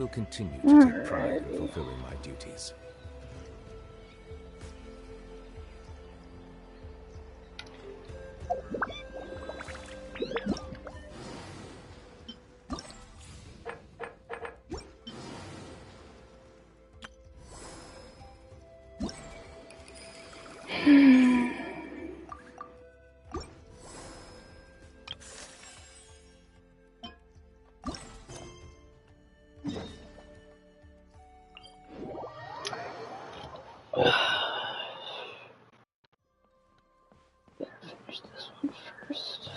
will continue to take pride in fulfilling my duties. Finish this one first.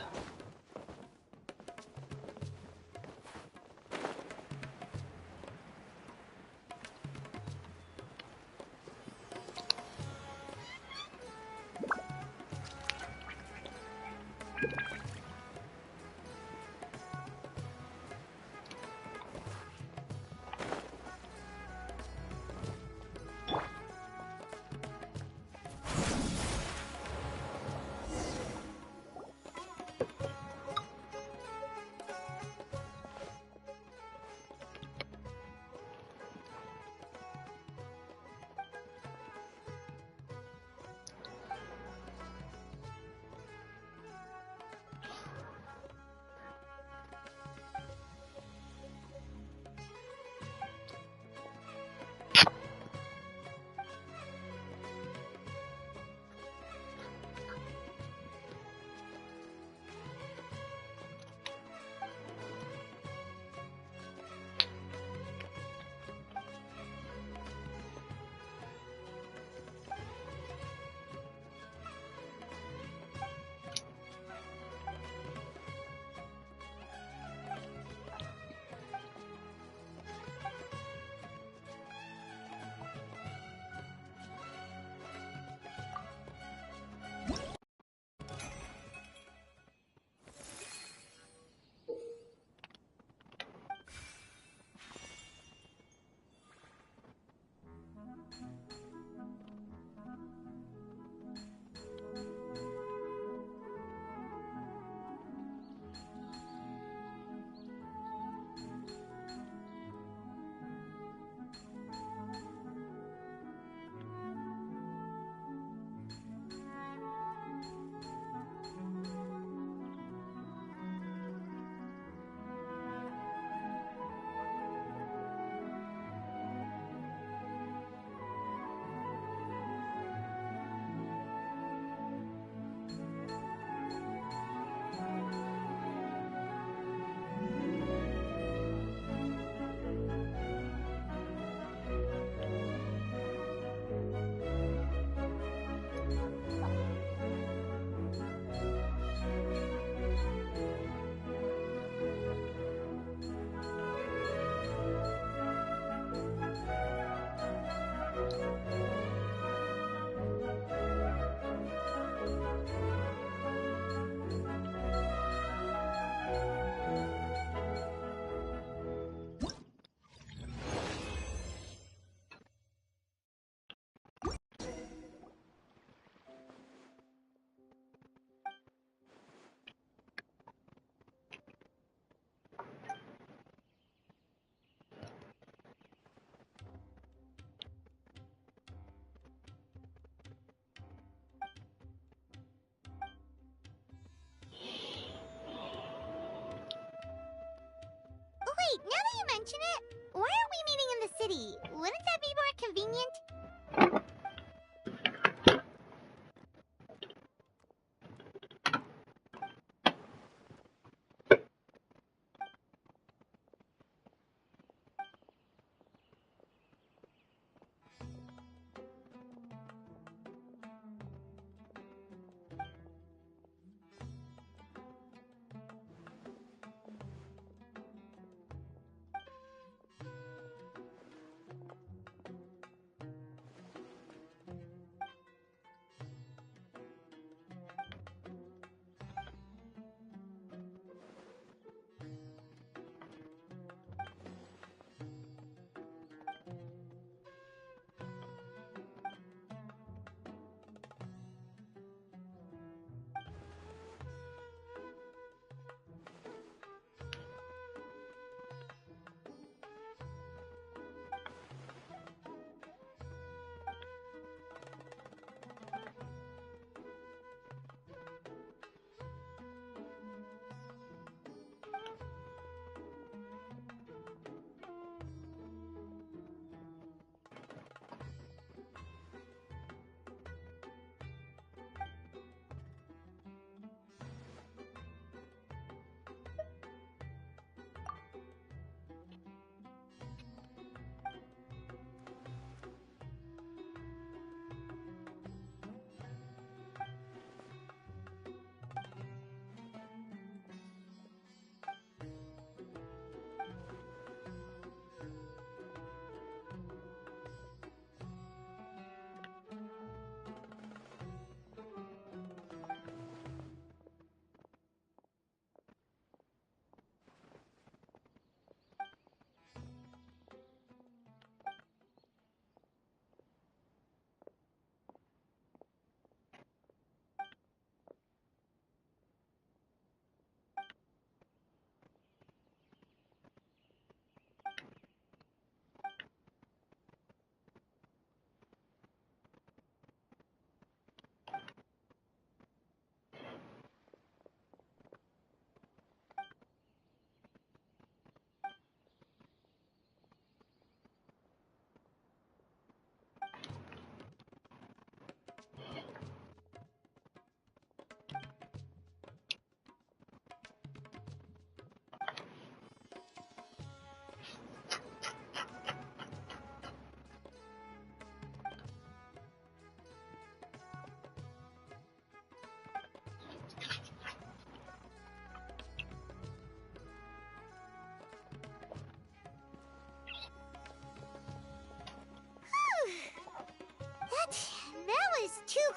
Wait, now that you mention it, why are we meeting in the city? Wouldn't that be more convenient?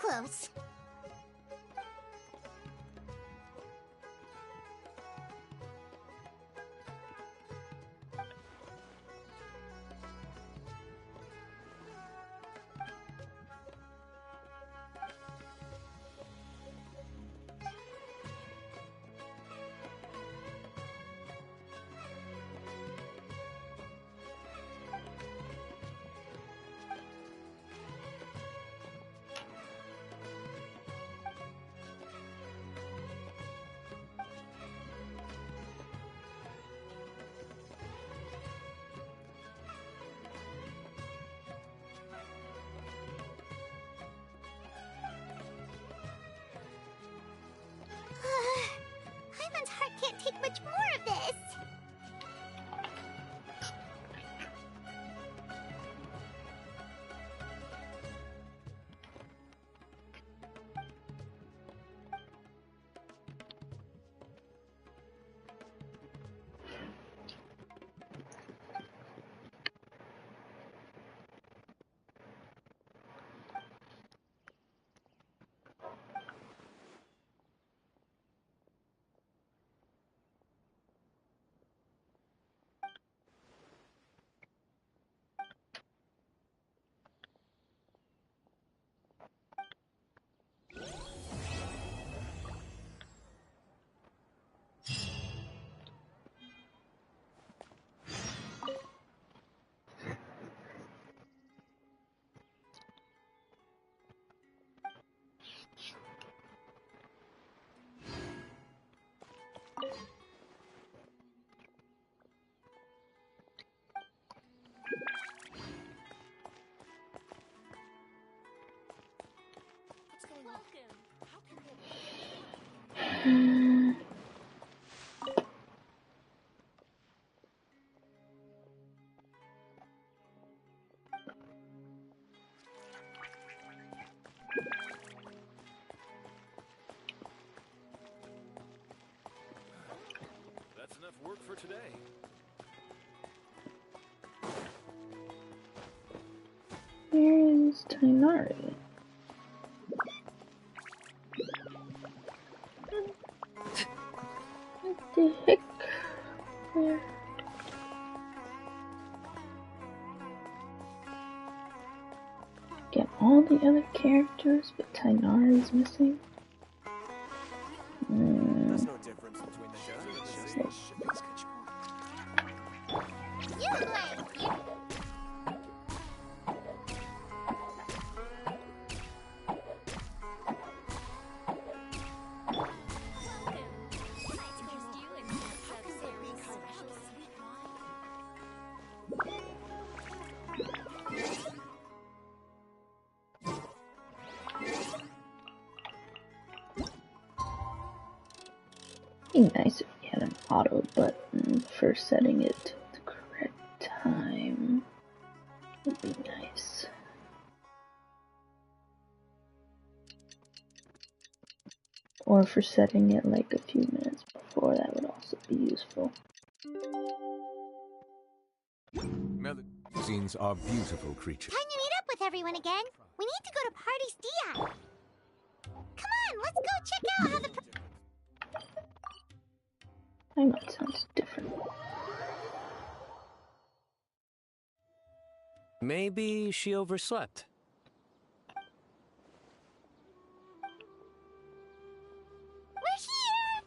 close. Hyman's heart can't take much more of this. That's enough work for today. Where is Tainari? What the heck? Where? Get all the other characters, but Tainari's missing. There's no difference between the judges. You like It'd be nice if we had an auto button for setting it to the correct time. Would be nice. Or for setting it like a few minutes before, that would also be useful. Scenes are beautiful creatures. Time to meet up with everyone again. We need to go to Party's Dia. Come on, let's go check out how the... I know it sounds different. Maybe she overslept. We're here!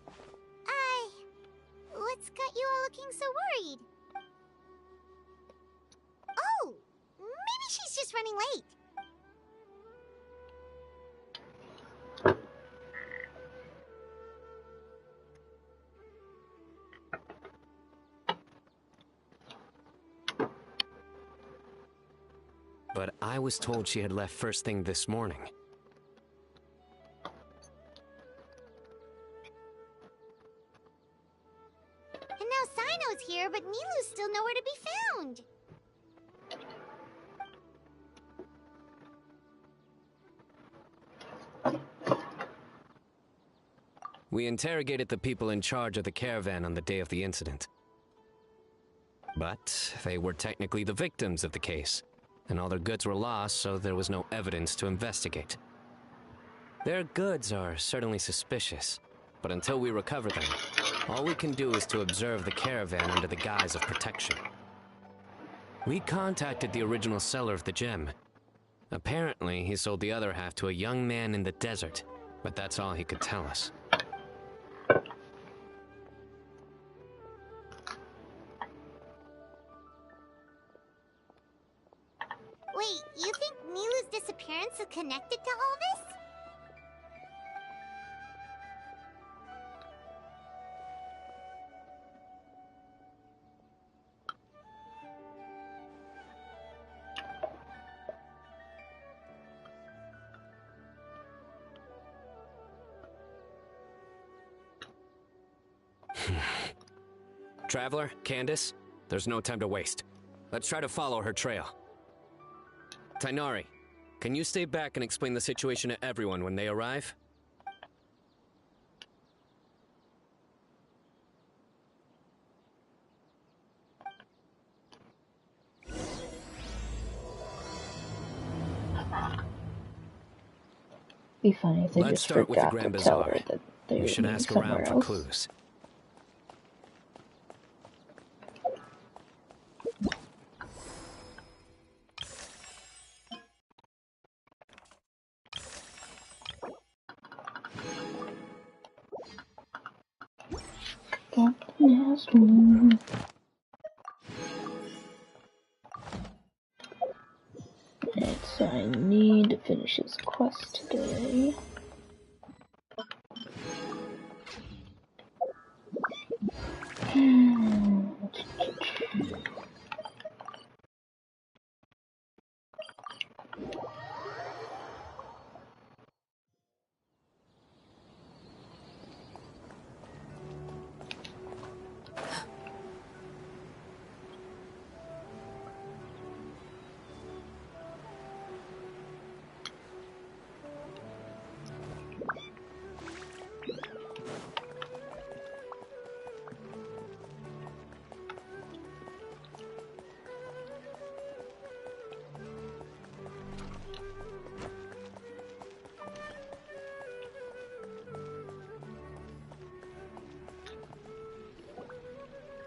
What's got you all looking so worried? Oh, maybe she's just running late. But I was told she had left first thing this morning. And now Sino's here, but Nilu's still nowhere to be found. We interrogated the people in charge of the caravan on the day of the incident. But they were technically the victims of the case, and all their goods were lost, so there was no evidence to investigate. Their goods are certainly suspicious, but until we recover them, all we can do is to observe the caravan under the guise of protection. We contacted the original seller of the gem. Apparently, he sold the other half to a young man in the desert, but that's all he could tell us. Wait, you think Nilu's disappearance is connected to all this? Traveler, Candace, there's no time to waste. Let's try to follow her trail. Tainari, can you stay back and explain the situation to everyone when they arrive? Be funny if they Let's just start with the forgot Grand to tell Bazaar. her that they're We should being ask somewhere around for else. clues. Got the last one. So I need to finish this quest today.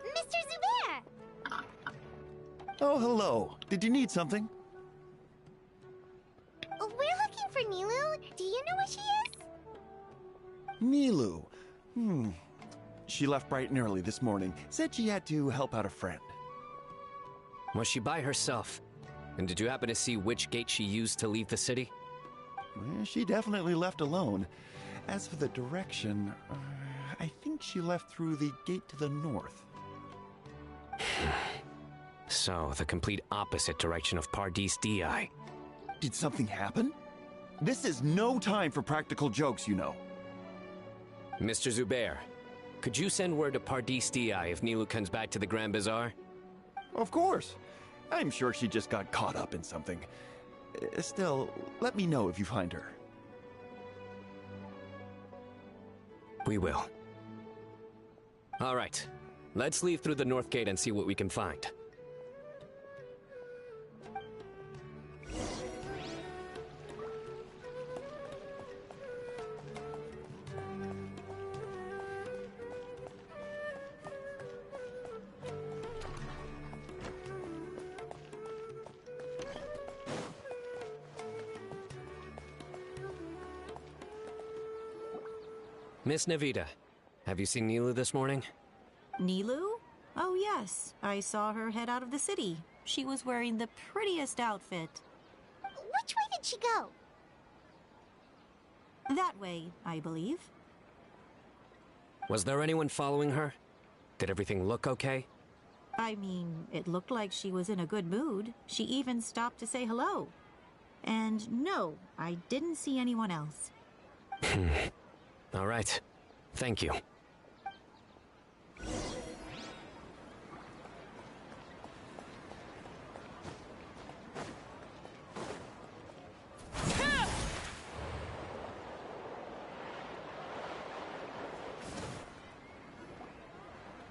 Mr. Zubair! Oh, hello. Did you need something? We're looking for Nilu. Do you know where she is? Nilu. She left bright and early this morning. Said she had to help out a friend. Was she by herself? And did you happen to see which gate she used to leave the city? Well, she definitely left alone. As for the direction, I think she left through the gate to the north. So, the complete opposite direction of Pardis Di. Did something happen? This is no time for practical jokes, you know. Mr. Zubair, could you send word to Pardis Di if Nilu comes back to the Grand Bazaar? Of course. I'm sure she just got caught up in something. Still, let me know if you find her. We will. All right. Let's leave through the north gate and see what we can find. Miss Navita, have you seen Nilu this morning? Nilu? Oh yes, I saw her head out of the city. She was wearing the prettiest outfit. Which way did she go? That way, I believe. Was there anyone following her? Did everything look okay? I mean, it looked like she was in a good mood. She even stopped to say hello. And no, I didn't see anyone else. All right. Thank you.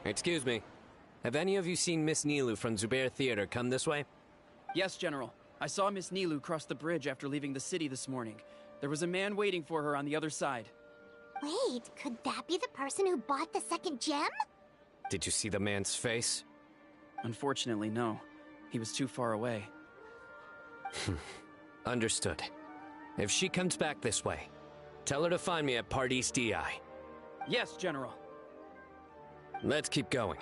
Excuse me. Have any of you seen Miss Nilu from Zubair Theater come this way? Yes, General. I saw Miss Nilu cross the bridge after leaving the city this morning. There was a man waiting for her on the other side. Wait, could that be the person who bought the second gem? Did you see the man's face? Unfortunately, no. He was too far away. Understood. If she comes back this way, tell her to find me at Pardis DI. Yes, General. Let's keep going.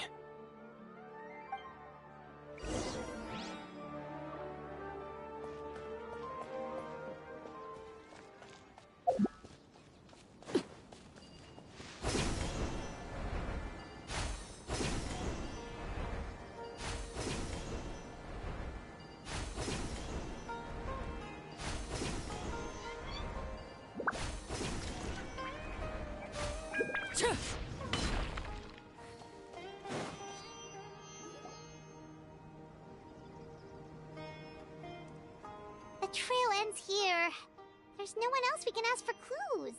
The trail ends here. There's no one else we can ask for clues.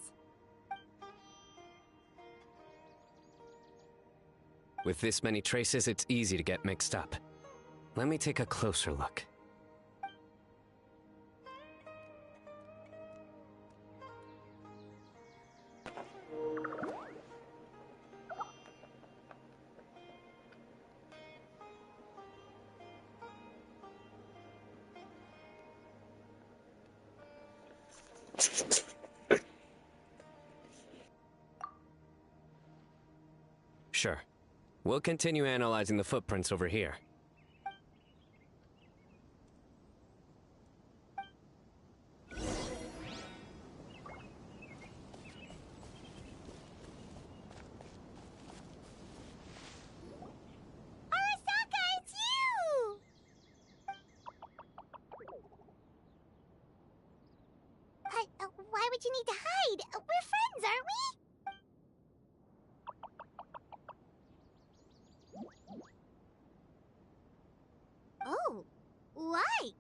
With this many traces, it's easy to get mixed up. Let me take a closer look. Sure. We'll continue analyzing the footprints over here. Arasaka, it's you! Why would you need to hide? We're friends, aren't we? Oh, why?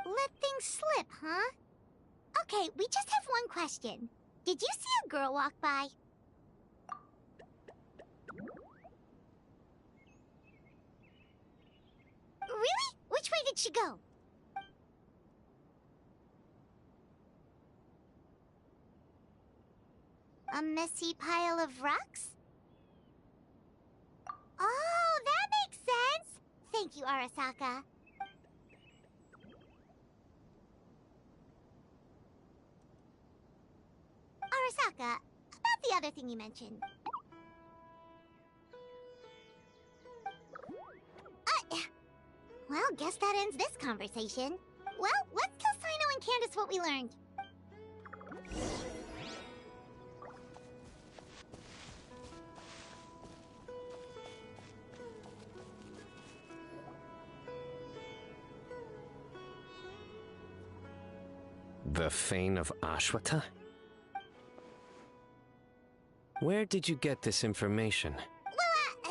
Let things slip, huh? Okay, we just have one question. Did you see a girl walk by? Really? Which way did she go? A messy pile of rocks? Oh, that makes sense! Thank you, Arasaka. Arasaka, about the other thing you mentioned. Well, guess that ends this conversation. Well, let's tell Sino and Candace what we learned. The Fane of Ashwata? Where did you get this information? Well,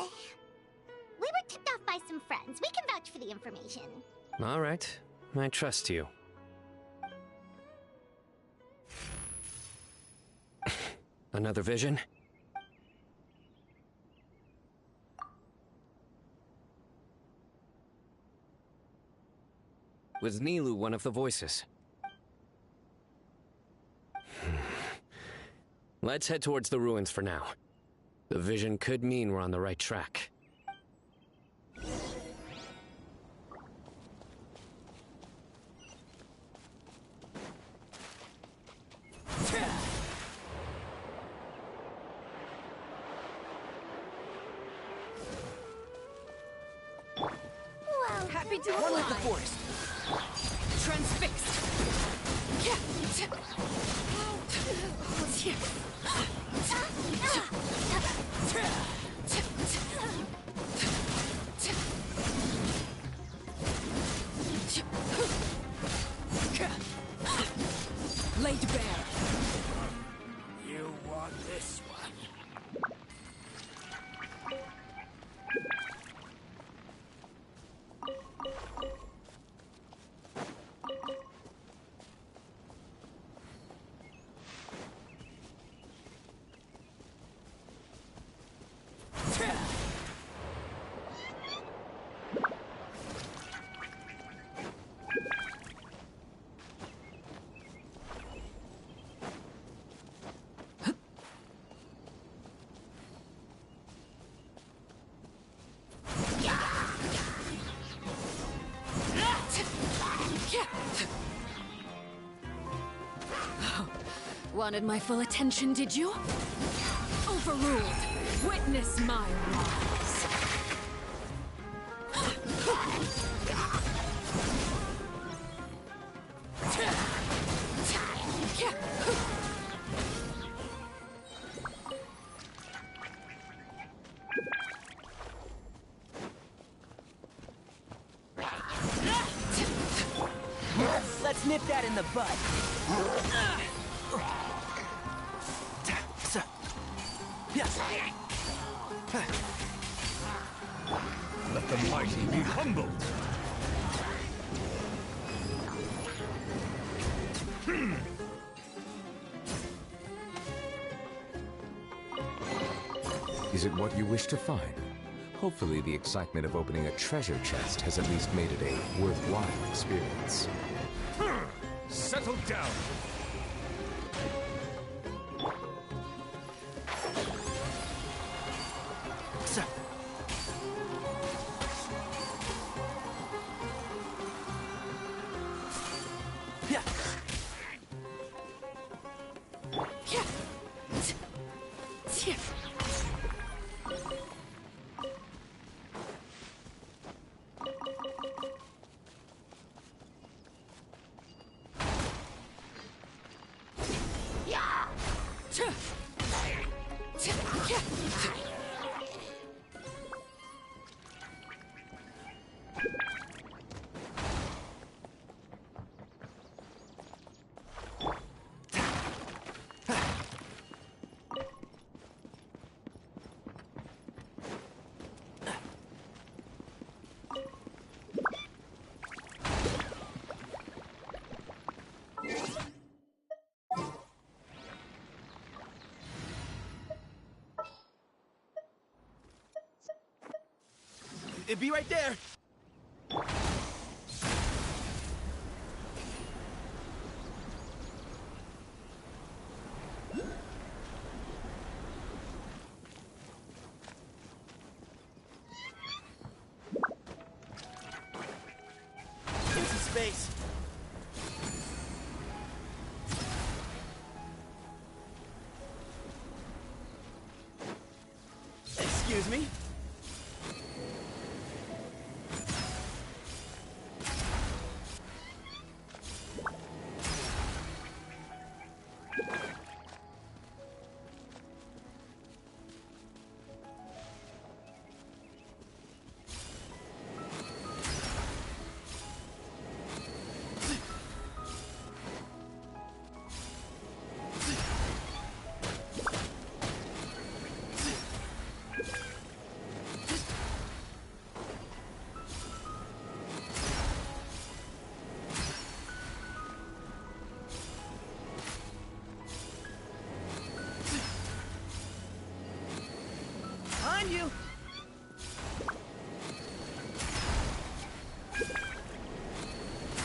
we were tipped off by some friends. We can vouch for the information. All right, I trust you. Another vision? Was Nilu one of the voices? Let's head towards the ruins for now. The vision could mean we're on the right track. Well, Happy to one with the force. Transfixed. Laid bare. You want this one? Wanted my full attention, did you? Overruled. Witness my rise. Let's nip that in the bud. Let the mighty be humbled. Is it what you wish to find? Hopefully the excitement of opening a treasure chest has at least made it a worthwhile experience. Settle down. It'd be right there. Empty space. Excuse me. On you.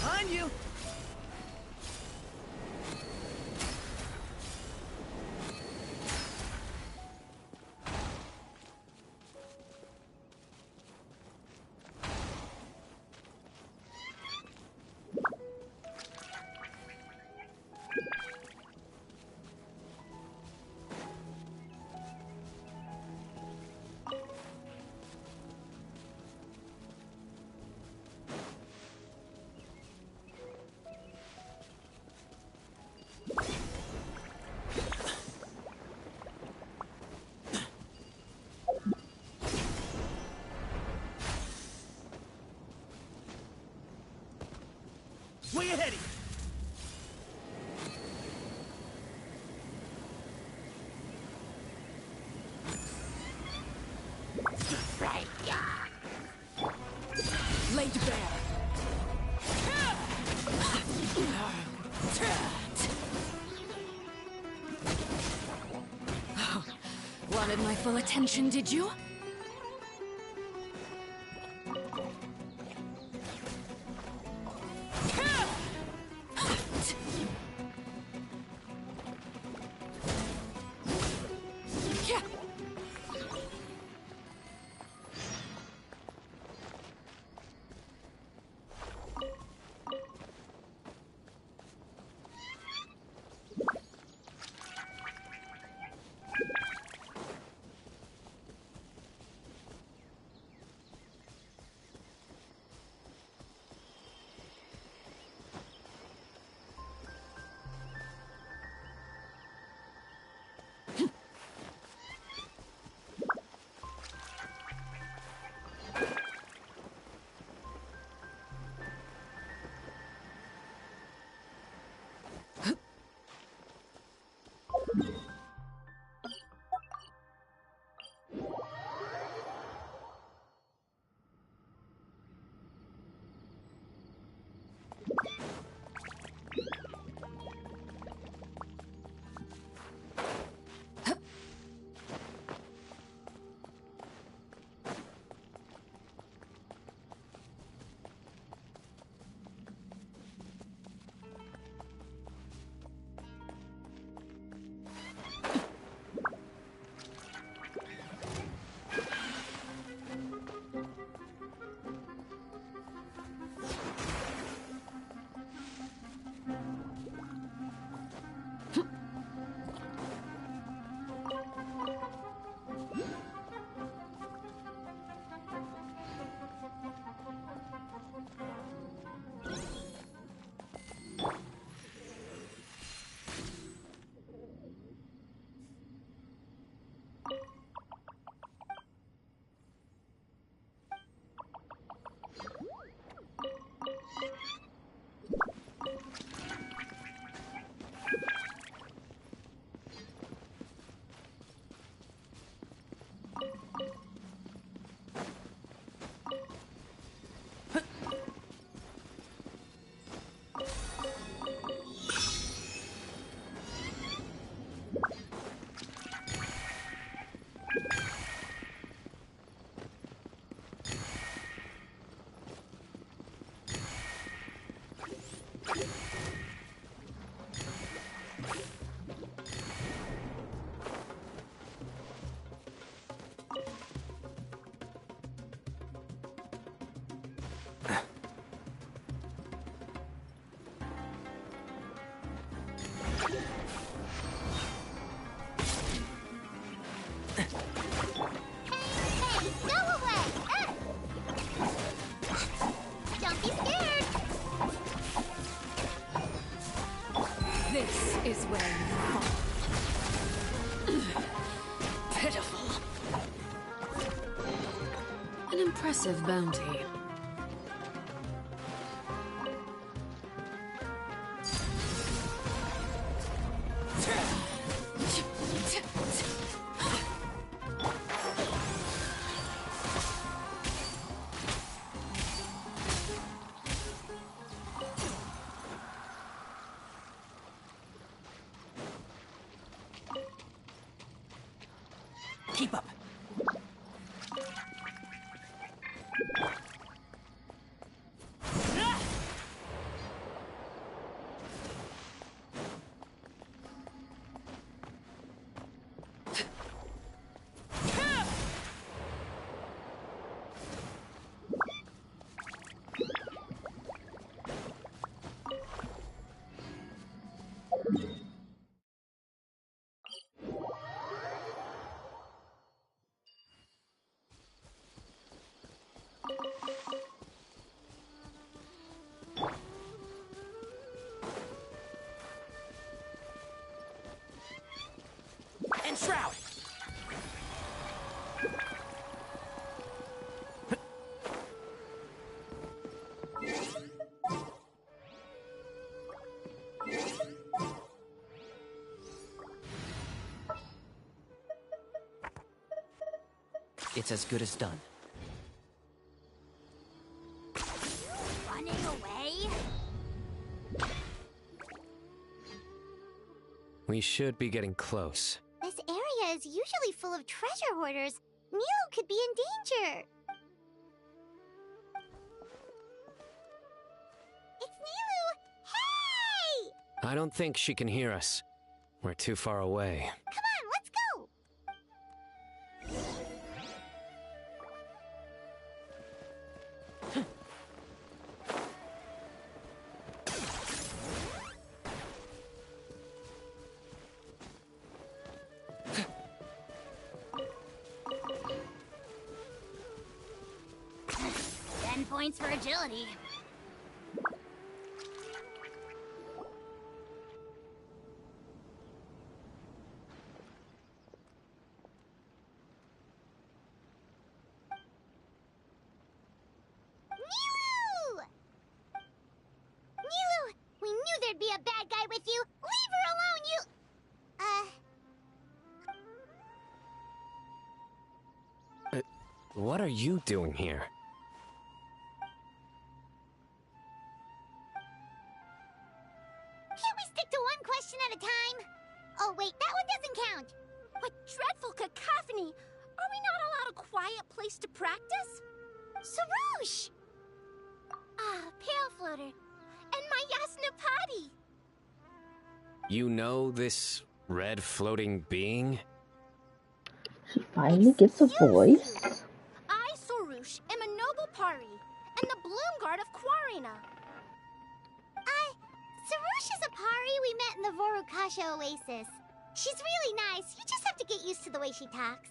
On you. Way ahead of you. Laid bare. Wanted my full attention, did you? This is where you fall. Pitiful. An impressive bounty. Keep up. And shroud. It's as good as done. Running away? We should be getting close. This area is usually full of treasure hoarders. Nilo could be in danger. It's Nilo! Hey! I don't think she can hear us. We're too far away. Come on, let's go! Points for agility. Nilo! Nilo! We knew there'd be a bad guy with you! Leave her alone, you... What are you doing here? Can't we stick to one question at a time? Oh wait, that one doesn't count. What dreadful cacophony! Are we not allowed a quiet place to practice? Sarouche! Ah, Pale Floater. And my Yasnapati! You know this red floating being? She finally gets a voice. I, Sarouche, am a noble Pari, and the Bloom Guard of Quarina. Sarouche is a Pari we met in the Vorukasha Oasis. She's really nice. You just have to get used to the way she talks.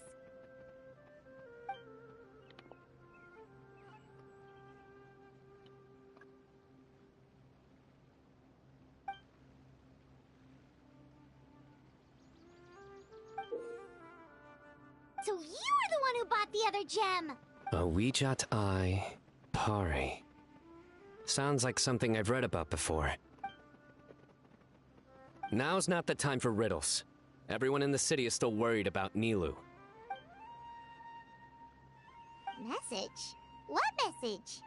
So you were the one who bought the other gem! A Wijat Eye Pari. Sounds like something I've read about before. Now's not the time for riddles. Everyone in the city is still worried about Nilo. Message? What message?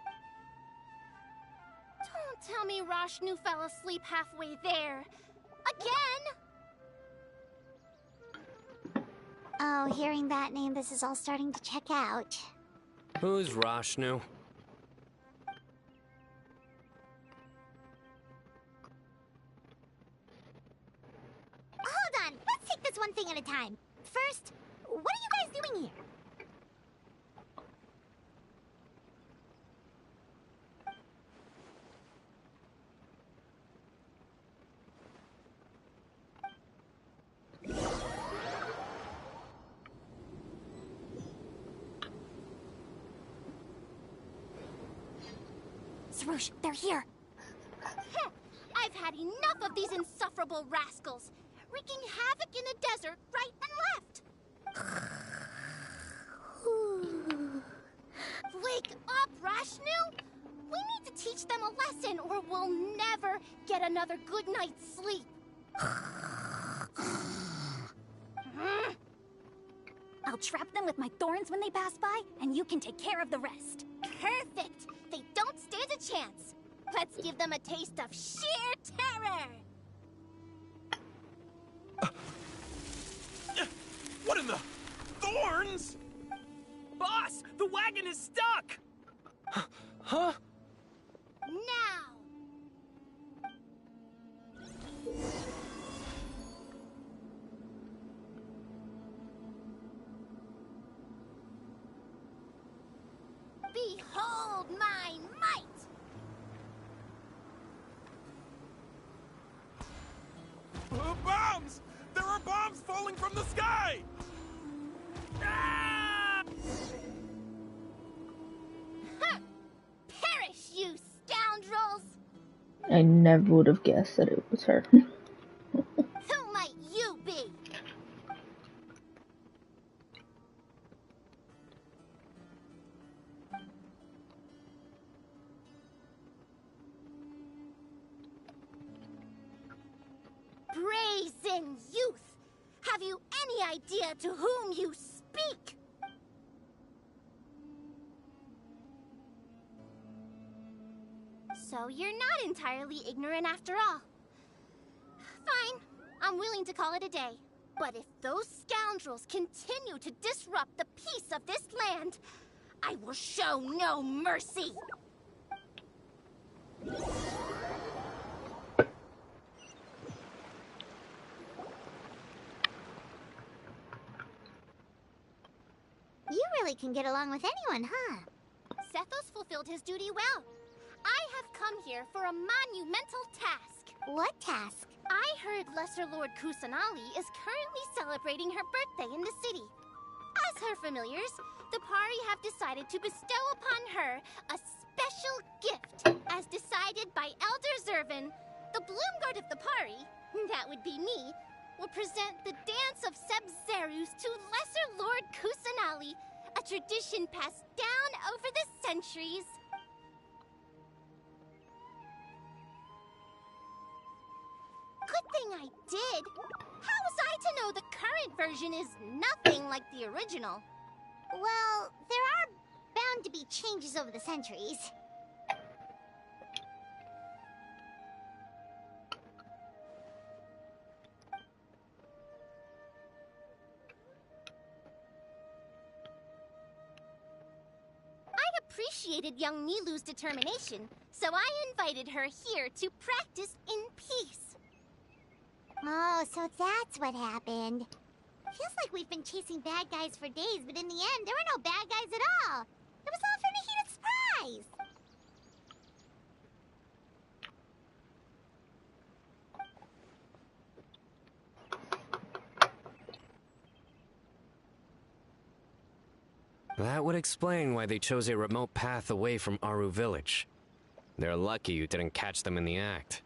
Don't tell me Rashnu fell asleep halfway there. Again! Oh, hearing that name, this is all starting to check out. Who's Rashnu? Hold on, let's take this one thing at a time. First, what are you guys doing here? Swoosh, they're here. I've had enough of these insufferable rascals, wreaking havoc in the desert right and left. Wake up, Rashnu! We need to teach them a lesson or we'll never get another good night's sleep. I'll trap them with my thorns when they pass by, and you can take care of the rest. Perfect! They don't stand a chance. Let's give them a taste of sheer terror! What in the... Thorns? Boss, the wagon is stuck! Huh? Now! Behold my might! Bombs! There are bombs falling from the sky! Ah! Huh. Perish, you scoundrels! I never would have guessed that it was her. Who might you be? Brazen youth! Have you any idea to whom you speak? So you're not entirely ignorant after all. Fine, I'm willing to call it a day. But if those scoundrels continue to disrupt the peace of this land, I will show no mercy! You really can get along with anyone, huh? Sethos fulfilled his duty well. I have come here for a monumental task. What task? I heard Lesser Lord Kusanali is currently celebrating her birthday in the city. As her familiars, the Pari have decided to bestow upon her a special gift. As decided by Elder Zervin, the Bloomguard of the Pari, that would be me, will present the Dance of Sebzerus to Lesser Lord Kusanali, a tradition passed down over the centuries. Good thing I did. How was I to know the current version is nothing like the original? Well, there are bound to be changes over the centuries. I appreciated young Nilu's determination, so I invited her here to practice in peace. Oh, so that's what happened. Feels like we've been chasing bad guys for days, but in the end, there were no bad guys at all. It was all for a heated surprise. That would explain why they chose a remote path away from Aru village. They're lucky you didn't catch them in the act.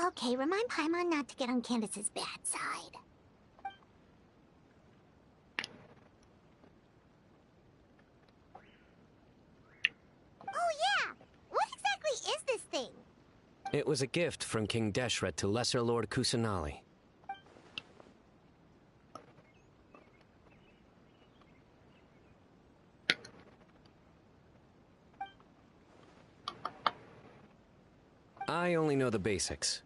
Okay, remind Paimon not to get on Candace's bad side. Oh yeah! What exactly is this thing? It was a gift from King Deshret to Lesser Lord Kusanali. I only know the basics.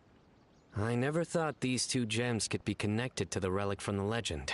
I never thought these two gems could be connected to the relic from the legend.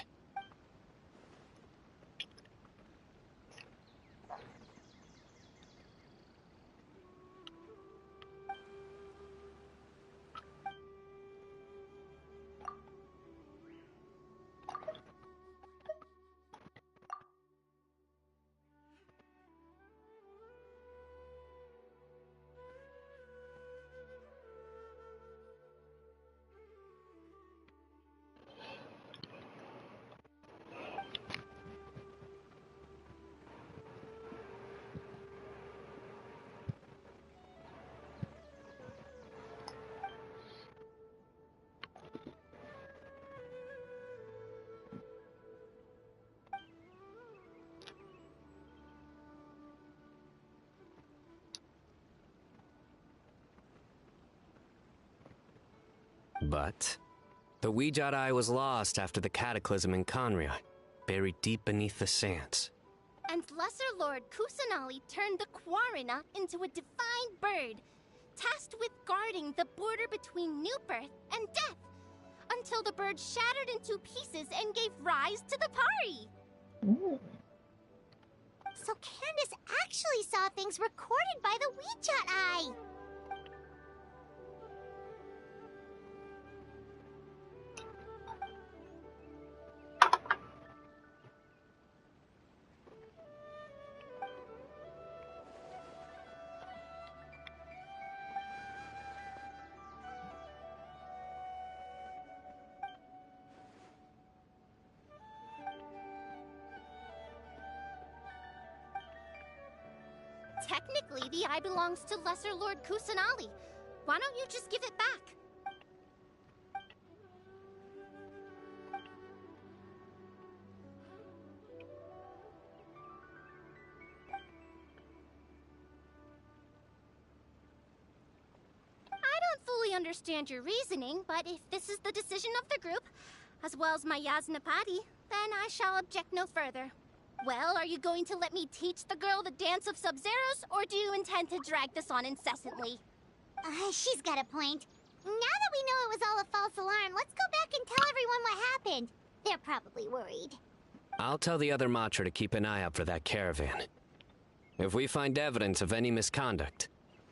But the Ouijat Eye was lost after the cataclysm in Conria, buried deep beneath the sands. And Lesser Lord Kusanali turned the Quarina into a divine bird, tasked with guarding the border between new birth and death, until the bird shattered into pieces and gave rise to the Pari. So Candace actually saw things recorded by the Ouijat Eye. Technically, the eye belongs to Lesser Lord Kusanali. Why don't you just give it back? I don't fully understand your reasoning, but if this is the decision of the group, as well as my Yasnapati, then I shall object no further. Well, are you going to let me teach the girl the dance of Sub-Zeros, or do you intend to drag this on incessantly? She's got a point. Now that we know it was all a false alarm, let's go back and tell everyone what happened. They're probably worried. I'll tell the other Matra to keep an eye out for that caravan. If we find evidence of any misconduct,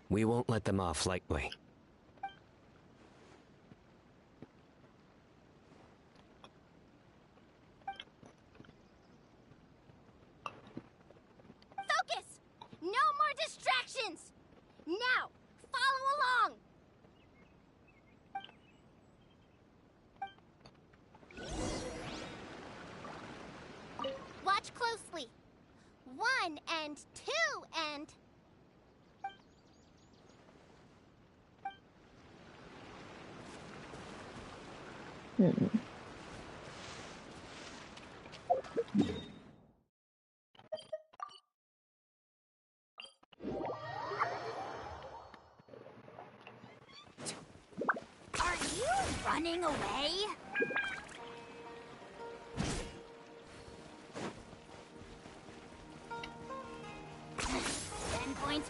we won't let them off lightly. Focus! No more distractions! Now, follow along! Watch closely. 1 and 2 and... Are you running away? Points.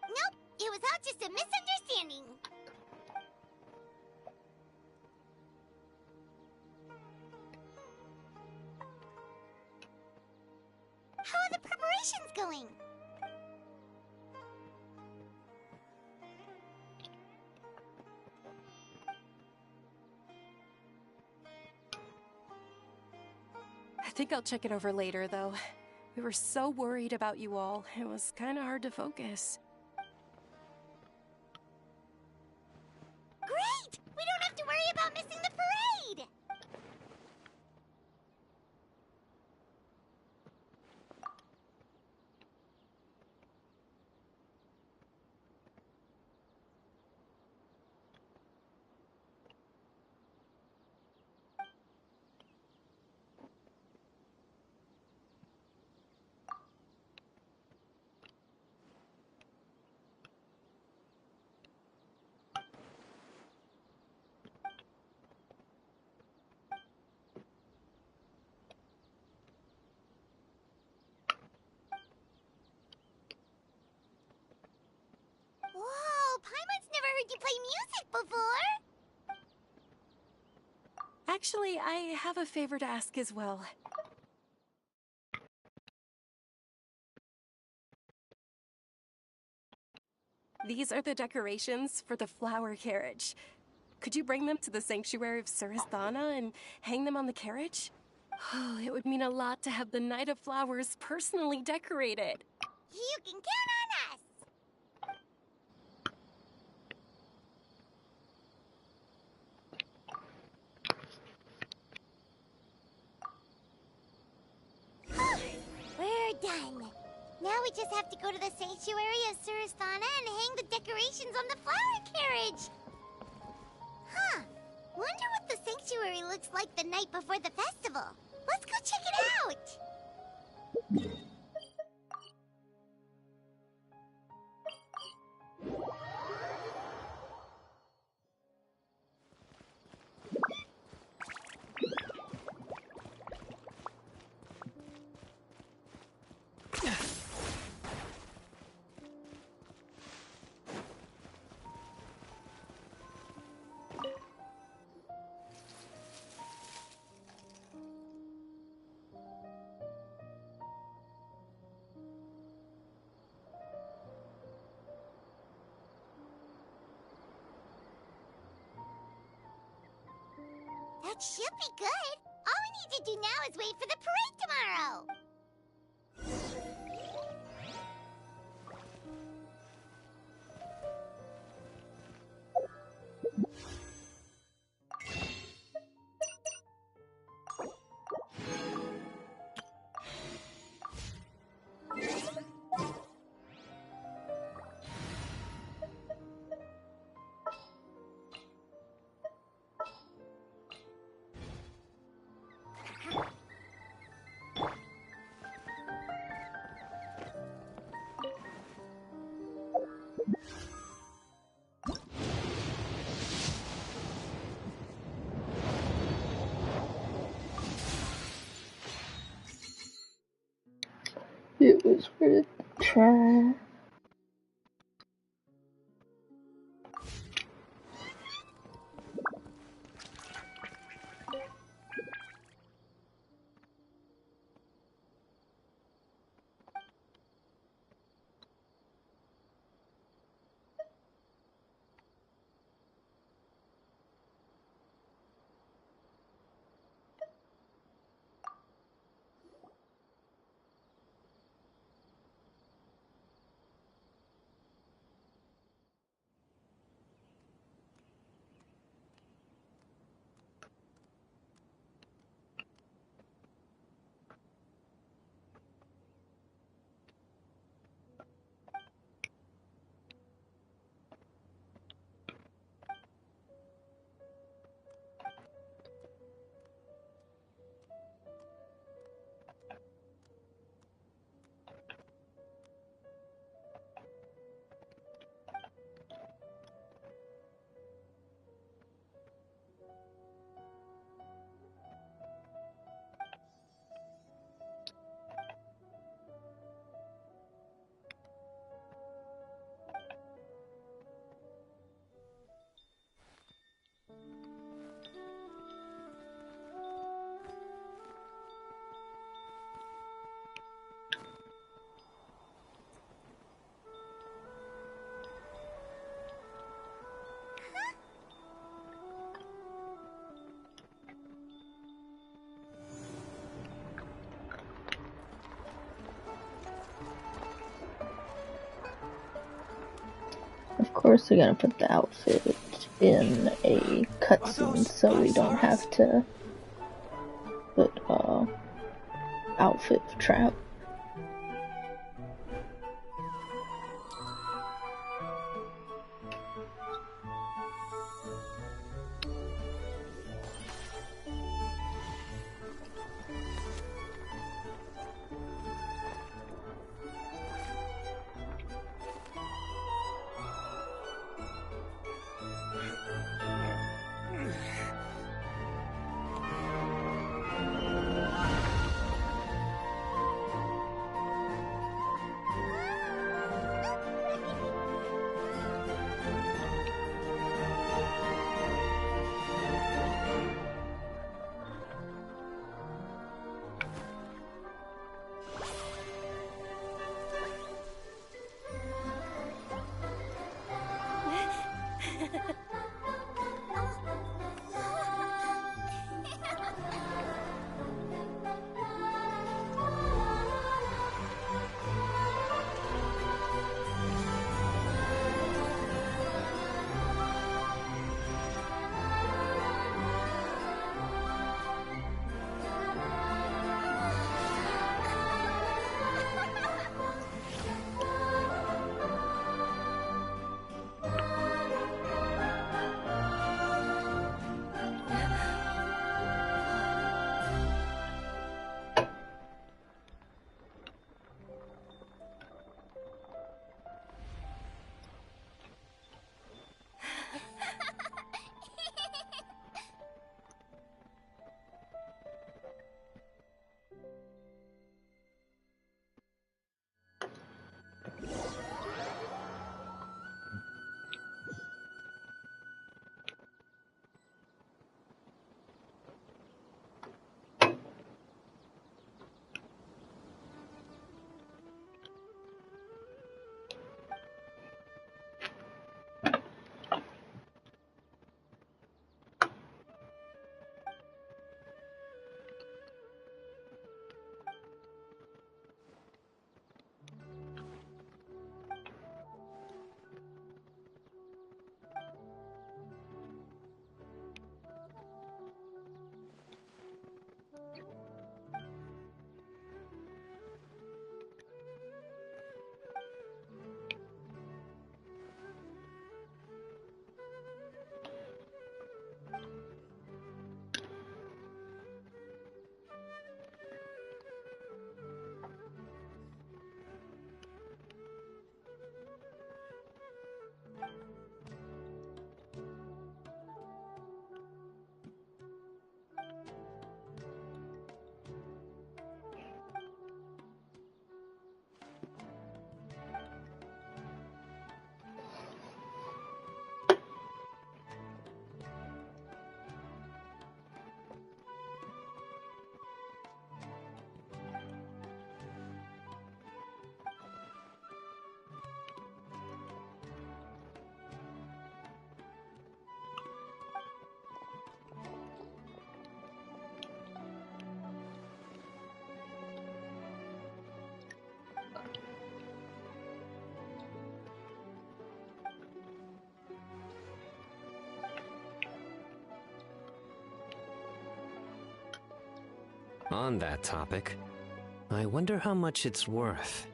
Nope, it was all just a misunderstanding. How are the preparations going? I think I'll check it over later, though. We were so worried about you all. It was kind of hard to focus. Great! We don't have to worry about missing the parade! Whoa, Paimon's never heard you play music before! Actually, I have a favor to ask as well. These are the decorations for the flower carriage. Could you bring them to the sanctuary of Surasthana and hang them on the carriage? Oh, it would mean a lot to have the Knight of Flowers personally decorated. You can count on us! We're done. Now we just have to go to the sanctuary of Surasthana and hang the decorations on the flower carriage. looks like the night before the festival. Let's go check it out! That should be good. All we need to do now is wait for the parade tomorrow. It was worth a try. Of course they're gonna put the outfit in a cutscene so we don't have to put outfit of Trout. On that topic, I wonder how much it's worth.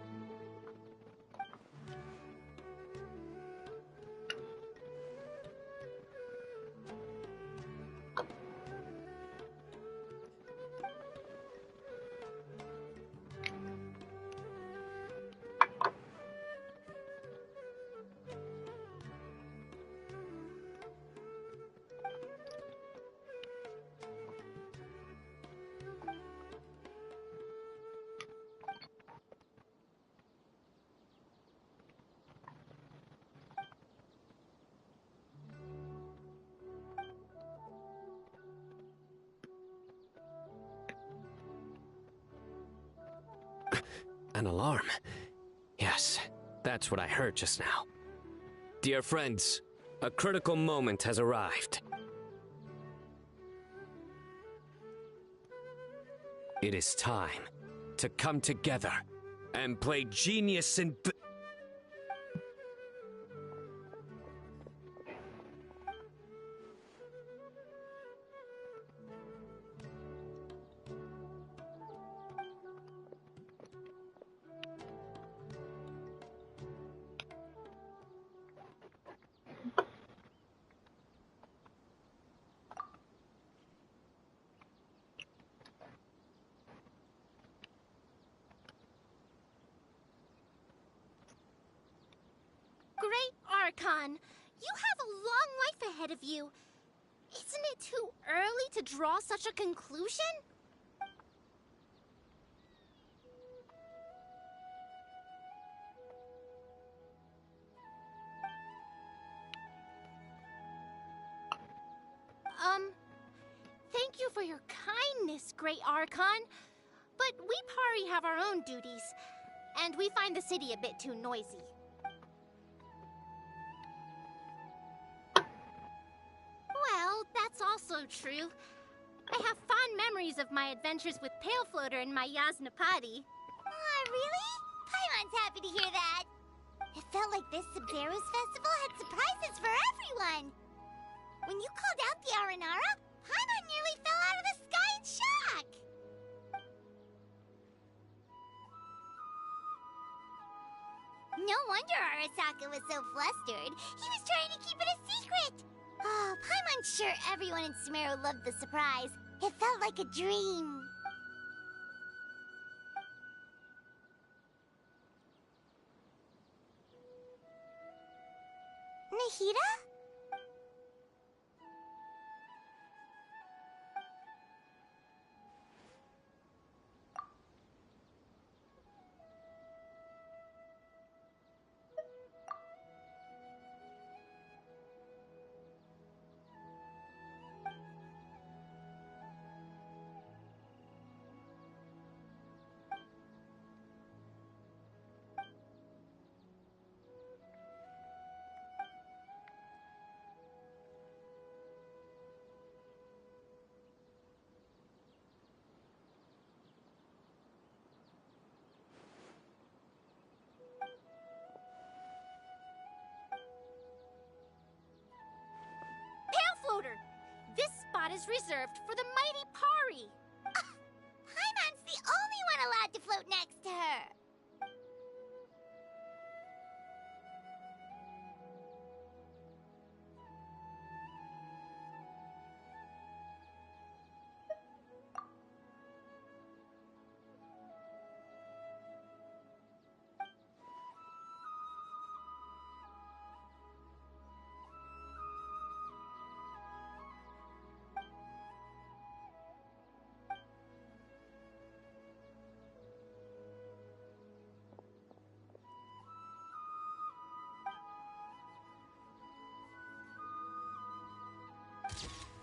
An alarm. Yes, that's what I heard just now. Dear friends, a critical moment has arrived. It is time to come together and play genius in... Great Archon, you have a long life ahead of you. Isn't it too early to draw such a conclusion? Thank you for your kindness, Great Archon. But we Pari have our own duties, and we find the city a bit too noisy. Well, that's also true. I have fond memories of my adventures with Pale Floater and my Yasnapati. Aw, really? Paimon's happy to hear that. It felt like this Sabzeruz festival had surprises for everyone. When you called out the Aranara, Paimon nearly fell out of the sky in shock. No wonder Arasaka was so flustered. He was trying to keep it a secret. Oh, Paimon's sure everyone in Sumeru loved the surprise. It felt like a dream. Nahida? This spot is reserved for the mighty Pari. Paimon's the only one allowed to float next to her.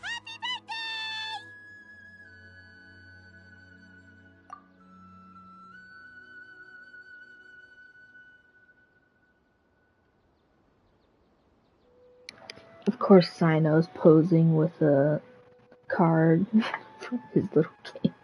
Happy birthday! Of course, Sino's posing with a card from his little game.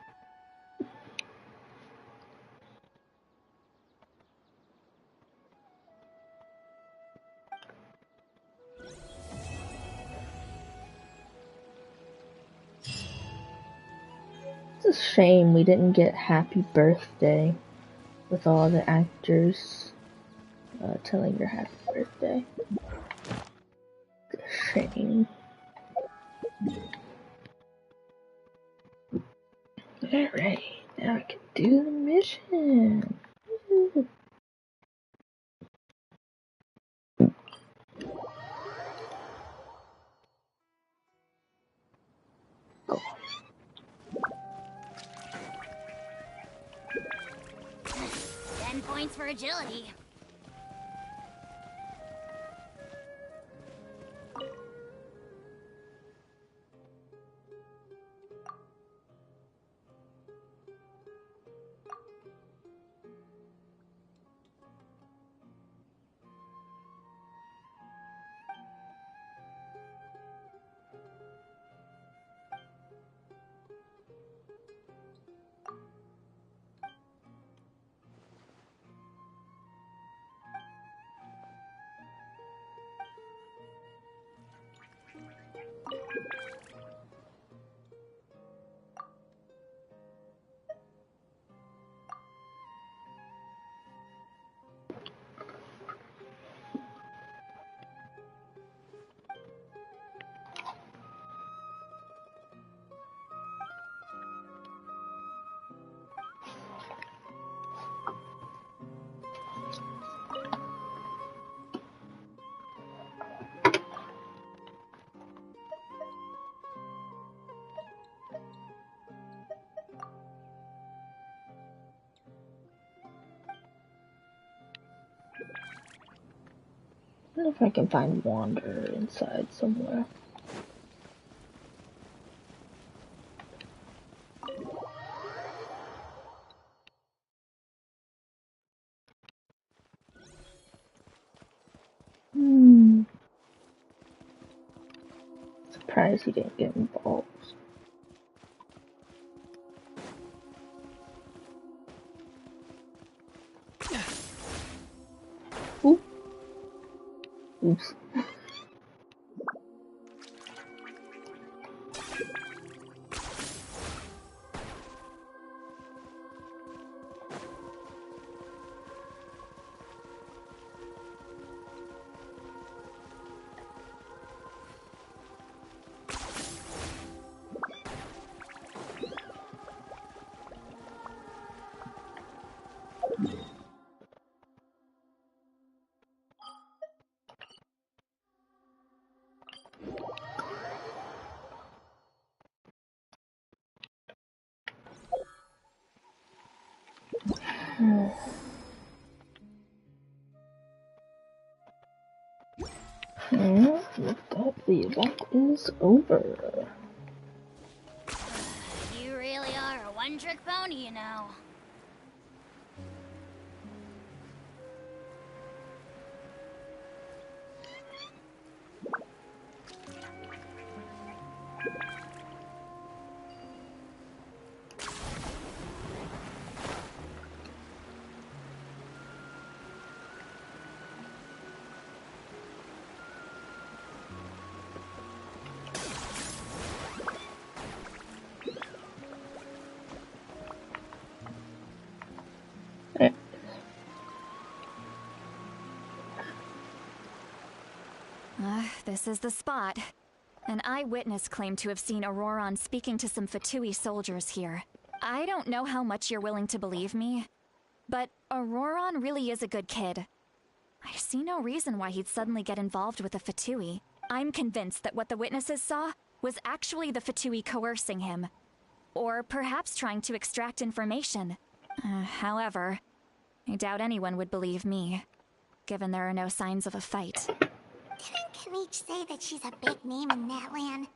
a shame we didn't get Happy Birthday with all the actors telling your happy birthday. It's a shame. Alright, now I can do the mission. Woo. Go. 10 points for agility. I wonder if I can find Wander inside somewhere. Surprised he didn't get involved. Ooh. Oops. The event is over. You really are a one-trick pony, you know. This is the spot. An eyewitness claimed to have seen Auroron speaking to some Fatui soldiers here. I don't know how much you're willing to believe me, but Auroron really is a good kid. I see no reason why he'd suddenly get involved with a Fatui. I'm convinced that what the witnesses saw was actually the Fatui coercing him. Or perhaps trying to extract information. However, I doubt anyone would believe me, given there are no signs of a fight. Didn't Kaniche say that she's a big name in Natlan?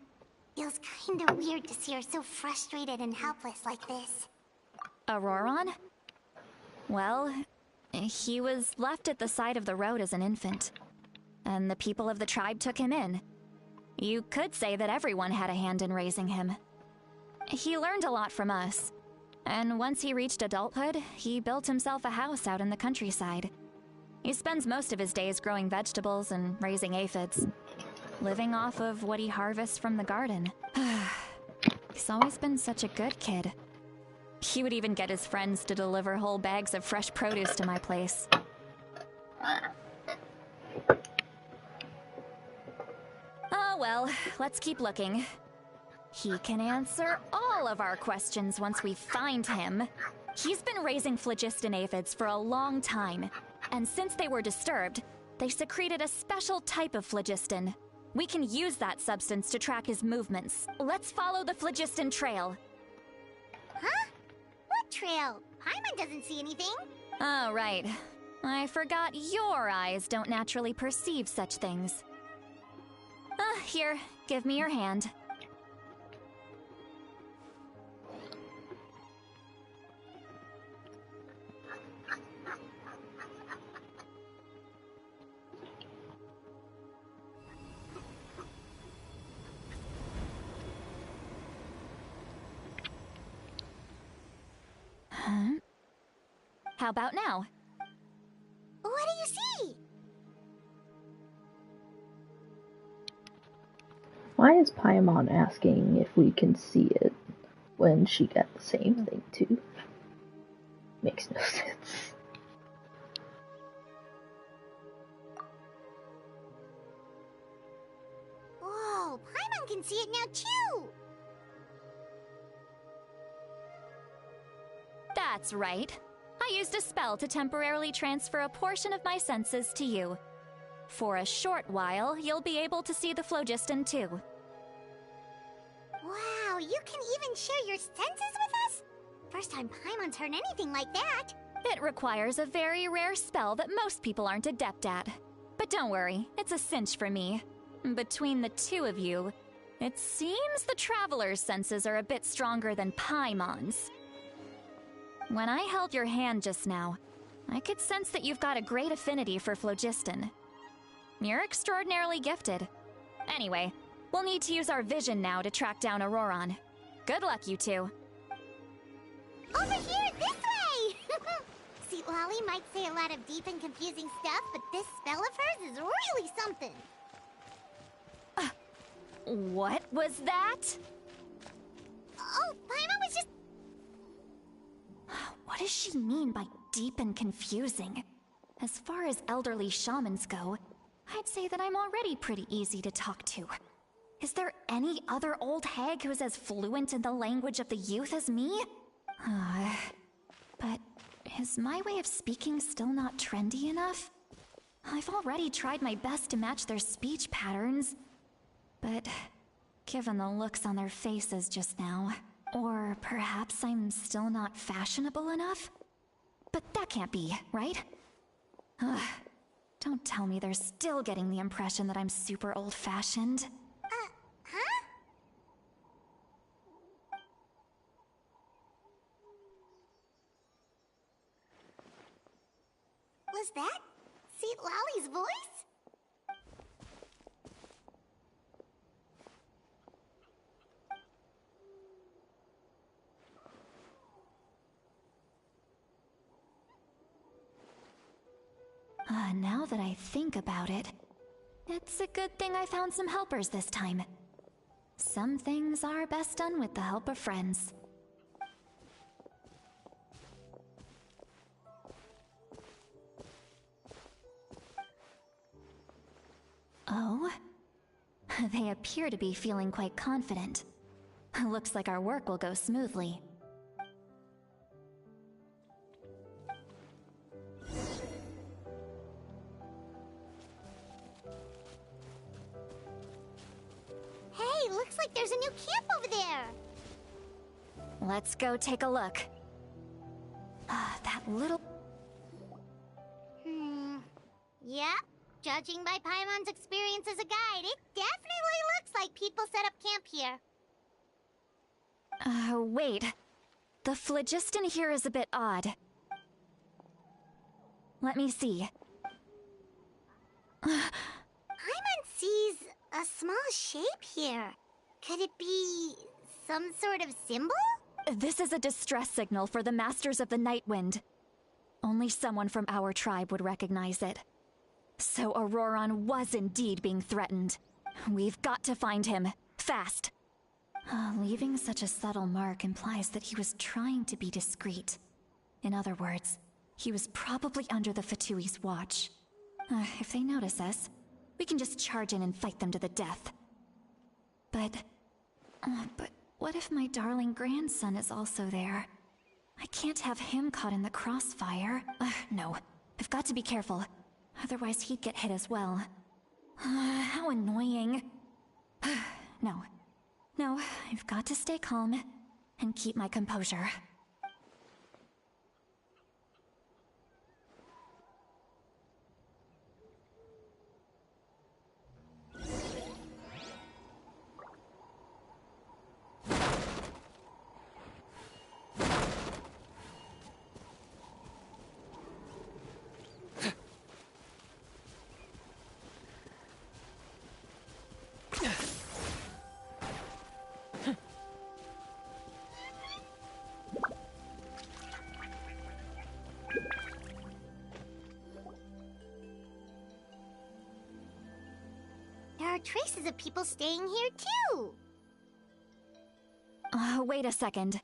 Feels kinda weird to see her so frustrated and helpless like this. Auroron? Well, he was left at the side of the road as an infant. And the people of the tribe took him in. You could say that everyone had a hand in raising him. He learned a lot from us. And once he reached adulthood, he built himself a house out in the countryside. He spends most of his days growing vegetables and raising aphids, living off of what he harvests from the garden. He's always been such a good kid. He would even get his friends to deliver whole bags of fresh produce to my place. Oh well, let's keep looking. He can answer all of our questions once we find him. He's been raising phlogiston aphids for a long time, and since they were disturbed, they secreted a special type of phlogiston. We can use that substance to track his movements. Let's follow the phlogiston trail. Huh? What trail? Paimon doesn't see anything. Oh, right. I forgot your eyes don't naturally perceive such things. Here, give me your hand. Huh? How about now? What do you see? Why is Paimon asking if we can see it when she got the same thing too? Makes no sense. Whoa, Paimon can see it now too! That's right. I used a spell to temporarily transfer a portion of my senses to you. For a short while, you'll be able to see the phlogiston too. Wow, you can even share your senses with us? First time Paimon's heard anything like that. It requires a very rare spell that most people aren't adept at. But don't worry, it's a cinch for me. Between the two of you, it seems the Traveler's senses are a bit stronger than Paimon's. When I held your hand just now, I could sense that you've got a great affinity for phlogiston. You're extraordinarily gifted. Anyway, we'll need to use our vision now to track down Auroron. Good luck, you two. Over here, this way! See, Lolly might say a lot of deep and confusing stuff, but this spell of hers is really something. What was that? Oh, Paimon was just... What does she mean by deep and confusing? As far as elderly shamans go, I'd say that I'm already pretty easy to talk to. Is there any other old hag who's as fluent in the language of the youth as me? But is my way of speaking still not trendy enough? I've already tried my best to match their speech patterns. But given the looks on their faces just now, or perhaps I'm still not fashionable enough? But that can't be, right? Don't tell me they're still getting the impression that I'm super old-fashioned. Huh? Was that Seat Lolly's voice? Now that I think about it, it's a good thing I found some helpers this time. Some things are best done with the help of friends. Oh? They appear to be feeling quite confident. Looks like our work will go smoothly. Hey, looks like there's a new camp over there! Let's go take a look. That little... Yep. Judging by Paimon's experience as a guide, it definitely looks like people set up camp here. Wait. The phlogiston here is a bit odd. Let me see. Paimon sees a small shape here. Could it be some sort of symbol? This is a distress signal for the Masters of the Night Wind. Only someone from our tribe would recognize it. So Auroron was indeed being threatened. We've got to find him. Fast. Leaving such a subtle mark implies that he was trying to be discreet. In other words, he was probably under the Fatui's watch. If they notice us, we can just charge in and fight them to the death. But what if my darling grandson is also there? I can't have him caught in the crossfire. No, I've got to be careful. Otherwise he'd get hit as well. How annoying. No, I've got to stay calm and keep my composure. There are traces of people staying here too. Wait a second.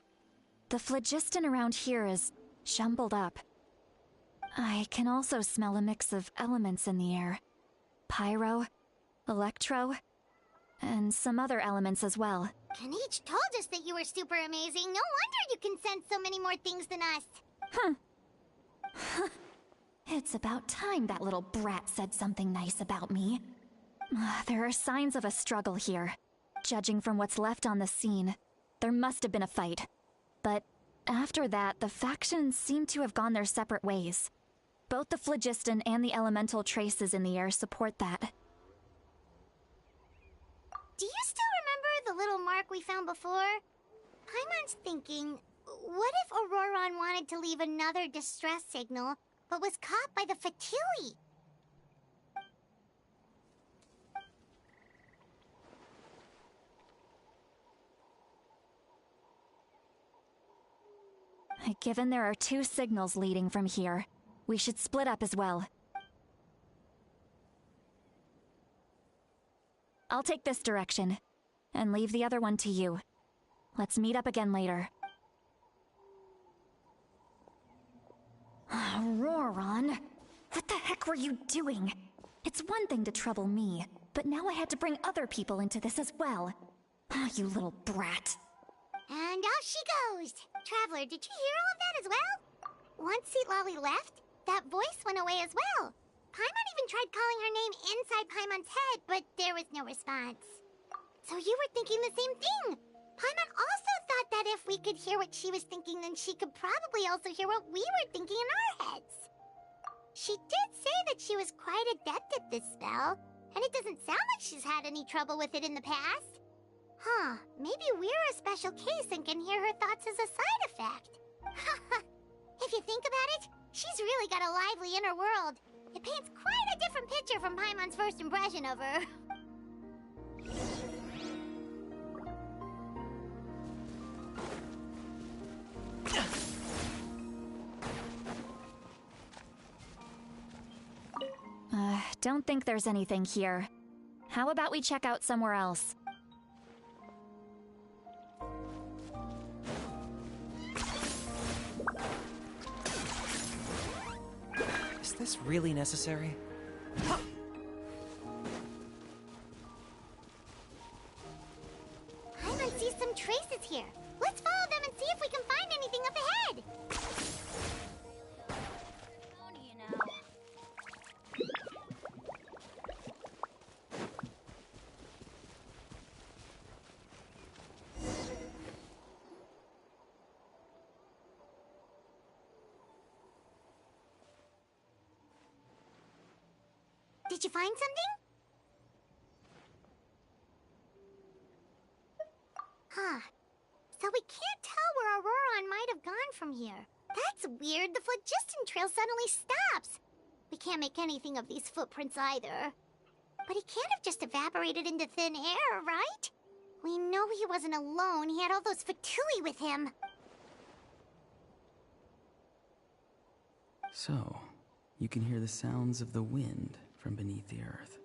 The phlogiston around here is jumbled up. I can also smell a mix of elements in the air. Pyro, electro, and some other elements as well. Kanichi told us that you were super amazing. No wonder you can sense so many more things than us. It's about time that little brat said something nice about me. There are signs of a struggle here. Judging from what's left on the scene, there must have been a fight. But after that, the factions seem to have gone their separate ways. Both the phlogiston and the elemental traces in the air support that. Do you still remember the little mark we found before? Paimon's thinking, what if Auroron wanted to leave another distress signal, but was caught by the Fatui? Given there are 2 signals leading from here, we should split up as well. I'll take this direction, and leave the other one to you. Let's meet up again later. Auroron, what the heck were you doing? It's one thing to trouble me, but now I had to bring other people into this as well. You little brat. And off she goes! Traveler, did you hear all of that as well? Once Lolly left, that voice went away as well. Paimon even tried calling her name inside Paimon's head, but there was no response. So you were thinking the same thing! Paimon also thought that if we could hear what she was thinking, then she could probably also hear what we were thinking in our heads. She did say that she was quite adept at this spell, and it doesn't sound like she's had any trouble with it in the past. Maybe we're a special case and can hear her thoughts as a side effect. If you think about it, she's really got a lively inner world. It paints quite a different picture from Paimon's first impression of her. Don't think there's anything here. How about we check out somewhere else? Is this really necessary? Paimon sees some traces here. Let's follow them and see if we can find anything up ahead. Did you find something? So we can't tell where Auroron might have gone from here. That's weird. The phlogiston trail suddenly stops. We can't make anything of these footprints either. But he can't have just evaporated into thin air, right? We know he wasn't alone. He had all those Fatui with him. So, you can hear the sounds of the wind from beneath the earth.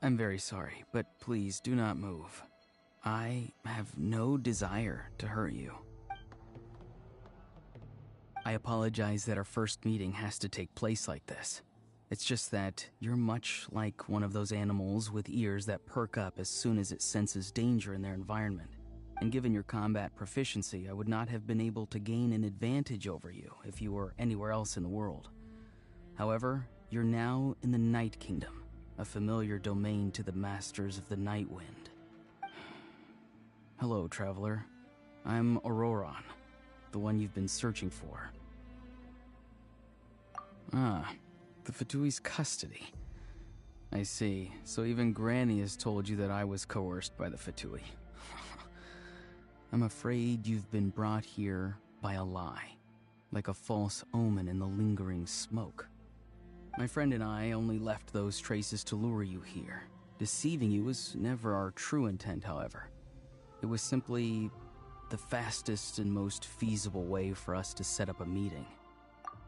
I'm very sorry, but please do not move. I have no desire to hurt you. I apologize that our first meeting has to take place like this. It's just that you're much like one of those animals with ears that perk up as soon as it senses danger in their environment. And given your combat proficiency, I would not have been able to gain an advantage over you if you were anywhere else in the world. However, you're now in the Night Kingdom, a familiar domain to the masters of the Night Wind. Hello, traveler. I'm Auroron, the one you've been searching for. Ah, the Fatui's custody. I see. So even Granny has told you that I was coerced by the Fatui. I'm afraid you've been brought here by a lie, like a false omen in the lingering smoke. My friend and I only left those traces to lure you here. Deceiving you was never our true intent, however. It was simply the fastest and most feasible way for us to set up a meeting.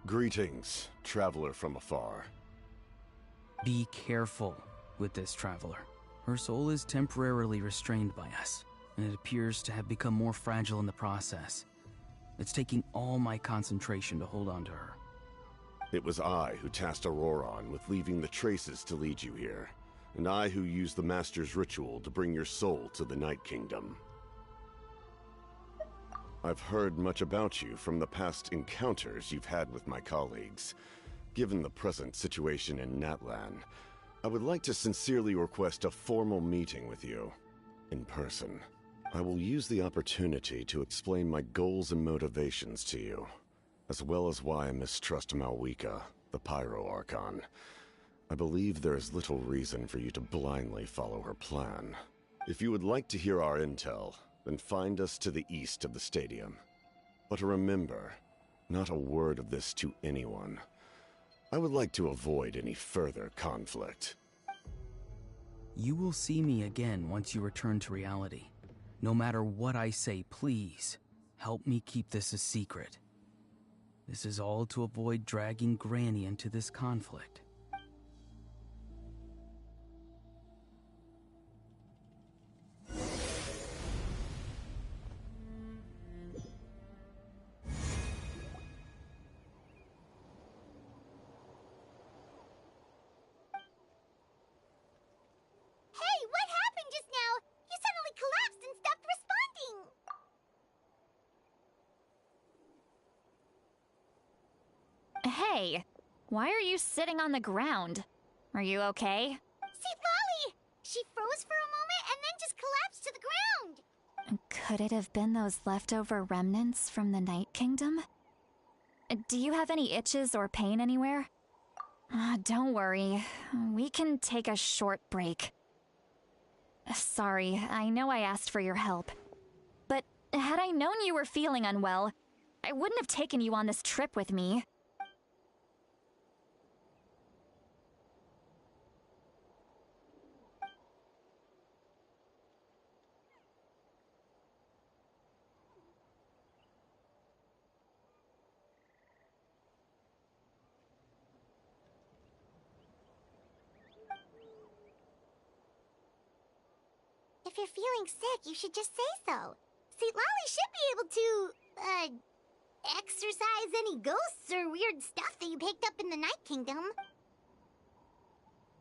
Greetings, traveler from afar. Be careful with this traveler. Her soul is temporarily restrained by us, and it appears to have become more fragile in the process. It's taking all my concentration to hold on to her. It was I who tasked Auroron with leaving the traces to lead you here, and I who used the Master's ritual to bring your soul to the Night Kingdom. I've heard much about you from the past encounters you've had with my colleagues. Given the present situation in Natlan, I would like to sincerely request a formal meeting with you, in person. I will use the opportunity to explain my goals and motivations to you, as well as why I mistrust Malwika, the Pyro Archon. I believe there is little reason for you to blindly follow her plan. If you would like to hear our intel, then find us to the east of the stadium. But remember, not a word of this to anyone. I would like to avoid any further conflict. You will see me again once you return to reality. No matter what I say, please, help me keep this a secret. This is all to avoid dragging Granny into this conflict. Hey, why are you sitting on the ground? Are you okay? See, Lolly! She froze for a moment and then just collapsed to the ground! Could it have been those leftover remnants from the Night Kingdom? Do you have any itches or pain anywhere? Don't worry, we can take a short break. Sorry, I know I asked for your help. But had I known you were feeling unwell, I wouldn't have taken you on this trip with me. If you're feeling sick, you should just say so. See, Lolly should be able to, exorcise any ghosts or weird stuff that you picked up in the Night Kingdom.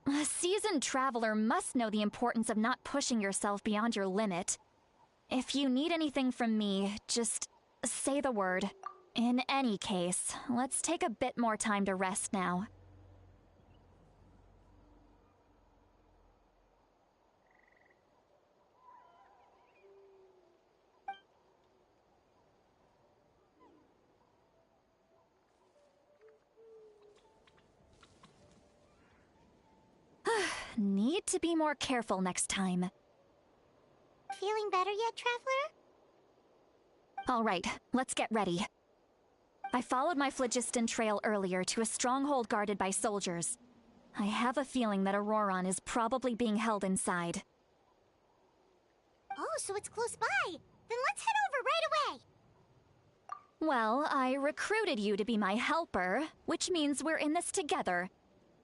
A seasoned traveler must know the importance of not pushing yourself beyond your limit. If you need anything from me, just say the word. In any case, let's take a bit more time to rest now. Need to be more careful next time. Feeling better yet, traveler? All right, let's get ready. I followed my phlogiston trail earlier to a stronghold guarded by soldiers. I have a feeling that Auroron is probably being held inside. Oh, so it's close by. Then let's head over right away. Well, I recruited you to be my helper, which means we're in this together.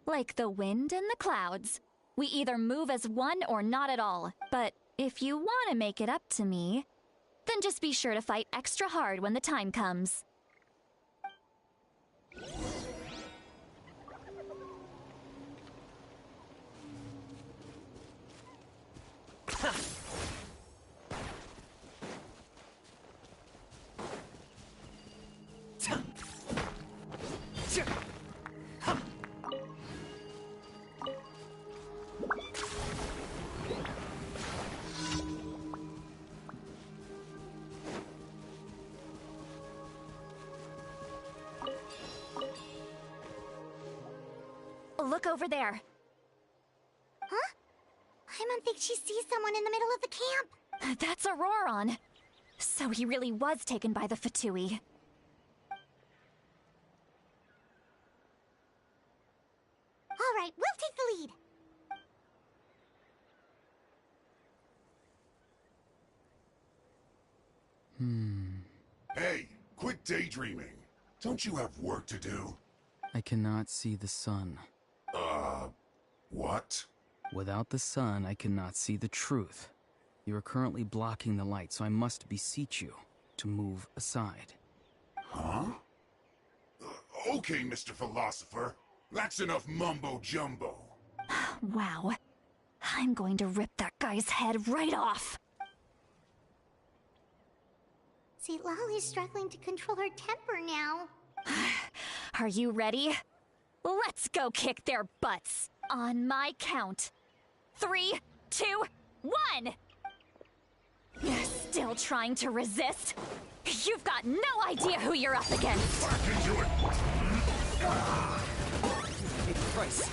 Like the wind and the clouds. We either move as one or not at all. But if you want to make it up to me, then just be sure to fight extra hard when the time comes. Look over there. Huh? Paimon thinks she sees someone in the middle of the camp. That's Auroron. So he really was taken by the Fatui. All right, we'll take the lead. Hey, quit daydreaming. Don't you have work to do? I cannot see the sun. What? Without the sun, I cannot see the truth. You are currently blocking the light, so I must beseech you to move aside. Huh? Okay, Mr. Philosopher. That's enough mumbo-jumbo. Wow. I'm going to rip that guy's head right off. See, Lolly's struggling to control her temper now. Are you ready? Let's go kick their butts. On my count. 3, 2, 1! Still trying to resist? You've got no idea who you're up against! Back into it! Pay the price.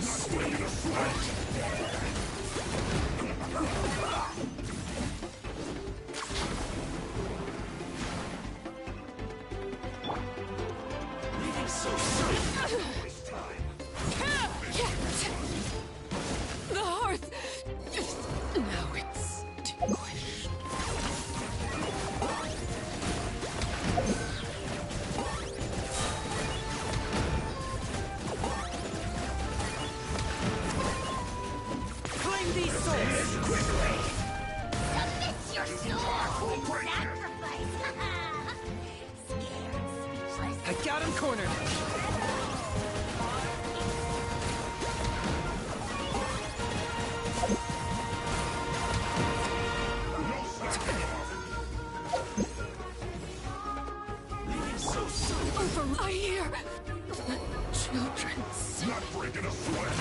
Not breaking a sweat! So soon. This time. The hearth! Now it's extinguished. Claim these souls! Quickly! Submit your soul and sacrifice! Scared, speechless. I got him cornered! Over, I hear the children sing. Not breaking a sweat!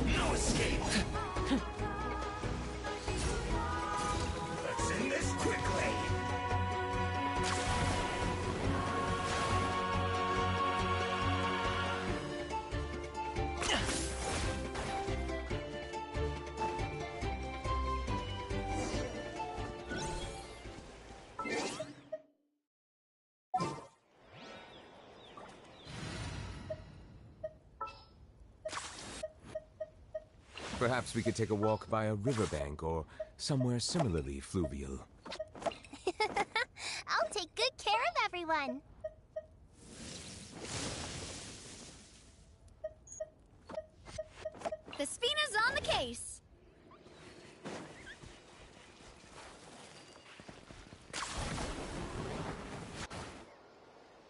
No escape. Let's end this quickly. Perhaps we could take a walk by a riverbank or somewhere similarly fluvial. I'll take good care of everyone. The Spina's on the case.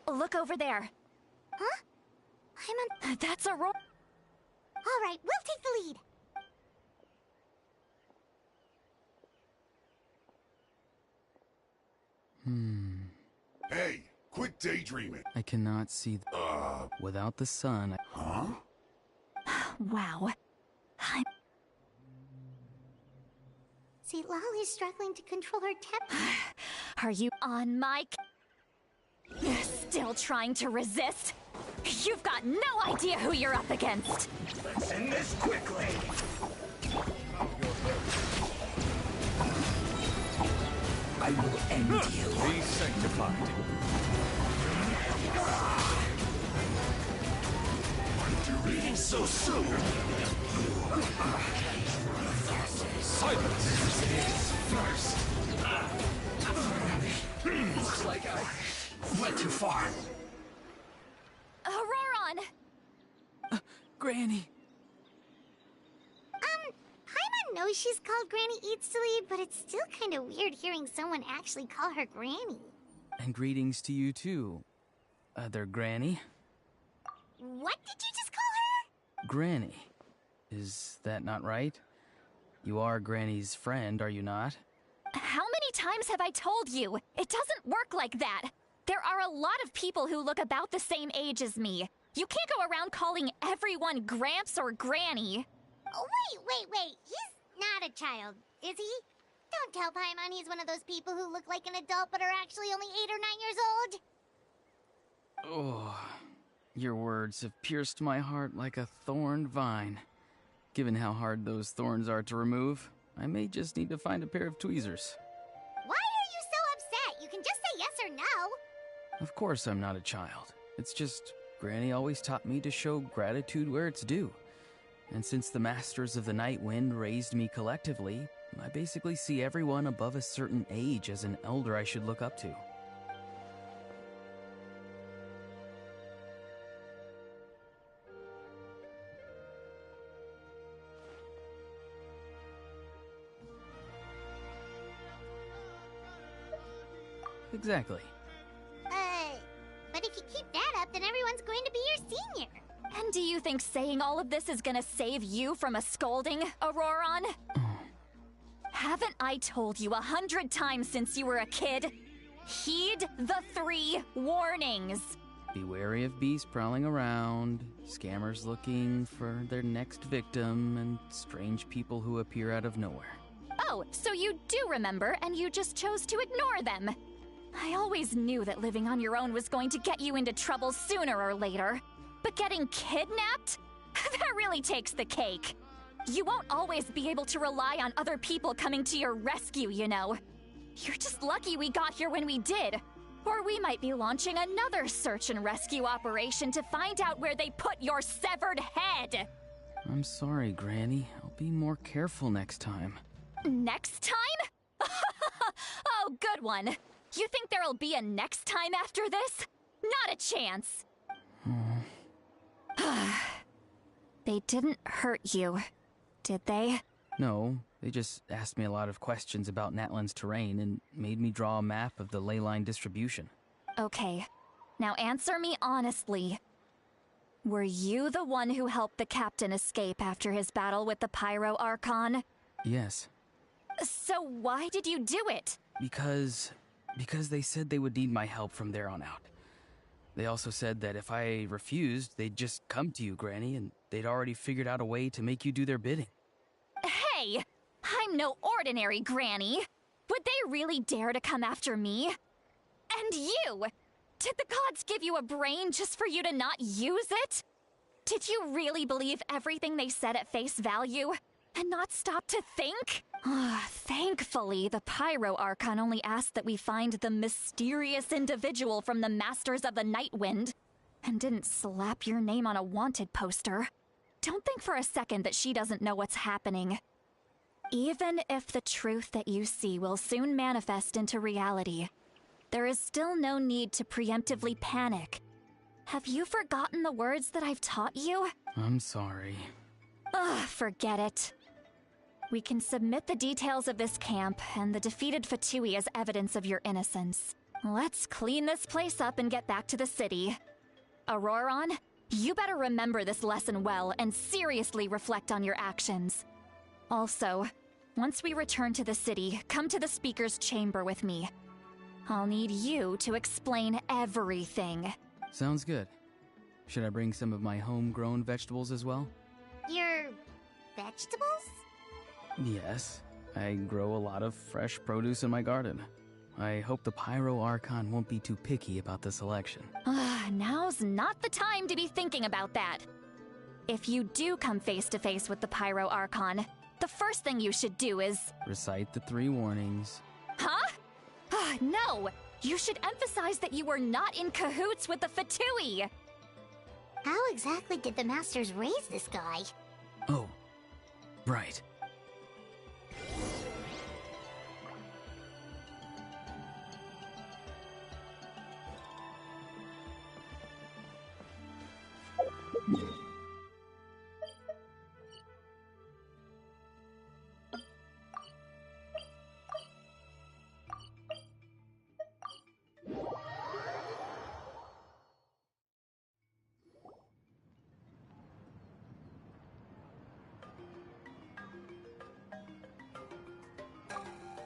Look over there. Huh? Paimon... That's Auroron. All right, we'll take the lead. Hey, quit daydreaming. I cannot see without the sun. Huh? Wow. See, Lolly's struggling to control her temper. Are you on my... Still trying to resist? You've got no idea who you're up against. Let's end this quickly. I will end you. Be sanctified. Leaving so soon. First. Looks like I went too far. Auroron! Granny! Paimon knows she's called Granny Eatsilly, but it's still kind of weird hearing someone actually call her Granny. And greetings to you too, other Granny. What did you just call her? Granny. Is that not right? You are Granny's friend, are you not? How many times have I told you? It doesn't work like that. There are a lot of people who look about the same age as me. You can't go around calling everyone Gramps or Granny. Oh, wait. He's not a child, is he? Don't tell Paimon he's one of those people who look like an adult but are actually only 8 or 9 years old. Oh, your words have pierced my heart like a thorned vine. Given how hard those thorns are to remove, I may just need to find a pair of tweezers. Why are you so upset? You can just say yes or no. Of course I'm not a child. It's just Granny always taught me to show gratitude where it's due. And since the Masters of the Night Wind raised me collectively, I basically see everyone above a certain age as an elder I should look up to. Exactly. But if you keep that up, then everyone's going to be your senior. And do you think saying all of this is gonna save you from a scolding, Auroron? Haven't I told you 100 times since you were a kid? Heed the 3 warnings. Be wary of beasts prowling around, scammers looking for their next victim, and strange people who appear out of nowhere. Oh, so you do remember, and you just chose to ignore them. I always knew that living on your own was going to get you into trouble sooner or later. But getting kidnapped? That really takes the cake. You won't always be able to rely on other people coming to your rescue, you know. You're just lucky we got here when we did. Or we might be launching another search and rescue operation to find out where they put your severed head. I'm sorry, Granny. I'll be more careful next time. Next time? Oh, good one. You think there'll be a next time after this? Not a chance. They didn't hurt you, did they? No, they just asked me a lot of questions about Natlan's terrain and made me draw a map of the ley line distribution. Okay, now answer me honestly. Were you the one who helped the captain escape after his battle with the Pyro Archon? Yes. So why did you do it? Because they said they would need my help from there on out. They also said that if I refused, they'd just come to you, Granny, and they'd already figured out a way to make you do their bidding. Hey! I'm no ordinary Granny! Would they really dare to come after me? And you! Did the gods give you a brain just for you to not use it? Did you really believe everything they said at face value? And not stop to think? Thankfully, the Pyro Archon only asked that we find the mysterious individual from the Masters of the Night Wind, and didn't slap your name on a wanted poster. Don't think for a second that she doesn't know what's happening. Even if the truth that you see will soon manifest into reality, there is still no need to preemptively panic. Have you forgotten the words that I've taught you? I'm sorry. Forget it. We can submit the details of this camp and the defeated Fatui as evidence of your innocence. Let's clean this place up and get back to the city. Auroron, you better remember this lesson well and seriously reflect on your actions. Also, once we return to the city, come to the speaker's chamber with me. I'll need you to explain everything. Sounds good. Should I bring some of my homegrown vegetables as well? Your vegetables? Yes. I grow a lot of fresh produce in my garden. I hope the Pyro Archon won't be too picky about the selection. Now's not the time to be thinking about that. If you do come face to face with the Pyro Archon, the first thing you should do is... recite the 3 warnings. Huh? No! You should emphasize that you were not in cahoots with the Fatui! How exactly did the Masters raise this guy? Oh, right.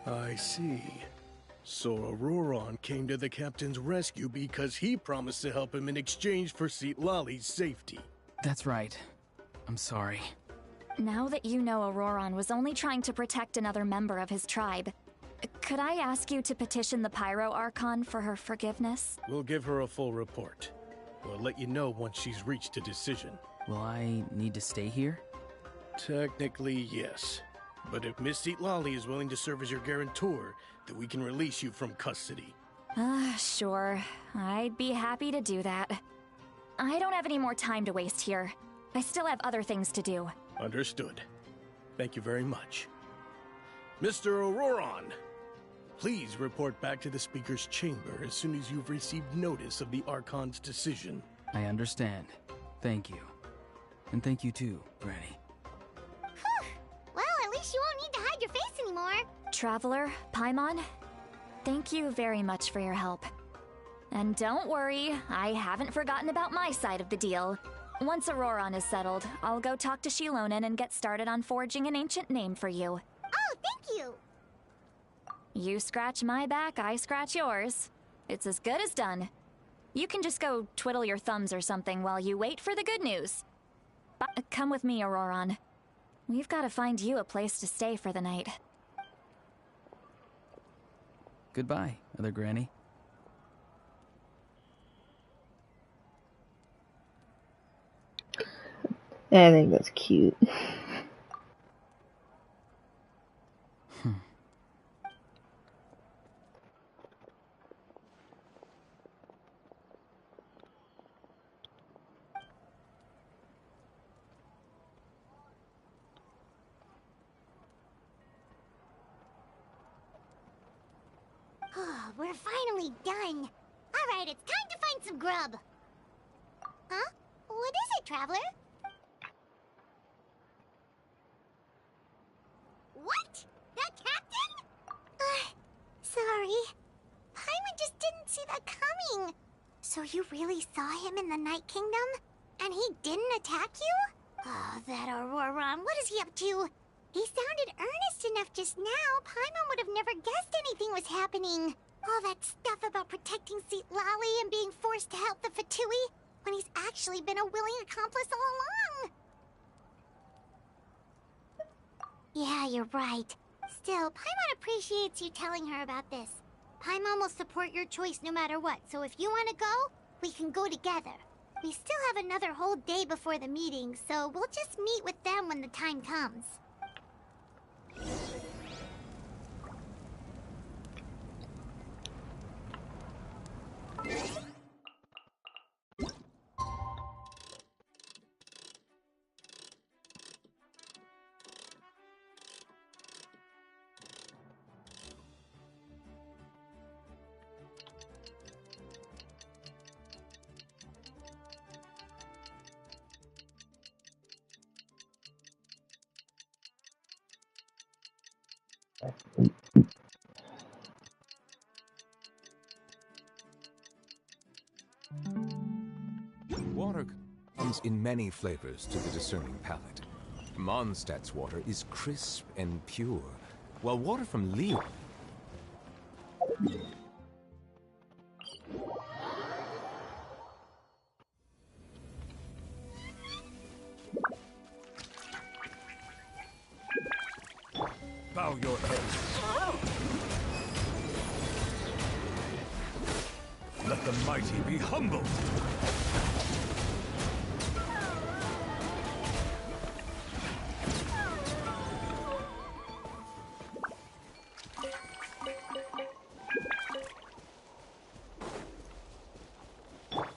I see. So Auroron came to the captain's rescue because he promised to help him in exchange for Lali's safety. That's right. I'm sorry. Now that you know Auroron was only trying to protect another member of his tribe, could I ask you to petition the Pyro Archon for her forgiveness? We'll give her a full report. We'll let you know once she's reached a decision. Will I need to stay here? Technically, yes. But if Miss Lali is willing to serve as your guarantor, then we can release you from custody. Sure. I'd be happy to do that. I don't have any more time to waste here. I still have other things to do. Understood. Thank you very much. Mr. Auroron, please report back to the Speaker's chamber as soon as you've received notice of the Archon's decision. I understand. Thank you. And thank you too, Granny. Well, at least you won't need to hide your face anymore. Traveler, Paimon, thank you very much for your help. And don't worry, I haven't forgotten about my side of the deal. Once Auroron is settled, I'll go talk to Shilonen and get started on forging an ancient name for you. Oh, thank you! You scratch my back, I scratch yours. It's as good as done. You can just go twiddle your thumbs or something while you wait for the good news. Come with me, Auroron. We've got to find you a place to stay for the night. Goodbye, Other Granny. I think that's cute. We're finally done. Alright, it's time to find some grub. Huh? What is it, Traveler? What? That captain? Sorry. Paimon just didn't see that coming. So you really saw him in the Night Kingdom? And he didn't attack you? Oh, that Auroron, what is he up to? He sounded earnest enough just now. Paimon would have never guessed anything was happening. All that stuff about protecting Lali and being forced to help the Fatui, when he's actually been a willing accomplice all along. Yeah, you're right. Still, Paimon appreciates you telling her about this. Paimon will support your choice no matter what, so if you want to go, we can go together. We still have another whole day before the meeting, so we'll just meet with them when the time comes. Water comes in many flavors to the discerning palate. Mondstadt's water is crisp and pure, while water from Leon... Bow your head. Let the mighty be humbled.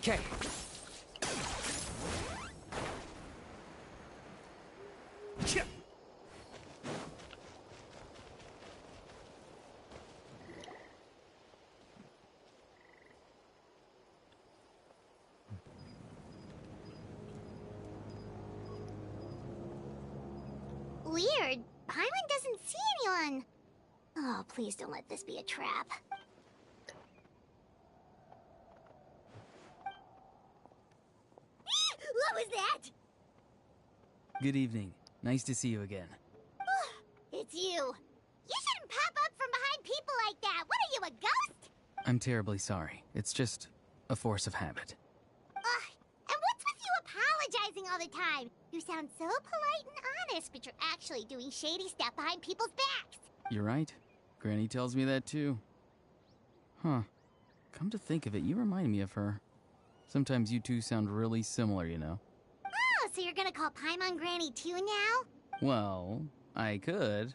Okay. Weird. Paimon doesn't see anyone. Oh, please don't let this be a trap. What was that? Good evening. Nice to see you again. It's you. You shouldn't pop up from behind people like that? What are you, a ghost? I'm terribly sorry. It's just a force of habit. Ugh, and what's with you apologizing all the time? You sound so polite and honest, but you're actually doing shady stuff behind people's backs. You're right. Granny tells me that too. Huh. Come to think of it, you remind me of her. Sometimes you two sound really similar, you know. Oh, so you're gonna call Paimon Granny too now? Well, I could.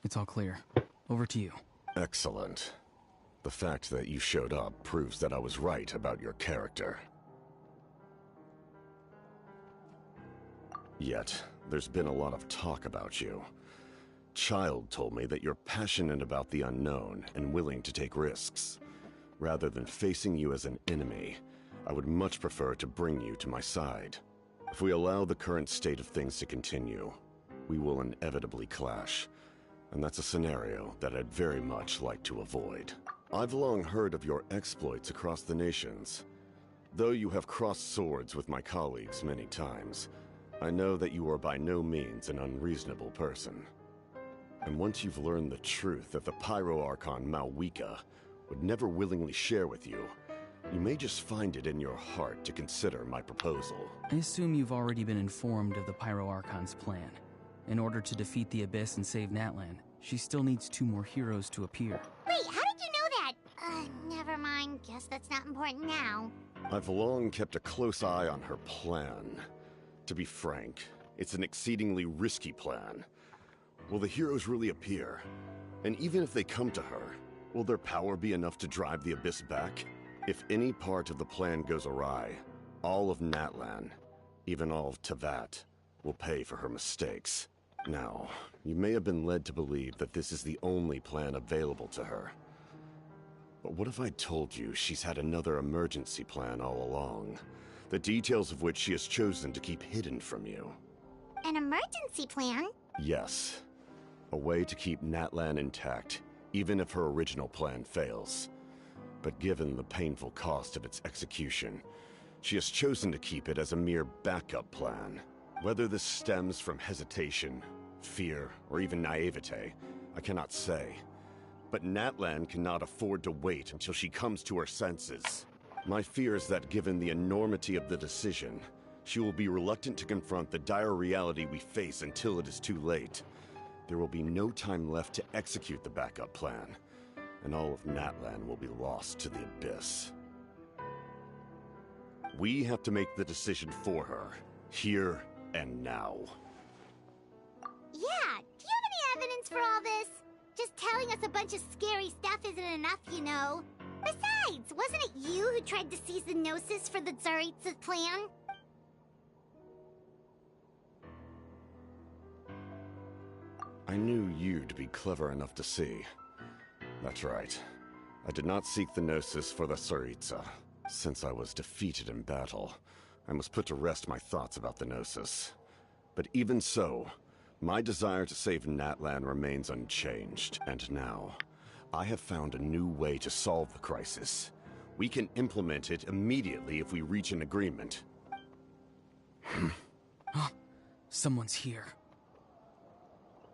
It's all clear. Over to you. Excellent. The fact that you showed up proves that I was right about your character. Yet, there's been a lot of talk about you. Child told me that you're passionate about the unknown and willing to take risks. Rather than facing you as an enemy, I would much prefer to bring you to my side. If we allow the current state of things to continue, we will inevitably clash. And that's a scenario that I'd very much like to avoid. I've long heard of your exploits across the nations. Though you have crossed swords with my colleagues many times, I know that you are by no means an unreasonable person. And once you've learned the truth that the Pyro Archon Malwika would never willingly share with you, you may just find it in your heart to consider my proposal. I assume you've already been informed of the Pyro Archon's plan. In order to defeat the Abyss and save Natlan, she still needs 2 more heroes to appear. Wait, how did you know that? Never mind. Guess that's not important now. I've long kept a close eye on her plan. To be frank, it's an exceedingly risky plan. Will the heroes really appear? And even if they come to her, will their power be enough to drive the Abyss back? If any part of the plan goes awry, all of Natlan, even all of Tevat, will pay for her mistakes. Now, you may have been led to believe that this is the only plan available to her. But what if I told you she's had another emergency plan all along, the details of which she has chosen to keep hidden from you? An emergency plan? Yes. A way to keep Natlan intact, even if her original plan fails. But given the painful cost of its execution, she has chosen to keep it as a mere backup plan. Whether this stems from hesitation, fear, or even naivete, I cannot say. But Natlan cannot afford to wait until she comes to her senses. My fear is that given the enormity of the decision, she will be reluctant to confront the dire reality we face until it is too late. There will be no time left to execute the backup plan, and all of Natlan will be lost to the Abyss. We have to make the decision for her, here and now. Yeah, do you have any evidence for all this? Just telling us a bunch of scary stuff isn't enough, you know. Besides, wasn't it you who tried to seize the Gnosis for the Tsaritsa's plan? I knew you to be clever enough to see. That's right. I did not seek the Gnosis for the Tsaritsa. Since I was defeated in battle, I must put to rest my thoughts about the Gnosis. But even so, my desire to save Natlan remains unchanged, and now, I have found a new way to solve the crisis. We can implement it immediately if we reach an agreement. Someone's here.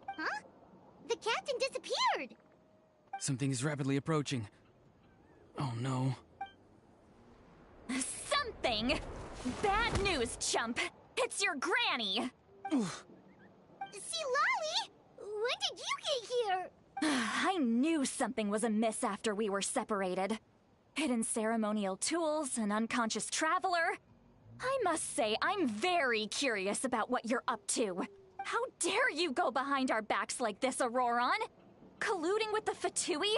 Huh? The captain disappeared! Something is rapidly approaching. Oh no. Something? Bad news, chump! It's your granny! See, Lolly? When did you get here? I knew something was amiss after we were separated. Hidden ceremonial tools, an unconscious traveler. I must say, I'm very curious about what you're up to. How dare you go behind our backs like this, Auroron? Colluding with the Fatui?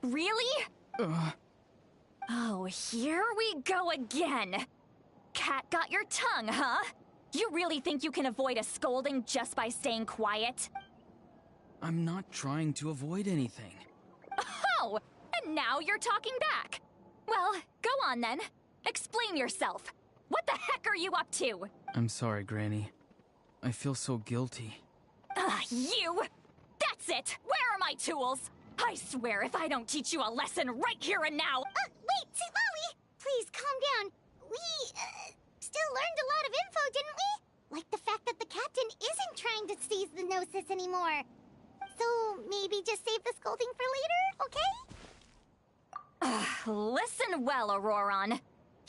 Really? Oh, here we go again. Cat got your tongue, huh? You really think you can avoid a scolding just by staying quiet? I'm not trying to avoid anything. Oh, and now you're talking back. Well, go on then. Explain yourself. What the heck are you up to? I'm sorry, Granny. I feel so guilty. You! That's it! Where are my tools? I swear if I don't teach you a lesson right here and now... Wait, Lolly! Please, calm down. We, still learned a lot of info, didn't we? Like the fact that the captain isn't trying to seize the Gnosis anymore. So, maybe just save the scolding for later, okay? Listen well, Auroron.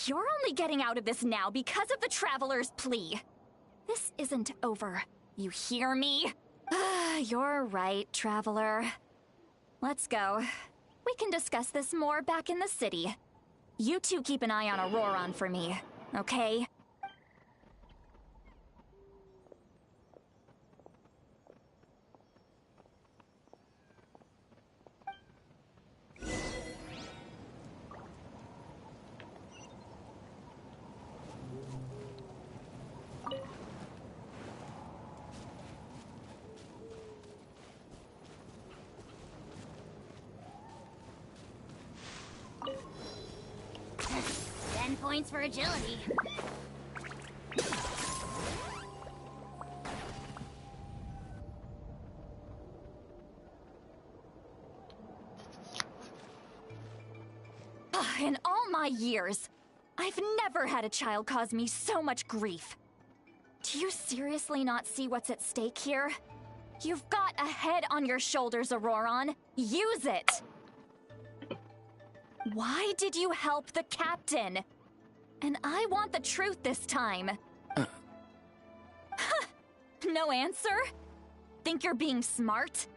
You're only getting out of this now because of the Traveler's plea. This isn't over. You hear me? You're right, Traveler. Let's go. We can discuss this more back in the city. You two keep an eye on Auroron for me, okay? 10 points for agility. In all my years, I've never had a child cause me so much grief. Do you seriously not see what's at stake here? You've got a head on your shoulders, Auroron. Use it! Why did you help the captain? And I want the truth this time. No answer? Think you're being smart?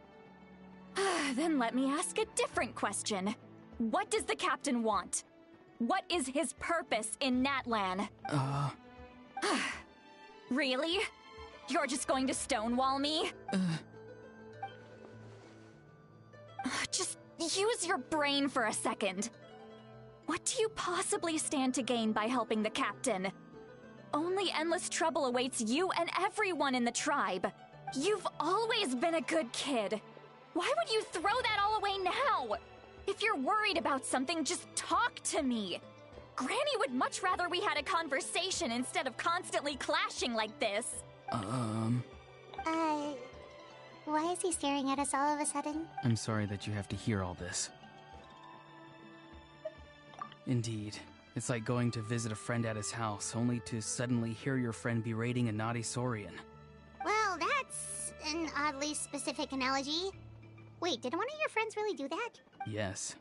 Then let me ask a different question. What does the captain want? What is his purpose in Natlan? Really? You're just going to stonewall me? Just use your brain for a second. What do you possibly stand to gain by helping the captain? Only endless trouble awaits you and everyone in the tribe. You've always been a good kid. Why would you throw that all away now? If you're worried about something, just talk to me. Granny would much rather we had a conversation instead of constantly clashing like this. Why is he staring at us all of a sudden? I'm sorry that you have to hear all this. Indeed. It's like going to visit a friend at his house, only to suddenly hear your friend berating a naughty Saurian. Well, that's an oddly specific analogy. Wait, did one of your friends really do that? Yes.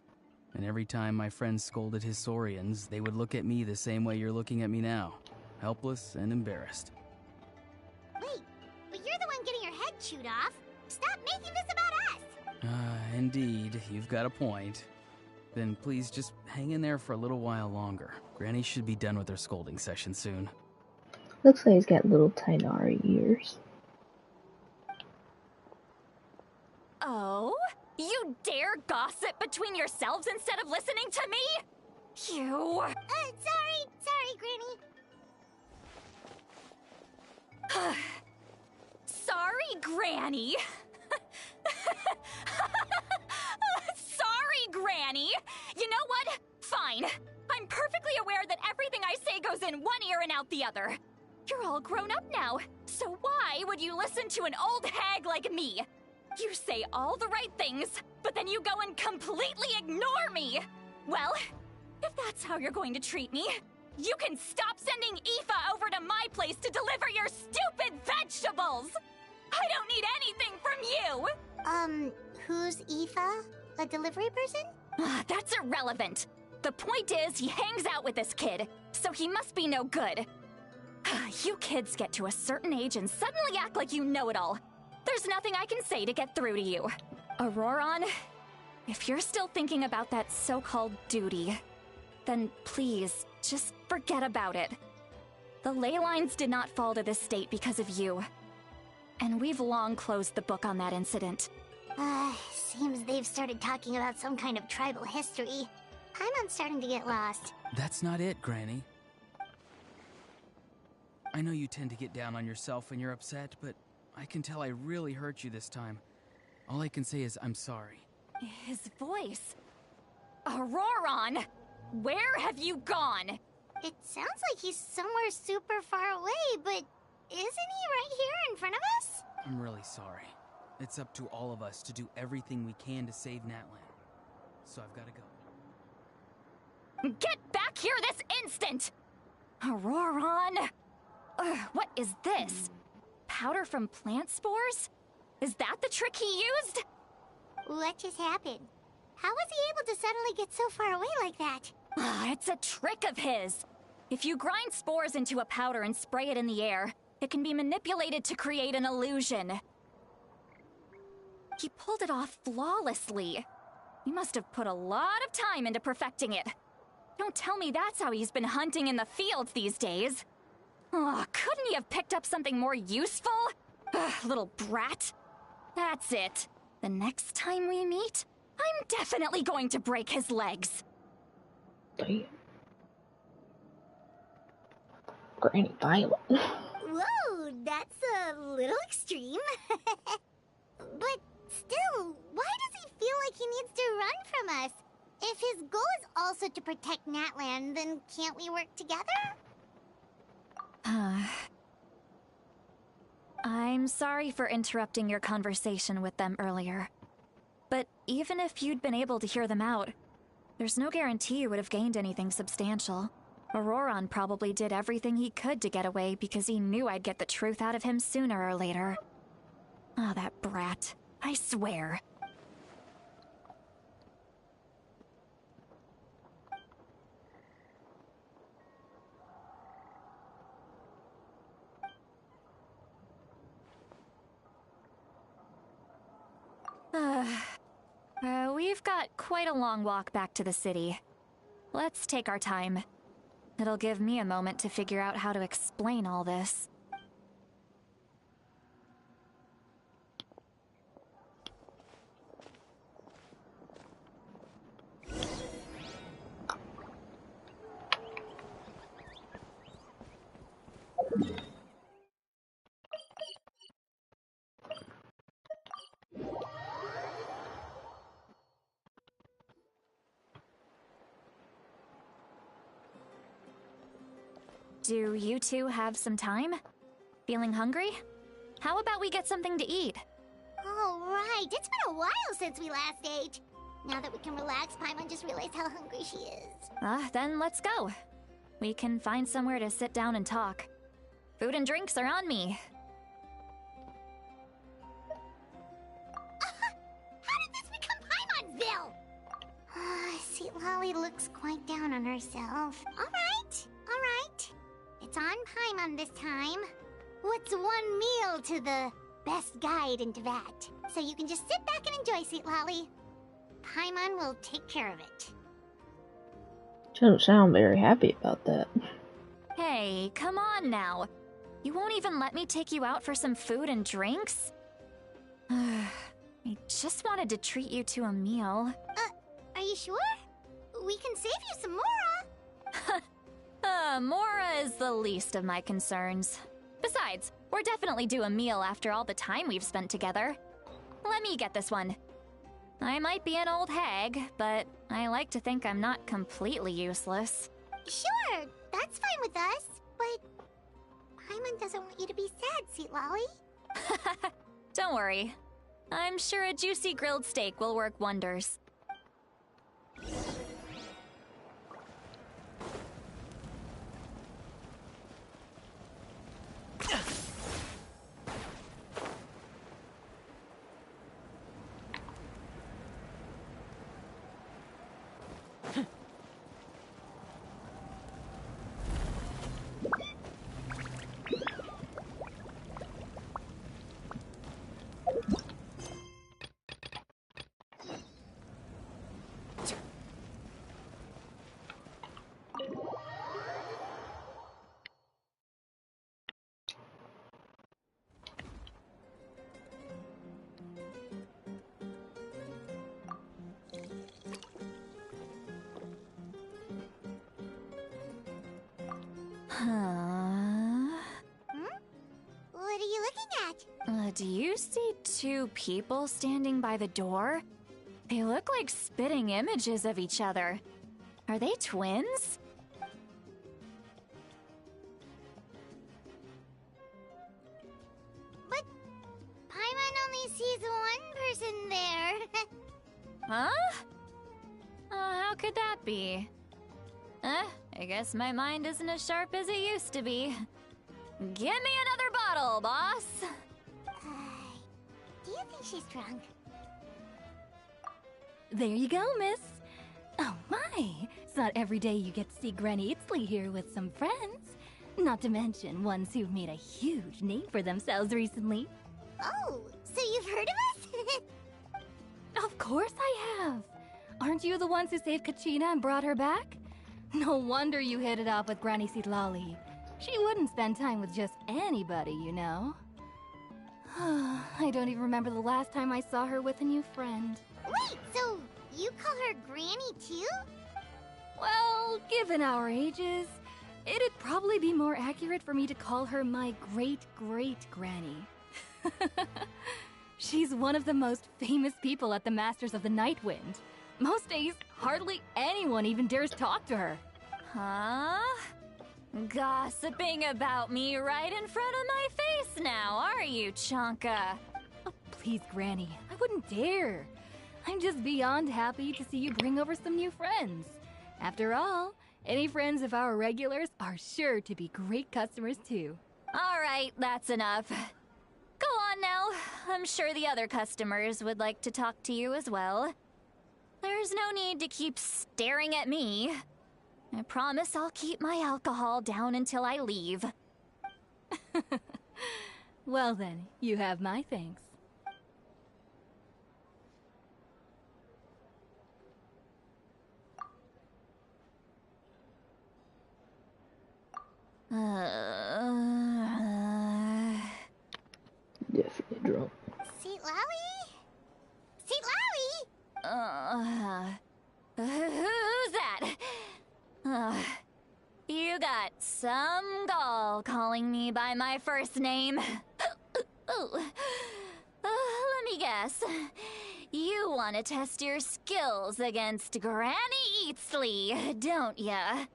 And every time my friend scolded his Saurians, they would look at me the same way you're looking at me now. Helpless and embarrassed. Wait, but you're the one getting your head chewed off. Stop making this about us! Indeed. You've got a point. Then please just hang in there for a little while longer. Granny should be done with her scolding session soon. Looks like he's got little Tainari ears. Oh? You dare gossip between yourselves instead of listening to me? You... Sorry, Granny. Sorry, Granny. Sorry, Granny. You know what? Fine. I'm perfectly aware that everything I say goes in one ear and out the other. You're all grown up now, so why would you listen to an old hag like me? You say all the right things, but then you go and completely ignore me! Well, if that's how you're going to treat me, you can stop sending Aoife over to my place to deliver your stupid vegetables! I don't need anything from you! Who's Aoife? A delivery person? That's irrelevant. The point is, he hangs out with this kid, so he must be no good. You kids get to a certain age and suddenly act like you know it all. There's nothing I can say to get through to you. Auroron, if you're still thinking about that so-called duty, then please, just forget about it. The ley lines did not fall to this state because of you. And we've long closed the book on that incident. Seems they've started talking about some kind of tribal history. I'm starting to get lost. That's not it, Granny. I know you tend to get down on yourself when you're upset, but I can tell I really hurt you this time. All I can say is I'm sorry. His voice. Auroron! Where have you gone? It sounds like he's somewhere super far away, but isn't he right here in front of us? I'm really sorry. It's up to all of us to do everything we can to save Natlan. So I've got to go. Get back here this instant! Auroron! Ugh, what is this? Powder from plant spores? Is that the trick he used? What just happened? How was he able to suddenly get so far away like that? It's a trick of his. If you grind spores into a powder and spray it in the air, it can be manipulated to create an illusion. He pulled it off flawlessly. He must have put a lot of time into perfecting it. Don't tell me that's how he's been hunting in the fields these days. Oh, couldn't he have picked up something more useful? Ugh, little brat. That's it. The next time we meet, I'm definitely going to break his legs. Damn. Granny violent. Whoa, that's a little extreme. But still, why does he feel like he needs to run from us? If his goal is also to protect Natlan, then can't we work together? I'm sorry for interrupting your conversation with them earlier. But even if you'd been able to hear them out, there's no guarantee you would have gained anything substantial. Auroron probably did everything he could to get away because he knew I'd get the truth out of him sooner or later. Oh, that brat. I swear. We've got quite a long walk back to the city. Let's take our time. It'll give me a moment to figure out how to explain all this. Do you two have some time? Feeling hungry? How about we get something to eat? All right, it's been a while since we last ate. Now that we can relax, Paimon just realized how hungry she is. Then let's go. We can find somewhere to sit down and talk. Food and drinks are on me. How did this become Paimon'sville? Sweet Lolly looks quite down on herself. All right. It's on Paimon this time. What's one meal to the best guide into that? So you can just sit back and enjoy, Sweet Lolly. Paimon will take care of it. She doesn't sound very happy about that. Hey, come on now. You won't even let me take you out for some food and drinks? I just wanted to treat you to a meal. Are you sure? We can save you some Mora. Mora is the least of my concerns. Besides, we're definitely due a meal after all the time we've spent together. Let me get this one. I might be an old hag, but I like to think I'm not completely useless. Sure, that's fine with us, but Paimon doesn't want you to be sad, Sweet Lolly. Don't worry. I'm sure a juicy grilled steak will work wonders. What are you looking at? Do you see two people standing by the door? They look like spitting images of each other. Are they twins? But Paimon only sees one person there. Huh? How could that be? I guess my mind isn't as sharp as it used to be. Give me another bottle, boss! Do you think she's drunk? There you go, miss. Oh my! It's not every day you get to see Granny Itzley here with some friends. Not to mention ones who've made a huge name for themselves recently. Oh, so you've heard of us? Of course I have! Aren't you the ones who saved Kachina and brought her back? No wonder you hit it off with Granny Sitlali. She wouldn't spend time with just anybody, you know. I don't even remember the last time I saw her with a new friend. Wait, so you call her Granny too? Well, given our ages, it'd probably be more accurate for me to call her my great-great-granny. She's one of the most famous people at the Masters of the Nightwind. Most days, hardly anyone even dares talk to her. Huh? Gossiping about me right in front of my face now, are you, Chonka? Oh, please, Granny, I wouldn't dare. I'm just beyond happy to see you bring over some new friends. After all, any friends of our regulars are sure to be great customers too. All right, that's enough. Go on now. I'm sure the other customers would like to talk to you as well. There's no need to keep staring at me. I promise I'll keep my alcohol down until I leave. Well then, you have my thanks. Definitely drunk. Sitlali? Sitlali? Who's that? You got some gall calling me by my first name. Let me guess. You want to test your skills against Granny Eatsley, don't ya?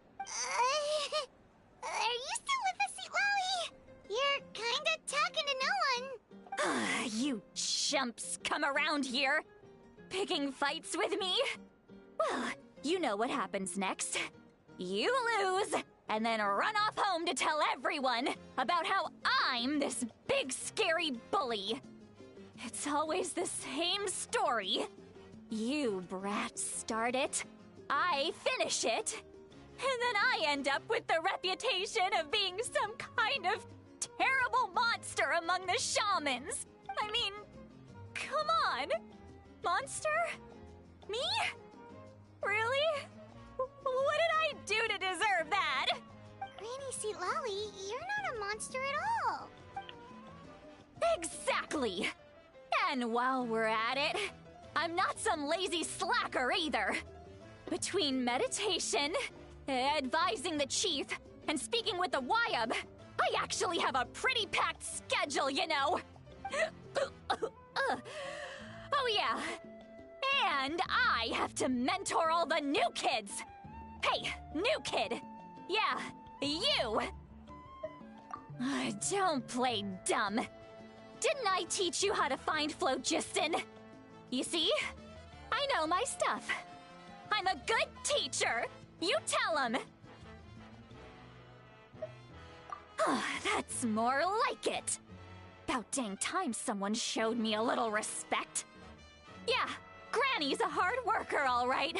Are you still with us, Sitlali? You're kinda talking to no one. You chumps come around here, picking fights with me? Well, you know what happens next. You lose, and then run off home to tell everyone about how I'm this big scary bully. It's always the same story. You brats start it, I finish it, and then I end up with the reputation of being some kind of terrible monster among the shamans. I mean, come on. Monster? Me? Really? What did I do to deserve that? Granny Sitlali, you're not a monster at all. Exactly. And while we're at it, I'm not some lazy slacker either. Between meditation, advising the chief, and speaking with the Wyab, I actually have a pretty packed schedule, you know. Oh yeah. And I have to mentor all the new kids. Hey, new kid. Yeah, you. Don't play dumb. Didn't I teach you how to find phlogiston? You see? I know my stuff. I'm a good teacher. You tell him. That's more like it. About dang time someone showed me a little respect. Yeah, Granny's a hard worker, all right.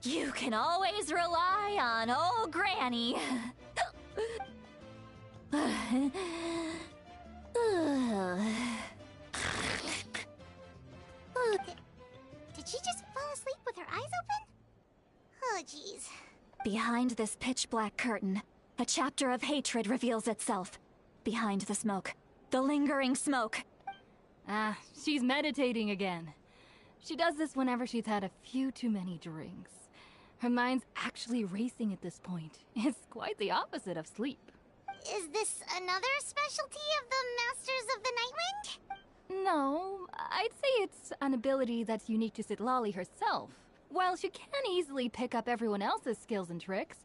You can always rely on old Granny. Did she just fall asleep with her eyes open? Oh, jeez. Behind this pitch-black curtain, a chapter of hatred reveals itself. Behind the smoke. The lingering smoke. Ah, she's meditating again. She does this whenever she's had a few too many drinks. Her mind's actually racing at this point. It's quite the opposite of sleep. Is this another specialty of the Masters of the Nightwind? No, I'd say it's an ability that's unique to Sitlali herself. While she can easily pick up everyone else's skills and tricks,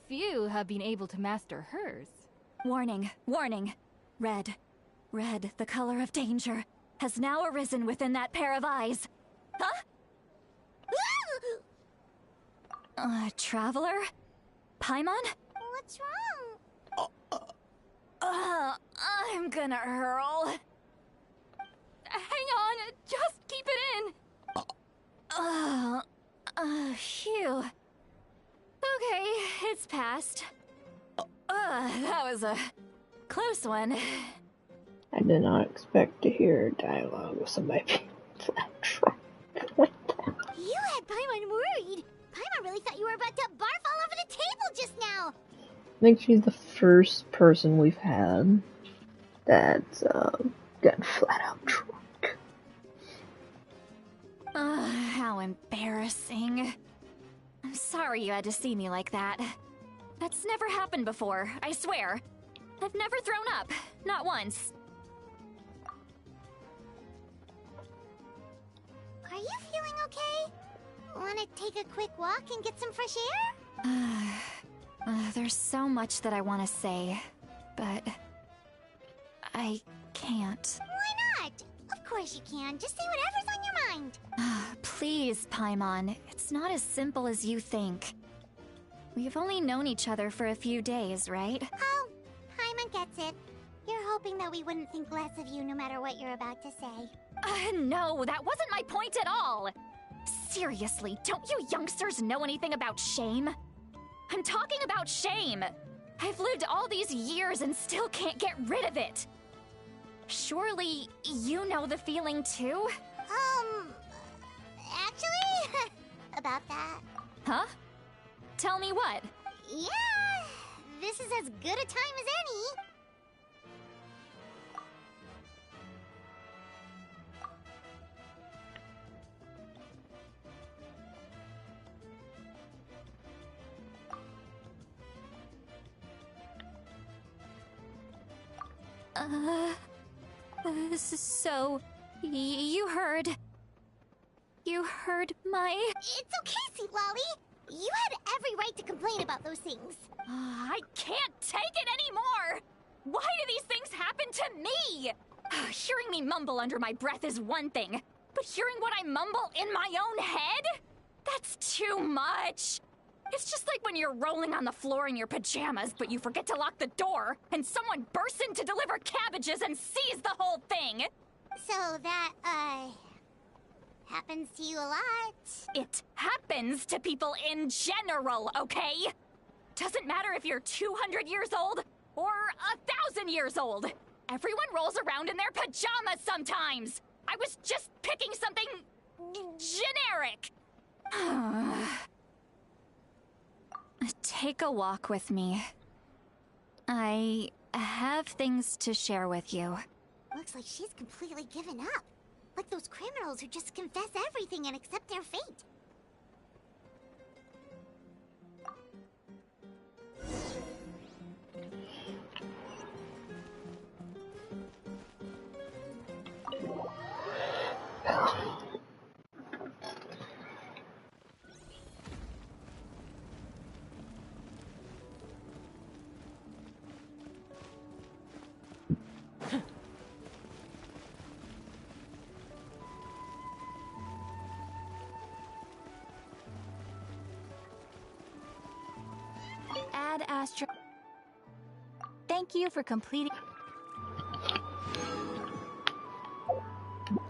few have been able to master hers. Warning, warning. Red. Red, the color of danger. has now arisen within that pair of eyes. Huh? Traveler? Paimon? What's wrong? I'm gonna hurl. Hang on, just keep it in. Phew. Okay, it's passed. That was a close one. I did not expect to hear dialogue with somebody being flat track. You had Paimon worried. Paimon really thought you were about to barf all over the table just now. I think she's the first person we've had that's gotten flat out drunk. How embarrassing. I'm sorry you had to see me like that. That's never happened before, I swear. I've never thrown up. Not once. Are you feeling okay? Wanna take a quick walk and get some fresh air? There's so much that I want to say, but I can't. Why not? Of course you can. Just say whatever's on your mind. Please, Paimon. It's not as simple as you think. We've only known each other for a few days, right? Oh, Paimon gets it. You're hoping that we wouldn't think less of you no matter what you're about to say. No, that wasn't my point at all. Seriously, don't you youngsters know anything about shame? I'm talking about shame. I've lived all these years and still can't get rid of it. Surely, you know the feeling too? Actually, about that. Huh? Tell me what? Yeah, this is as good a time as any. So, you heard my... It's okay, Sweet Lolly. You had every right to complain about those things. I can't take it anymore! Why do these things happen to me? Hearing me mumble under my breath is one thing, but hearing what I mumble in my own head? That's too much! It's just like when you're rolling on the floor in your pajamas, but you forget to lock the door, and someone bursts in to deliver cabbages and sees the whole thing! So that, happens to you a lot. It happens to people in general, okay? Doesn't matter if you're 200 years old or 1,000 years old. Everyone rolls around in their pajamas sometimes. I was just picking something generic. Take a walk with me. I have things to share with you. Looks like she's completely given up. Like those criminals who just confess everything and accept their fate. Ad Astra. Thank you for completing.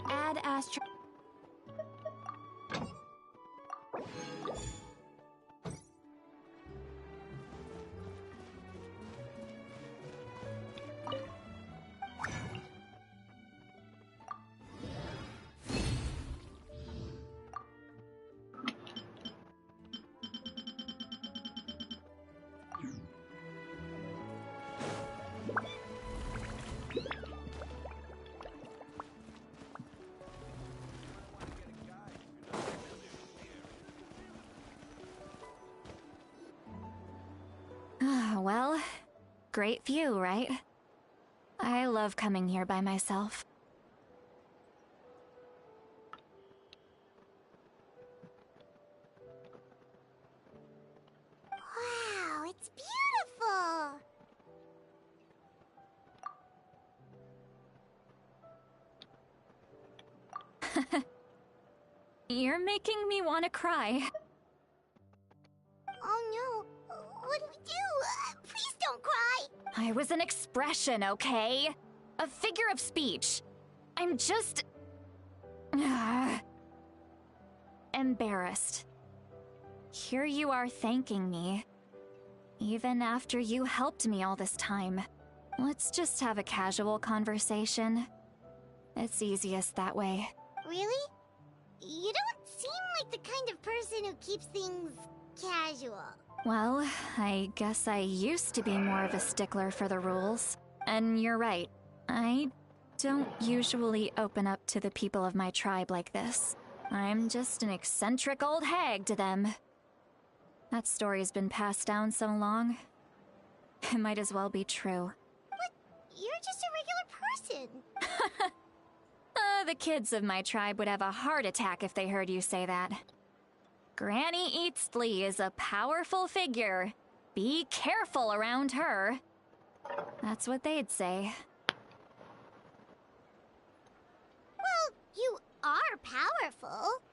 Ad Astra. Well, great view, right? I love coming here by myself. Wow, it's beautiful! You're making me want to cry. Oh no, what do we do? Please don't cry! I was an expression, okay? A figure of speech. I'm just... embarrassed. Here you are thanking me. Even after you helped me all this time. Let's just have a casual conversation. It's easiest that way. Really? You don't seem like the kind of person who keeps things casual. Well, I guess I used to be more of a stickler for the rules. And you're right. I don't usually open up to the people of my tribe like this. I'm just an eccentric old hag to them. That story's been passed down so long. It might as well be true. But you're just a regular person. The kids of my tribe would have a heart attack if they heard you say that. Granny Eastley is a powerful figure. Be careful around her. That's what they'd say. Well, you are powerful.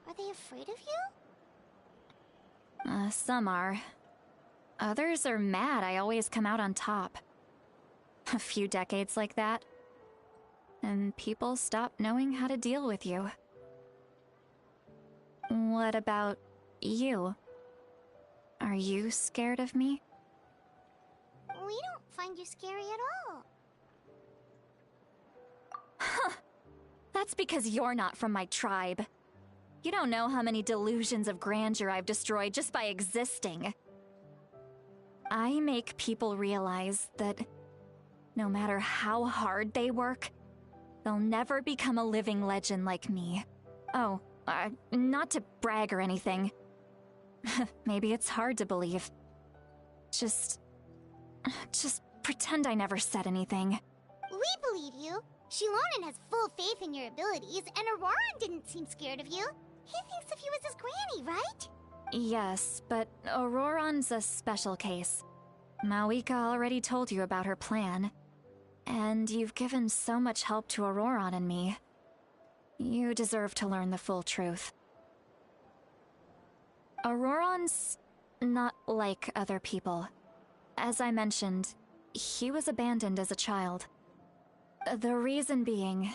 Are they afraid of you? Some are. Others are mad I always come out on top. A few decades like that, and people stop knowing how to deal with you. What about you? Are you scared of me? We don't find you scary at all. Huh. That's because you're not from my tribe. You don't know how many delusions of grandeur I've destroyed just by existing. I make people realize that no matter how hard they work, they'll never become a living legend like me. Oh, not to brag or anything. Maybe it's hard to believe. Just pretend I never said anything. We believe you. Shilonen has full faith in your abilities, and Auroran didn't seem scared of you. He thinks of you as his granny, right? Yes, but Auroran's a special case. Mawika already told you about her plan. And you've given so much help to Auroran and me. You deserve to learn the full truth. Auroran's not like other people. As I mentioned, he was abandoned as a child. The reason being,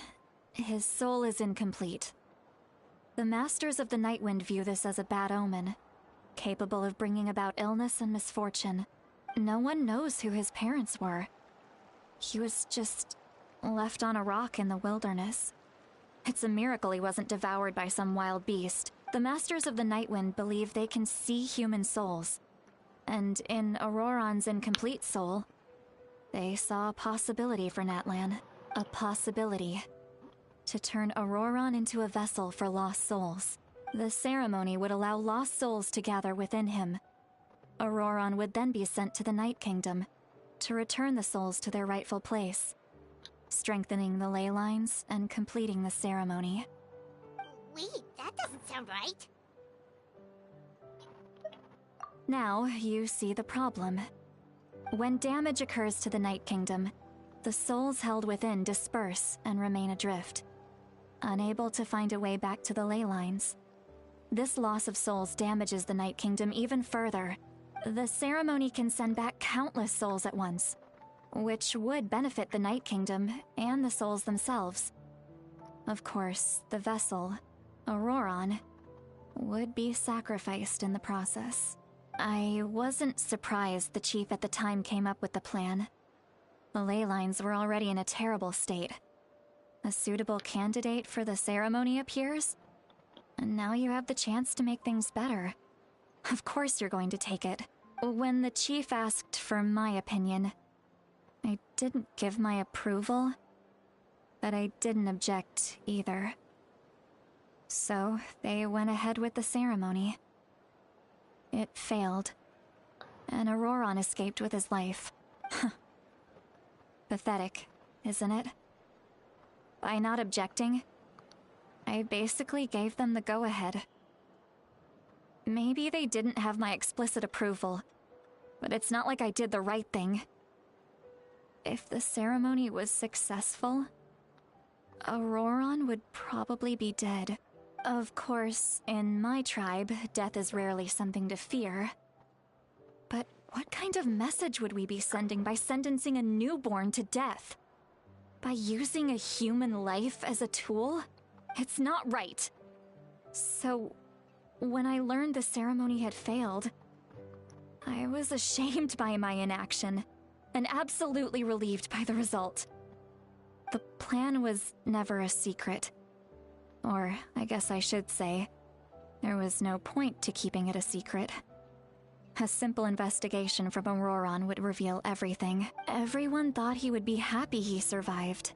his soul is incomplete. The Masters of the Nightwind view this as a bad omen, capable of bringing about illness and misfortune. No one knows who his parents were. He was just left on a rock in the wilderness. It's a miracle he wasn't devoured by some wild beast. The Masters of the Nightwind believe they can see human souls. And in Auroran's incomplete soul, they saw a possibility for Natlan. A possibility to turn Auroran into a vessel for lost souls. The ceremony would allow lost souls to gather within him. Auroran would then be sent to the Night Kingdom to return the souls to their rightful place, strengthening the ley lines and completing the ceremony. Wait, that doesn't sound right. Now you see the problem. When damage occurs to the Night Kingdom, the souls held within disperse and remain adrift, unable to find a way back to the ley lines. This loss of souls damages the Night Kingdom even further. The ceremony can send back countless souls at once, which would benefit the Night Kingdom and the souls themselves. Of course, the vessel, Auroran, would be sacrificed in the process. I wasn't surprised the chief at the time came up with the plan. The ley lines were already in a terrible state. A suitable candidate for the ceremony appears, and now you have the chance to make things better. Of course you're going to take it. When the chief asked for my opinion, I didn't give my approval, but I didn't object either. So they went ahead with the ceremony. It failed, and Auroran escaped with his life. Pathetic, isn't it? By not objecting, I basically gave them the go-ahead. Maybe they didn't have my explicit approval, but it's not like I did the right thing. If the ceremony was successful, Auroron would probably be dead. Of course, in my tribe, death is rarely something to fear. But what kind of message would we be sending by sentencing a newborn to death? By using a human life as a tool? It's not right. So, when I learned the ceremony had failed, I was ashamed by my inaction, and absolutely relieved by the result. The plan was never a secret. Or, I guess I should say, there was no point to keeping it a secret. A simple investigation from Auroron would reveal everything. Everyone thought he would be happy he survived.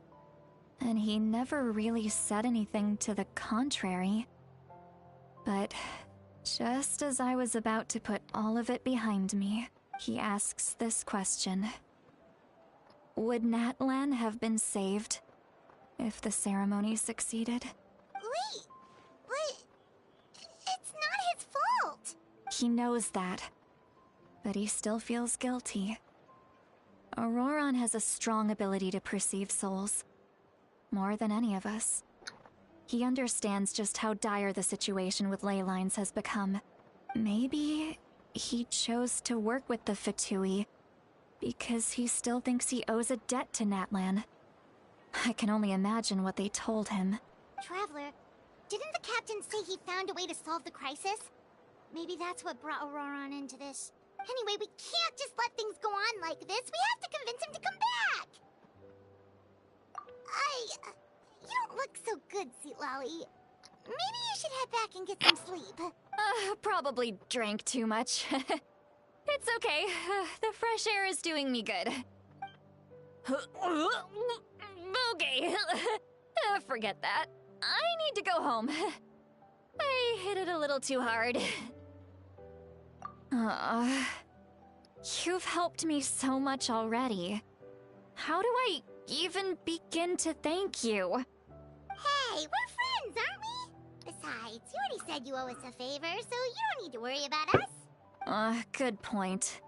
And he never really said anything to the contrary. But just as I was about to put all of it behind me, he asks this question. Would Natlan have been saved if the ceremony succeeded? Wait, but it's not his fault. He knows that, but he still feels guilty. Auroron has a strong ability to perceive souls, more than any of us. He understands just how dire the situation with ley lines has become. Maybe he chose to work with the Fatui because he still thinks he owes a debt to Natlan. I can only imagine what they told him. Traveler, didn't the captain say he found a way to solve the crisis? Maybe that's what brought Auroron into this. Anyway, we can't just let things go on like this. We have to convince him to come back! You don't look so good, Sweet Lolly. Maybe you should head back and get some sleep. Probably drank too much. It's okay. The fresh air is doing me good. Okay. Forget that. I need to go home. I hit it a little too hard. You've helped me so much already. How do I even begin to thank you? Hey, we're friends, aren't we? Besides, you already said you owe us a favor, so you don't need to worry about us. Good point.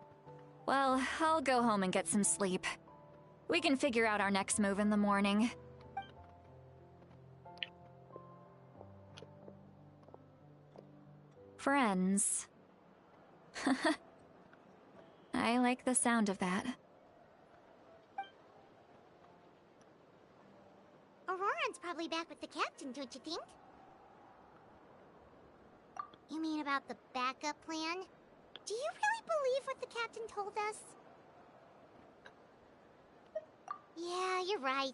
Well, I'll go home and get some sleep. We can figure out our next move in the morning. Friends. I like the sound of that. Auroron's probably back with the captain, don't you think? You mean about the backup plan? Do you really believe what the captain told us? Yeah, you're right.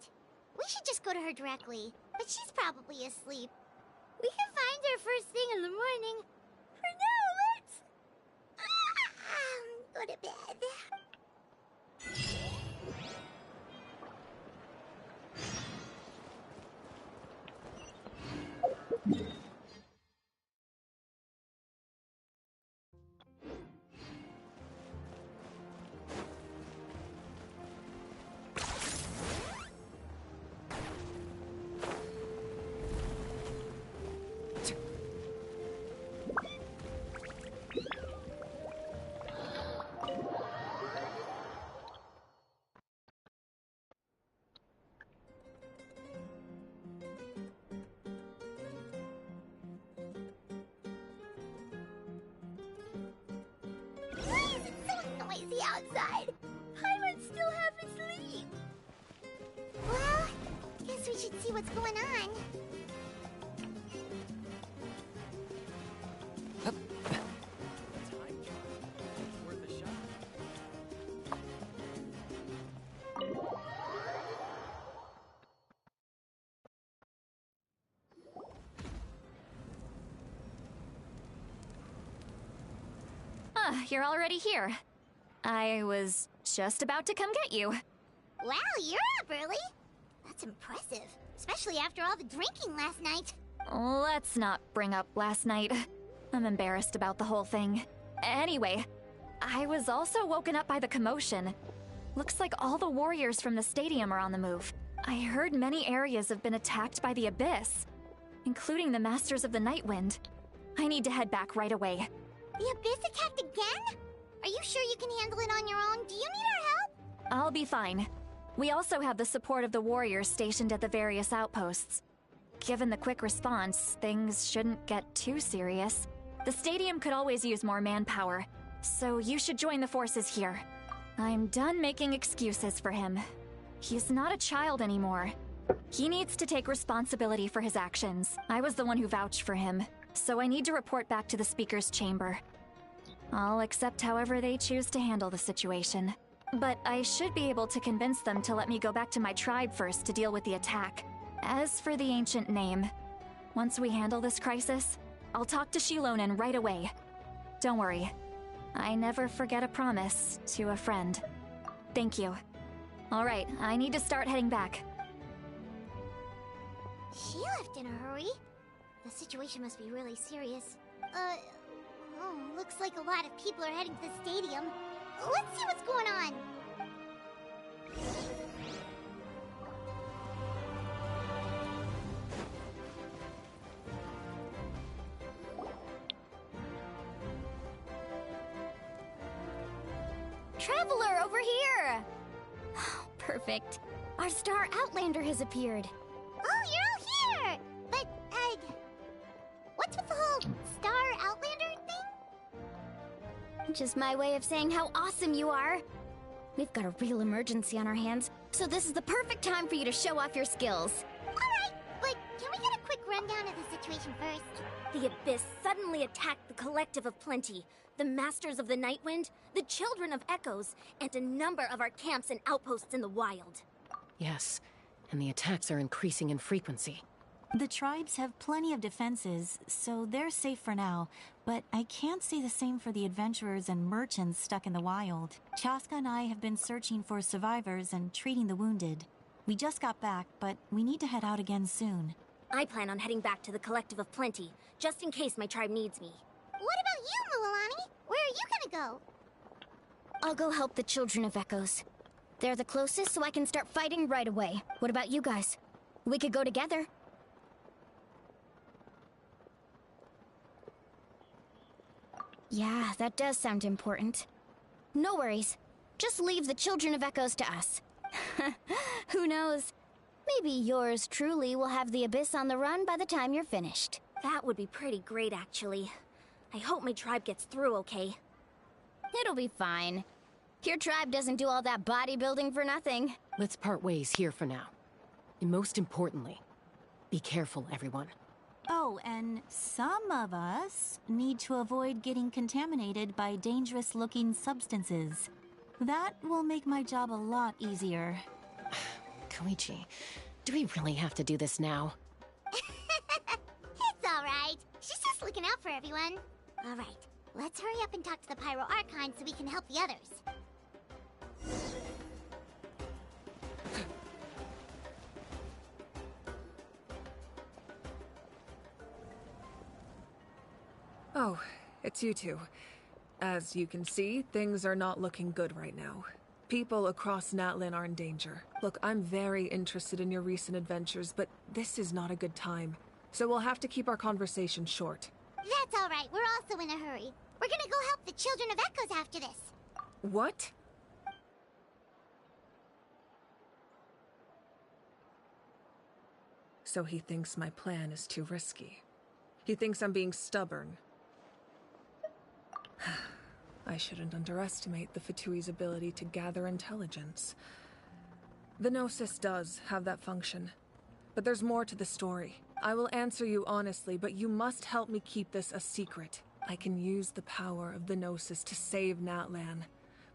We should just go to her directly, but she's probably asleep. We can find her first thing in the morning. For now, let's... go to bed. Outside. Pirates still half asleep. Well, guess we should see what's going on. You're already here. I was just about to come get you. Wow, you're up early. That's impressive, especially after all the drinking last night. Let's not bring up last night. I'm embarrassed about the whole thing. Anyway, I was also woken up by the commotion. Looks like all the warriors from the stadium are on the move. I heard many areas have been attacked by the Abyss, including the Masters of the Nightwind. I need to head back right away. The Abyss attacked again? Are you sure you can handle it on your own? Do you need our help? I'll be fine. We also have the support of the warriors stationed at the various outposts. Given the quick response, things shouldn't get too serious. The stadium could always use more manpower, so you should join the forces here. I'm done making excuses for him. He's not a child anymore. He needs to take responsibility for his actions. I was the one who vouched for him, so I need to report back to the Speaker's Chamber. I'll accept however they choose to handle the situation. But I should be able to convince them to let me go back to my tribe first to deal with the attack. As for the ancient name, once we handle this crisis, I'll talk to Shilonen right away. Don't worry. I never forget a promise to a friend. Thank you. Alright, I need to start heading back. She left in a hurry. The situation must be really serious. Looks like a lot of people are heading to the stadium. Let's see what's going on. Traveler, over here! Oh, perfect. Our star Outlander has appeared. Oh, you're all here! But, what's with the whole Star Outlander thing? Just my way of saying how awesome you are. We've got a real emergency on our hands, so this is the perfect time for you to show off your skills. Alright, but can we get a quick rundown of the situation first? The Abyss suddenly attacked the Collective of Plenty, the Masters of the Nightwind, the Children of Echoes, and a number of our camps and outposts in the wild. Yes, and the attacks are increasing in frequency. The tribes have plenty of defenses, so they're safe for now, but I can't say the same for the adventurers and merchants stuck in the wild. Chaska and I have been searching for survivors and treating the wounded. We just got back, but we need to head out again soon. I plan on heading back to the Collective of Plenty, just in case my tribe needs me. What about you, Mualani? Where are you gonna go? I'll go help the Children of Echoes. They're the closest, so I can start fighting right away. What about you guys? We could go together. Yeah, that does sound important. No worries. Just leave the Children of Echoes to us. Who knows? Maybe yours truly will have the Abyss on the run by the time you're finished. That would be pretty great, actually. I hope my tribe gets through okay. It'll be fine. Your tribe doesn't do all that bodybuilding for nothing. Let's part ways here for now. And most importantly, be careful, everyone. Oh, and some of us need to avoid getting contaminated by dangerous-looking substances. That will make my job a lot easier. Koichi, do we really have to do this now? It's alright. She's just looking out for everyone. Alright, let's hurry up and talk to the Pyro Archon so we can help the others. Oh, it's you two. As you can see, things are not looking good right now. People across Natlan are in danger. Look, I'm very interested in your recent adventures, but this is not a good time. So we'll have to keep our conversation short. That's alright, we're also in a hurry. We're gonna go help the Children of Echoes after this. What? So he thinks my plan is too risky. He thinks I'm being stubborn. I shouldn't underestimate the Fatui's ability to gather intelligence. The Gnosis does have that function. But there's more to the story. I will answer you honestly, but you must help me keep this a secret. I can use the power of the Gnosis to save Natlan,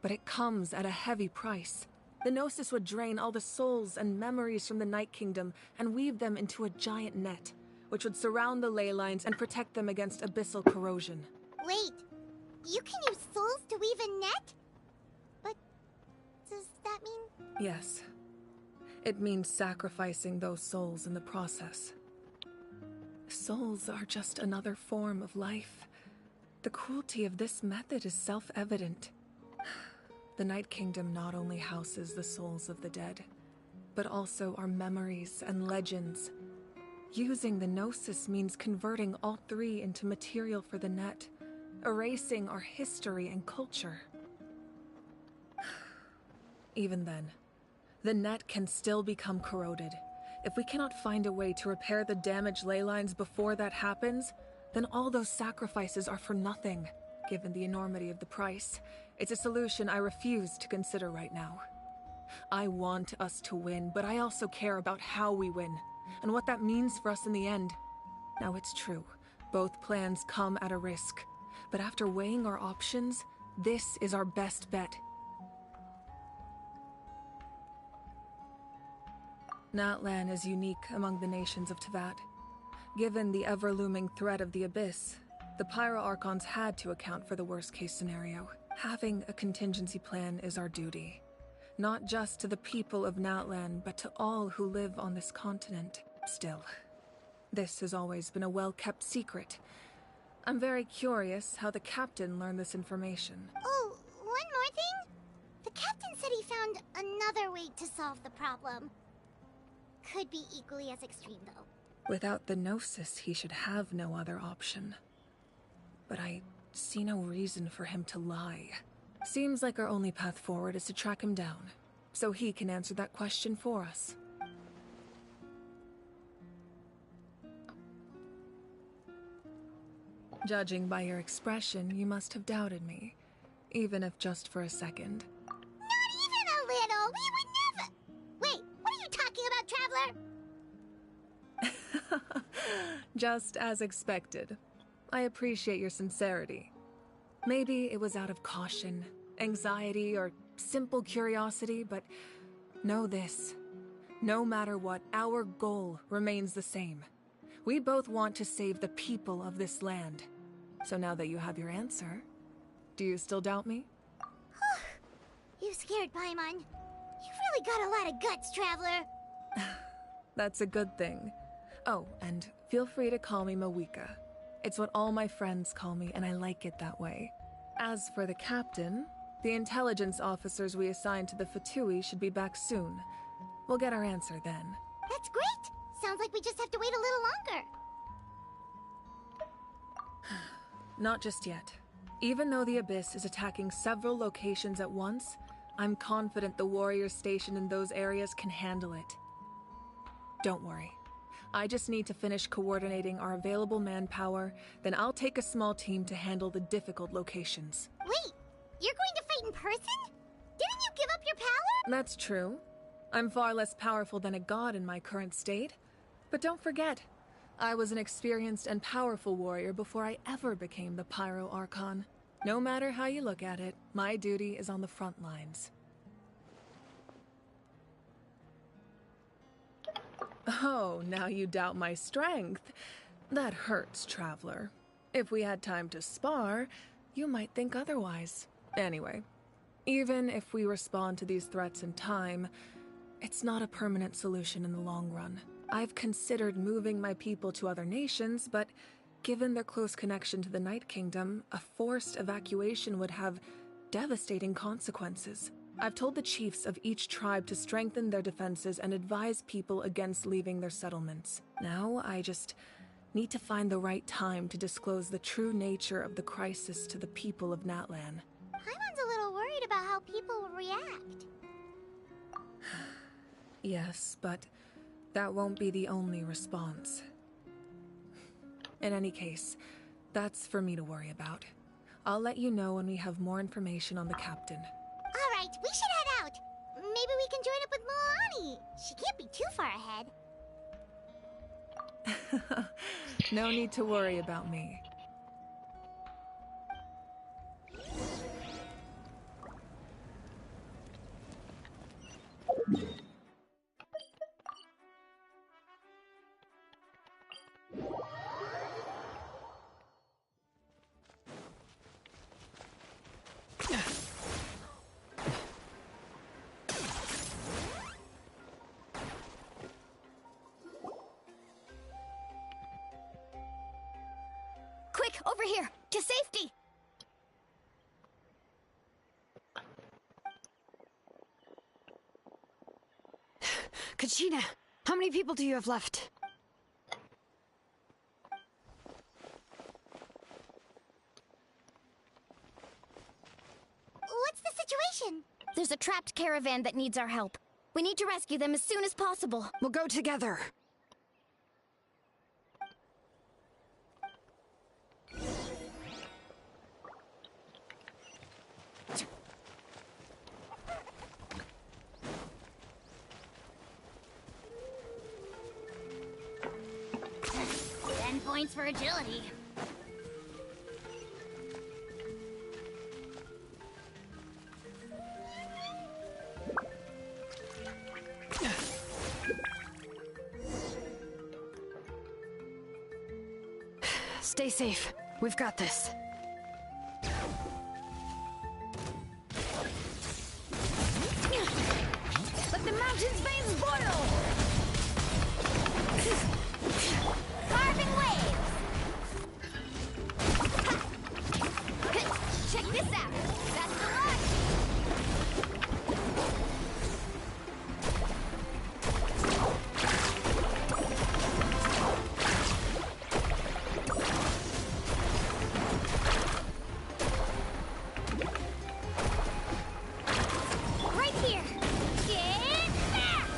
but it comes at a heavy price. The Gnosis would drain all the souls and memories from the Night Kingdom and weave them into a giant net, which would surround the ley lines and protect them against abyssal corrosion. Wait, you can use souls to weave a net? But does that mean... Yes. It means sacrificing those souls in the process. Souls are just another form of life. The cruelty of this method is self-evident. The Night Kingdom not only houses the souls of the dead, but also our memories and legends. Using the Gnosis means converting all three into material for the net, erasing our history and culture. Even then, The net can still become corroded. If we cannot find a way to repair the damaged ley lines before that happens, then all those sacrifices are for nothing. Given the enormity of the price, it's a solution I refuse to consider right now. I want us to win, but I also care about how we win, and what that means for us in the end. Now it's true, both plans come at a risk, but after weighing our options, this is our best bet. Natlan is unique among the nations of Teyvat. Given the ever-looming threat of the Abyss, the Pyro Archons had to account for the worst-case scenario. Having a contingency plan is our duty. Not just to the people of Natlan, but to all who live on this continent. Still, this has always been a well-kept secret. I'm very curious how the captain learned this information. Oh, one more thing? The captain said he found another way to solve the problem. Could be equally as extreme, though. Without the Gnosis, he should have no other option. But I see no reason for him to lie. Seems like our only path forward is to track him down, so he can answer that question for us. Judging by your expression, you must have doubted me, even if just for a second. Not even a little! We would never— Wait, what are you talking about, Traveler? Just as expected. I appreciate your sincerity. Maybe it was out of caution, anxiety, or simple curiosity, but know this. No matter what, our goal remains the same. We both want to save the people of this land. So now that you have your answer, do you still doubt me? You scared Paimon. You've really got a lot of guts, Traveler. That's a good thing. Oh, and feel free to call me Mawika. It's what all my friends call me, and I like it that way. As for the captain, the intelligence officers we assigned to the Fatui should be back soon. We'll get our answer then. That's great! Sounds like we just have to wait a little longer. Not just yet. Even though the Abyss is attacking several locations at once, I'm confident the warriors stationed in those areas can handle it. Don't worry. I just need to finish coordinating our available manpower, then I'll take a small team to handle the difficult locations. Wait, you're going to fight in person? Didn't you give up your power? That's true. I'm far less powerful than a god in my current state. But don't forget, I was an experienced and powerful warrior before I ever became the Pyro Archon. No matter how you look at it, my duty is on the front lines. Oh, now you doubt my strength. That hurts, Traveler. If we had time to spar, you might think otherwise. Anyway, even if we respond to these threats in time, it's not a permanent solution in the long run. I've considered moving my people to other nations, but given their close connection to the Night Kingdom, a forced evacuation would have devastating consequences. I've told the chiefs of each tribe to strengthen their defenses and advise people against leaving their settlements. Now, I just need to find the right time to disclose the true nature of the crisis to the people of Natlan. Paimon's a little worried about how people will react. Yes, but that won't be the only response. In any case, that's for me to worry about. I'll let you know when we have more information on the captain. Alright, we should head out. Maybe we can join up with Moani. She can't be too far ahead. No need to worry about me. Quick, over here! To safety! Kachina, how many people do you have left? What's the situation? There's a trapped caravan that needs our help. We need to rescue them as soon as possible. We'll go together. Points for agility. Stay safe. We've got this. Let the mountain's veins boil! Carving waves! Check this out! That's the luck! Right here! Get back!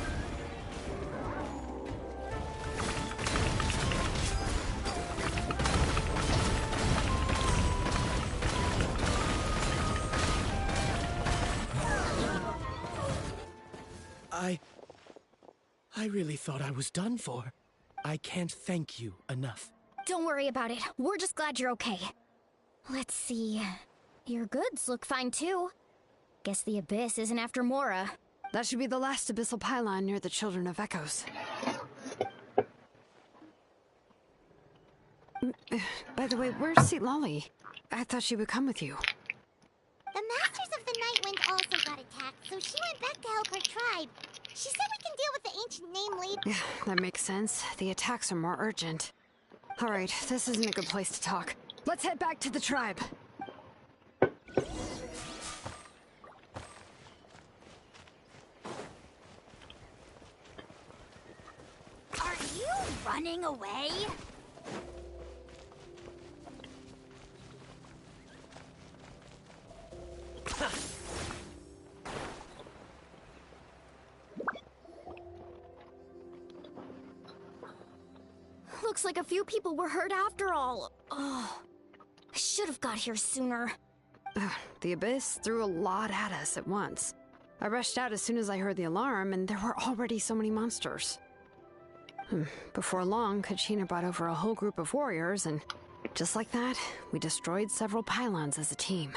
I really thought I was done for. I can't thank you enough. Don't worry about it. We're just glad you're okay. Let's see. Your goods look fine too. Guess the Abyss isn't after Mora. That should be the last abyssal pylon near the Children of Echoes. By the way, where's Lolly? I thought she would come with you. The Masters of the Night Wind also got attacked, so she went back to help her tribe. She said we can deal with the ancient name later. Yeah, that makes sense. The attacks are more urgent. All right, this isn't a good place to talk. Let's head back to the tribe. Are you running away? Looks like a few people were hurt after all. Oh, I should have got here sooner. The Abyss threw a lot at us at once. I rushed out as soon as I heard the alarm, and there were already so many monsters. Before long, Kachina brought over a whole group of warriors, and just like that, we destroyed several pylons as a team.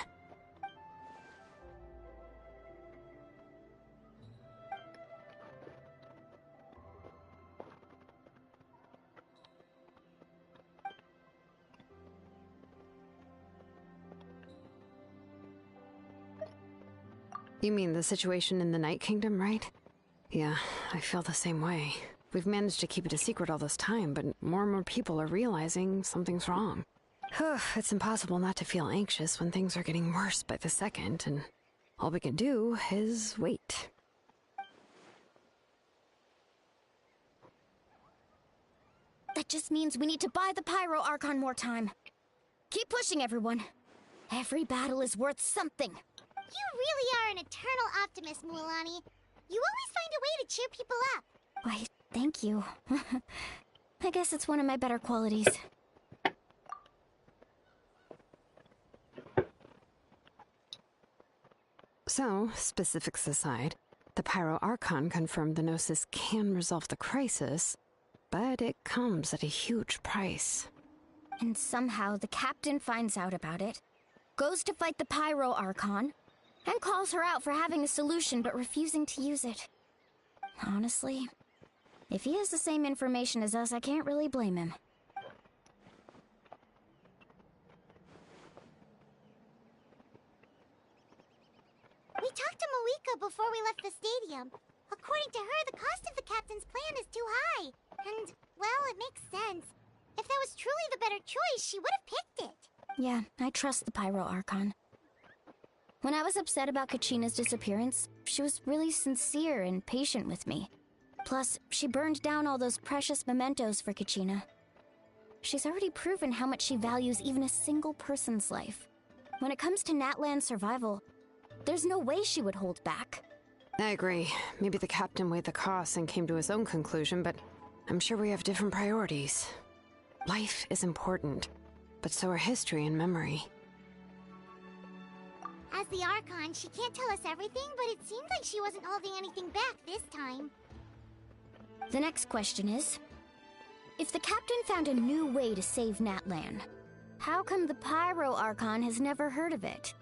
You mean the situation in the Night Kingdom, right? Yeah, I feel the same way. We've managed to keep it a secret all this time, but more and more people are realizing something's wrong. It's impossible not to feel anxious when things are getting worse by the second, and all we can do is wait. That just means we need to buy the Pyro Archon more time. Keep pushing, everyone. Every battle is worth something. You really are an eternal optimist, Mualani. You always find a way to cheer people up. Why, thank you. I guess it's one of my better qualities. So, specifics aside, the Pyro Archon confirmed the Gnosis can resolve the crisis, but it comes at a huge price. And somehow the captain finds out about it, goes to fight the Pyro Archon, and calls her out for having a solution but refusing to use it. Honestly, if he has the same information as us, I can't really blame him. We talked to Malika before we left the stadium. According to her, the cost of the captain's plan is too high. And, well, it makes sense. If that was truly the better choice, she would have picked it. Yeah, I trust the Pyro Archon. When I was upset about Kachina's disappearance, she was really sincere and patient with me. Plus, she burned down all those precious mementos for Kachina. She's already proven how much she values even a single person's life. When it comes to Natlan's survival, there's no way she would hold back. I agree. Maybe the captain weighed the costs and came to his own conclusion, but I'm sure we have different priorities. Life is important, but so are history and memory. As the Archon, she can't tell us everything, but it seemed like she wasn't holding anything back this time. The next question is, if the captain found a new way to save Natlan, how come the Pyro Archon has never heard of it?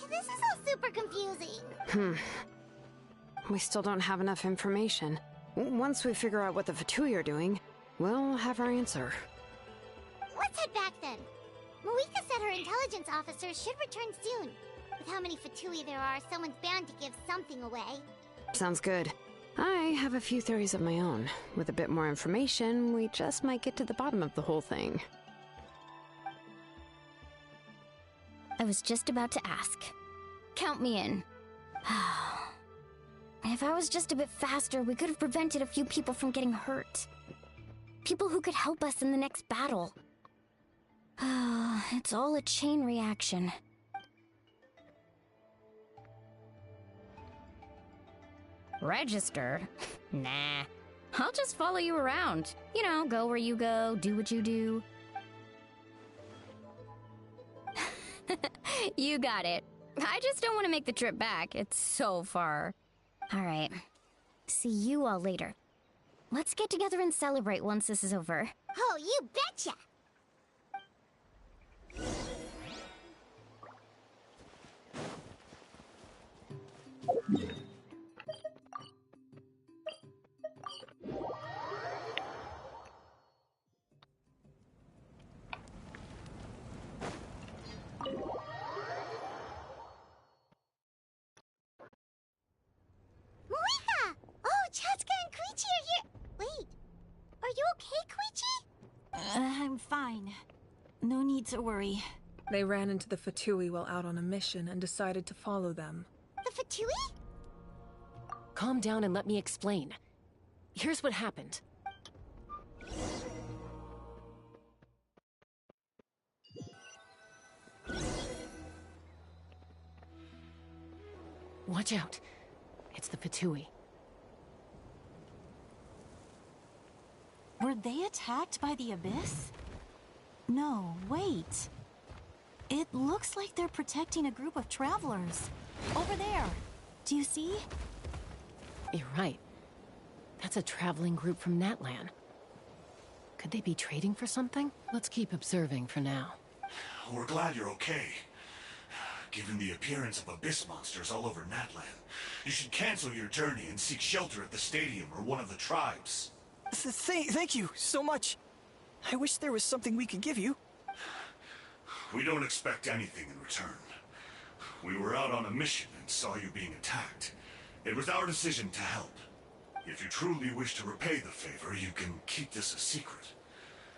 This is all super confusing. We still don't have enough information. Once we figure out what the Fatui are doing, we'll have our answer. Let's head back then. Marika said her intelligence officers should return soon. With how many Fatui there are, someone's bound to give something away. Sounds good. I have a few theories of my own. With a bit more information, we just might get to the bottom of the whole thing. I was just about to ask. Count me in. If I was just a bit faster, we could have prevented a few people from getting hurt. People who could help us in the next battle. It's all a chain reaction. Registered? Nah. I'll just follow you around. You know, go where you go, do what you do. You got it. I just don't want to make the trip back. It's so far. Alright. See you all later. Let's get together and celebrate once this is over. Oh, you betcha! Marika! Oh, Chaska and Koichi are here! Wait, are you okay, Koichi? I'm fine. No need to worry. They ran into the Fatui while out on a mission and decided to follow them. The Fatui? Calm down and let me explain. Here's what happened. Watch out. It's the Fatui. Were they attacked by the Abyss? No, wait. It looks like they're protecting a group of travelers. Over there. Do you see? You're right. That's a traveling group from Natlan. Could they be trading for something? Let's keep observing for now. We're glad you're okay. Given the appearance of abyss monsters all over Natlan, you should cancel your journey and seek shelter at the stadium or one of the tribes. Thank you so much. I wish there was something we could give you. We don't expect anything in return. We were out on a mission and saw you being attacked. It was our decision to help. If you truly wish to repay the favor, you can keep this a secret.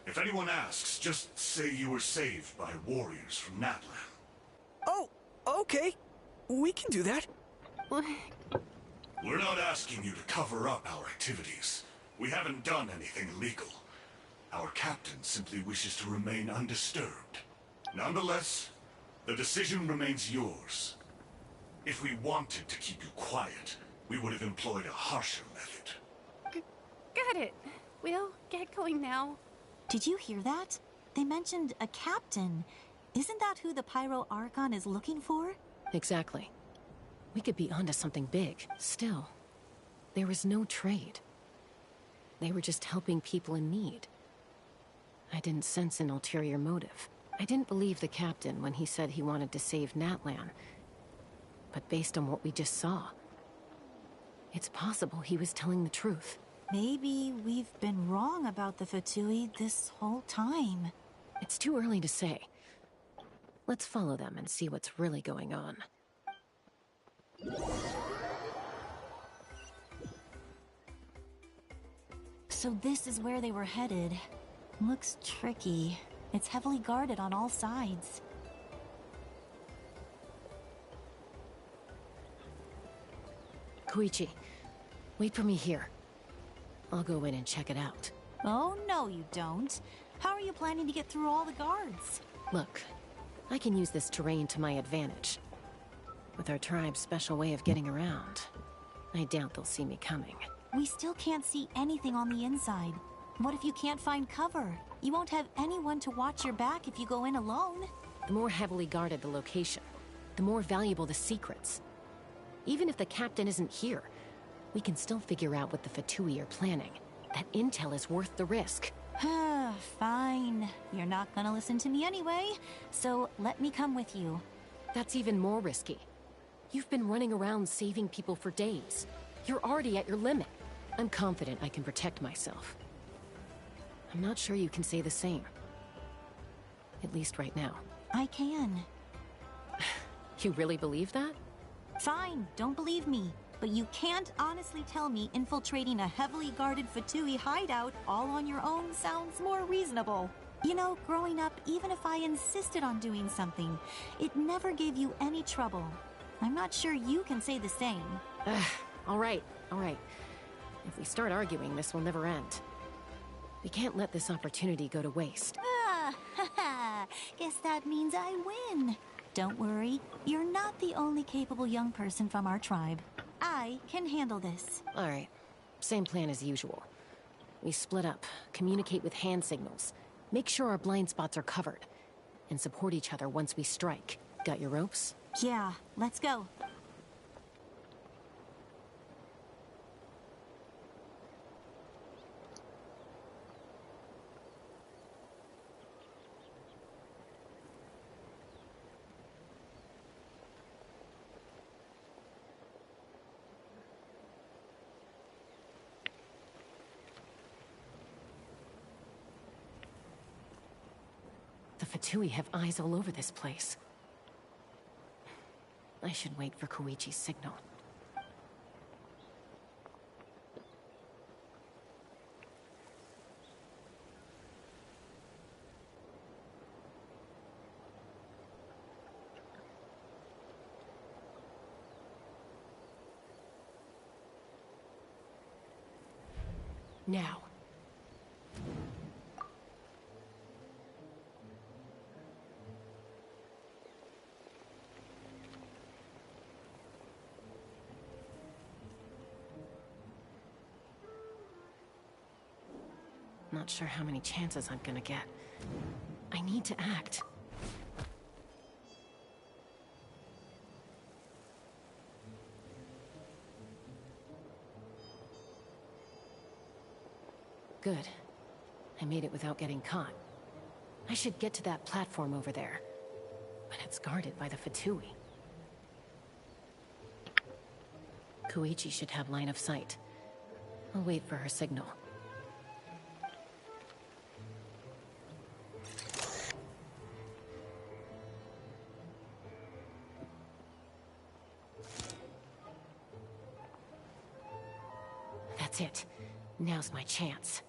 If anyone asks, just say you were saved by warriors from Natlan. Oh, okay. We can do that. We're not asking you to cover up our activities. We haven't done anything illegal. Our captain simply wishes to remain undisturbed. Nonetheless, the decision remains yours. If we wanted to keep you quiet, we would have employed a harsher method. Got it. We'll get going now. Did you hear that? They mentioned a captain. Isn't that who the Pyro Archon is looking for? Exactly. We could be onto something big. Still, there was no trade. They were just helping people in need. I didn't sense an ulterior motive. I didn't believe the captain when he said he wanted to save Natlan. But based on what we just saw, it's possible he was telling the truth. Maybe we've been wrong about the Fatui this whole time. It's too early to say. Let's follow them and see what's really going on. So this is where they were headed. Looks tricky. It's heavily guarded on all sides. Koichi, wait for me here. I'll go in and check it out. Oh, no you don't. How are you planning to get through all the guards? Look, I can use this terrain to my advantage. With our tribe's special way of getting around, I doubt they'll see me coming. We still can't see anything on the inside. What if you can't find cover? You won't have anyone to watch your back if you go in alone. The more heavily guarded the location, the more valuable the secrets. Even if the captain isn't here, we can still figure out what the Fatui are planning. That intel is worth the risk. Fine. You're not gonna listen to me anyway, so let me come with you. That's even more risky. You've been running around saving people for days. You're already at your limit. I'm confident I can protect myself. I'm not sure you can say the same. At least right now. I can. You really believe that? Fine, don't believe me. But you can't honestly tell me infiltrating a heavily guarded Fatui hideout all on your own sounds more reasonable. You know, growing up, even if I insisted on doing something, it never gave you any trouble. I'm not sure you can say the same. All right. If we start arguing, this will never end. We can't let this opportunity go to waste. Guess that means I win. Don't worry, you're not the only capable young person from our tribe. I can handle this. All right. Same plan as usual. We split up, communicate with hand signals, make sure our blind spots are covered, and support each other once we strike. Got your ropes? Yeah, let's go. The Fatui have eyes all over this place. I should wait for Koichi's signal. Now. Not sure how many chances I'm gonna get. I need to act. Good. I made it without getting caught. I should get to that platform over there. But it's guarded by the Fatui. Koichi should have line of sight. I'll wait for her signal. That's it. Now's my chance.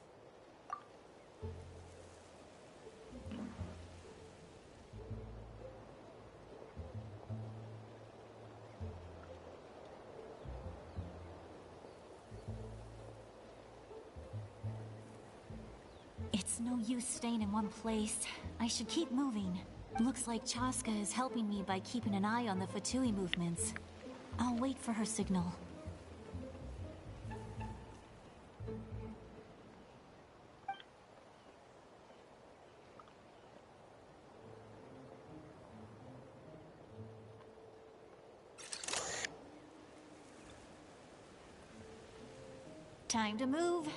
It's no use staying in one place. I should keep moving. Looks like Chaska is helping me by keeping an eye on the Fatui movements. I'll wait for her signal. Time to move.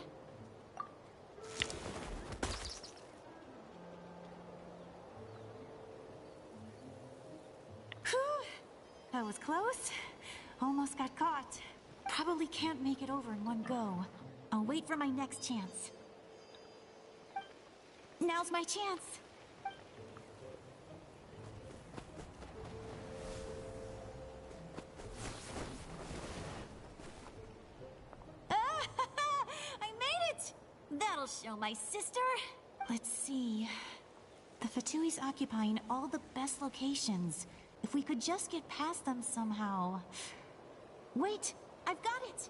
Whew. That was close. Almost got caught. Probably can't make it over in one go. I'll wait for my next chance. Now's my chance. That'll show my sister. Let's see. The Fatui's occupying all the best locations. If we could just get past them somehow. Wait, I've got it!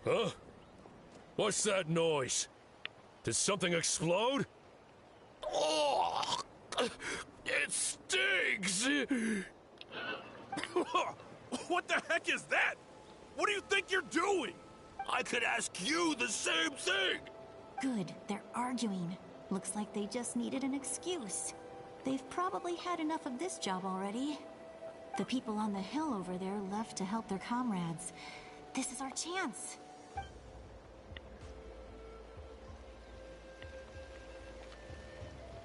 Huh? What's that noise? Did something explode? Oh, it stings! What the heck is that? What do you think you're doing? I could ask you the same thing! Good, they're arguing. Looks like they just needed an excuse. They've probably had enough of this job already. The people on the hill over there left to help their comrades. This is our chance.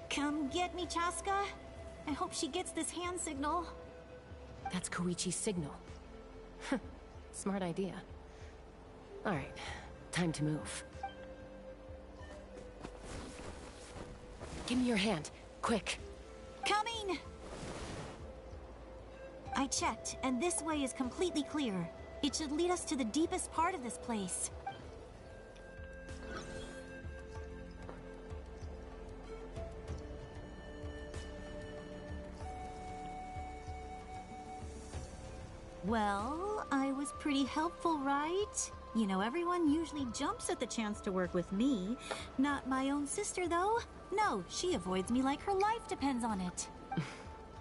Come get me, Chaska. I hope she gets this hand signal. That's Koichi's signal. Smart idea. Alright, time to move. Give me your hand, quick. Coming! I checked, and this way is completely clear. It should lead us to the deepest part of this place. Well, I was pretty helpful, right? You know, everyone usually jumps at the chance to work with me. Not my own sister, though. No, she avoids me like her life depends on it.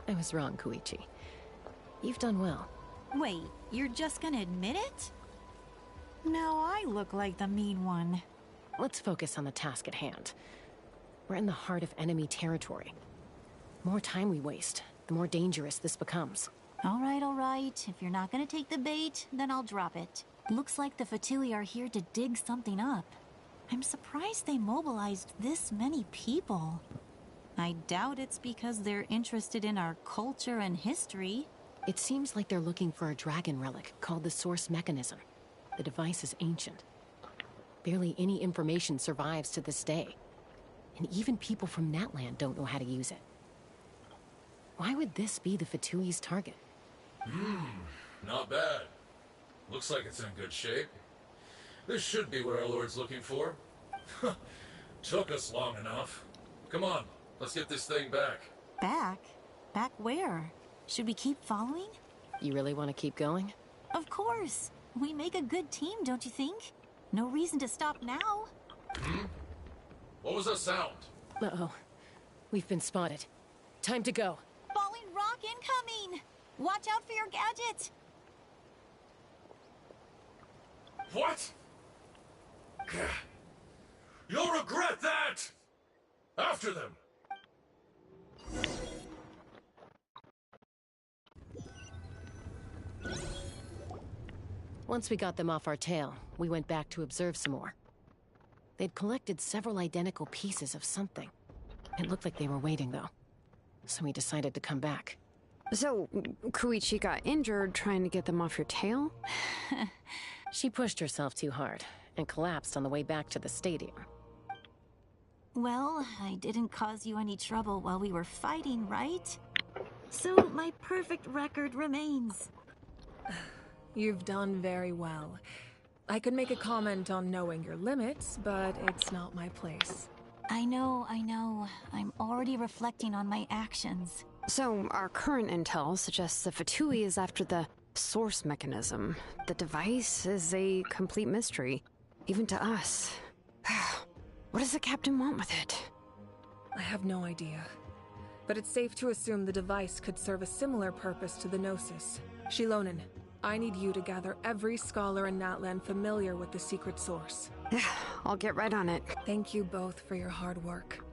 I was wrong, Koichi. You've done well. Wait, you're just gonna admit it? Now I look like the mean one. Let's focus on the task at hand. We're in the heart of enemy territory. The more time we waste, the more dangerous this becomes. All right. If you're not gonna take the bait, then I'll drop it. Looks like the Fatui are here to dig something up. I'm surprised they mobilized this many people. I doubt it's because they're interested in our culture and history. It seems like they're looking for a dragon relic called the Source Mechanism. The device is ancient. Barely any information survives to this day. And even people from Natlan don't know how to use it. Why would this be the Fatui's target? Not bad. Looks like it's in good shape. This should be what our Lord's looking for. Took us long enough. Come on, let's get this thing back. Back? Back where? Should we keep following? You really want to keep going? Of course. We make a good team, don't you think? No reason to stop now. What was that sound? Uh-oh. We've been spotted. Time to go. Falling rock incoming! Watch out for your gadget! What? You'll regret that! After them! Once we got them off our tail, we went back to observe some more. They'd collected several identical pieces of something. It looked like they were waiting, though. So we decided to come back. So, Koichi got injured trying to get them off your tail? She pushed herself too hard and collapsed on the way back to the stadium. Well, I didn't cause you any trouble while we were fighting, right? So my perfect record remains. You've done very well. I could make a comment on knowing your limits, but it's not my place. I know. I'm already reflecting on my actions. So, our current intel suggests the Fatui is after the Source Mechanism. The device is a complete mystery, even to us. What does the captain want with it? I have no idea. But it's safe to assume the device could serve a similar purpose to the Gnosis. Shilonen, I need you to gather every scholar in Natlan familiar with the secret source. I'll get right on it. Thank you both for your hard work.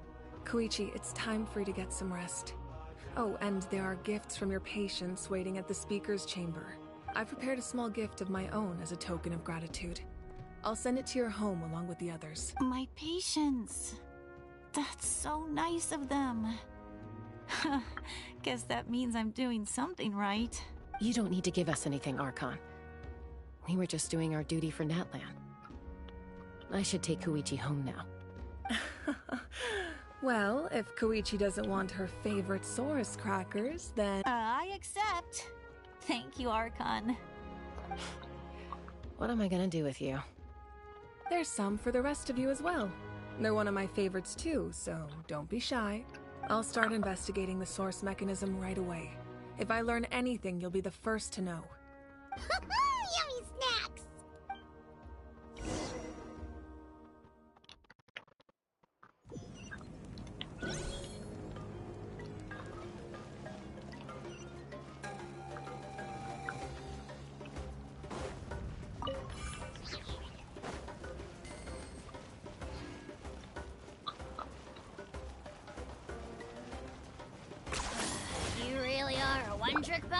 Koichi, it's time for you to get some rest. Oh, and there are gifts from your patients waiting at the speaker's chamber. I've prepared a small gift of my own as a token of gratitude. I'll send it to your home along with the others. My patients. That's so nice of them. Guess that means I'm doing something right. You don't need to give us anything, Archon. We were just doing our duty for Natlan. I should take Koichi home now. Well, if Koichi doesn't want her favorite Saurus crackers, then... I accept. Thank you, Archon. What am I gonna do with you? There's some for the rest of you as well. They're one of my favorites too, so don't be shy. I'll start investigating the Source Mechanism right away. If I learn anything, you'll be the first to know. Yummy snacks!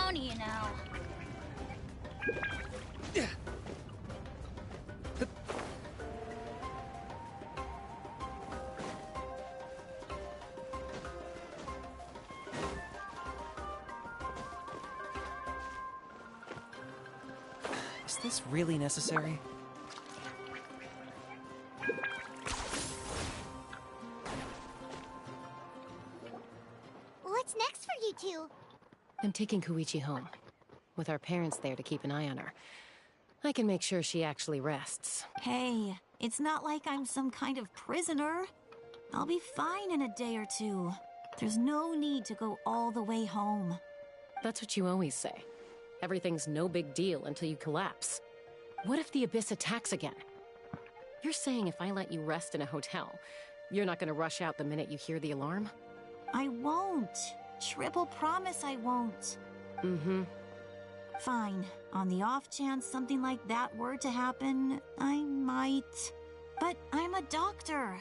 down to you now. Is this really necessary? What's next for you two? I'm taking Koichi home, with our parents there to keep an eye on her. I can make sure she actually rests. Hey, it's not like I'm some kind of prisoner. I'll be fine in a day or two. There's no need to go all the way home. That's what you always say. Everything's no big deal until you collapse. What if the Abyss attacks again? You're saying if I let you rest in a hotel, you're not gonna rush out the minute you hear the alarm? I won't. Triple promise I won't. Mm-hmm. Fine. On the off chance something like that were to happen, I might. But I'm a doctor.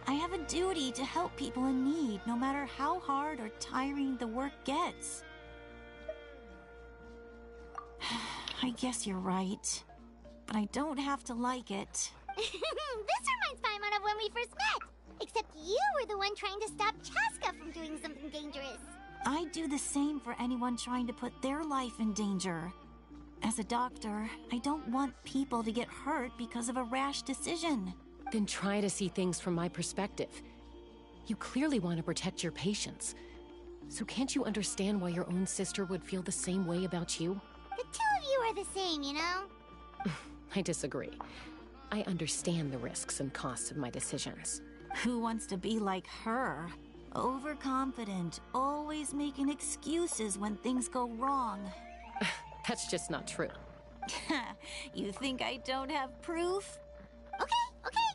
I have a duty to help people in need, no matter how hard or tiring the work gets. I guess you're right. But I don't have to like it. This reminds Paimon of when we first met. Except you were the one trying to stop Chaska from doing something dangerous. I'd do the same for anyone trying to put their life in danger. As a doctor, I don't want people to get hurt because of a rash decision. Then try to see things from my perspective. You clearly want to protect your patients. So can't you understand why your own sister would feel the same way about you? The two of you are the same, you know? I disagree. I understand the risks and costs of my decisions. Who wants to be like her? Overconfident, always making excuses when things go wrong. That's just not true. You think I don't have proof? Okay,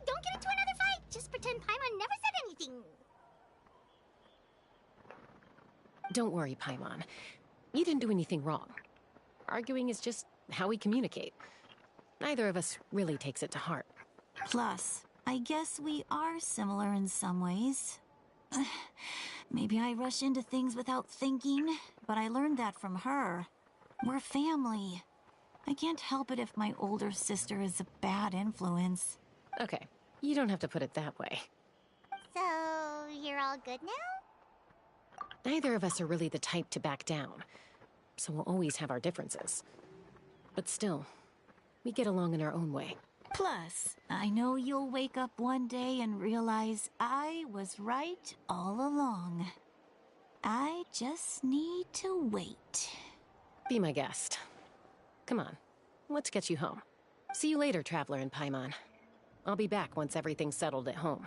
don't get into another fight. Just pretend Paimon never said anything. Don't worry, Paimon. You didn't do anything wrong. Arguing is just how we communicate. Neither of us really takes it to heart. Plus, I guess we are similar in some ways. Maybe I rush into things without thinking, but I learned that from her. We're family. I can't help it if my older sister is a bad influence. Okay, you don't have to put it that way. So, you're all good now? Neither of us are really the type to back down, so we'll always have our differences. But still, we get along in our own way. Plus, I know you'll wake up one day and realize I was right all along. I just need to wait. Be my guest. Come on, let's get you home. See you later, Traveler and Paimon. I'll be back once everything's settled at home.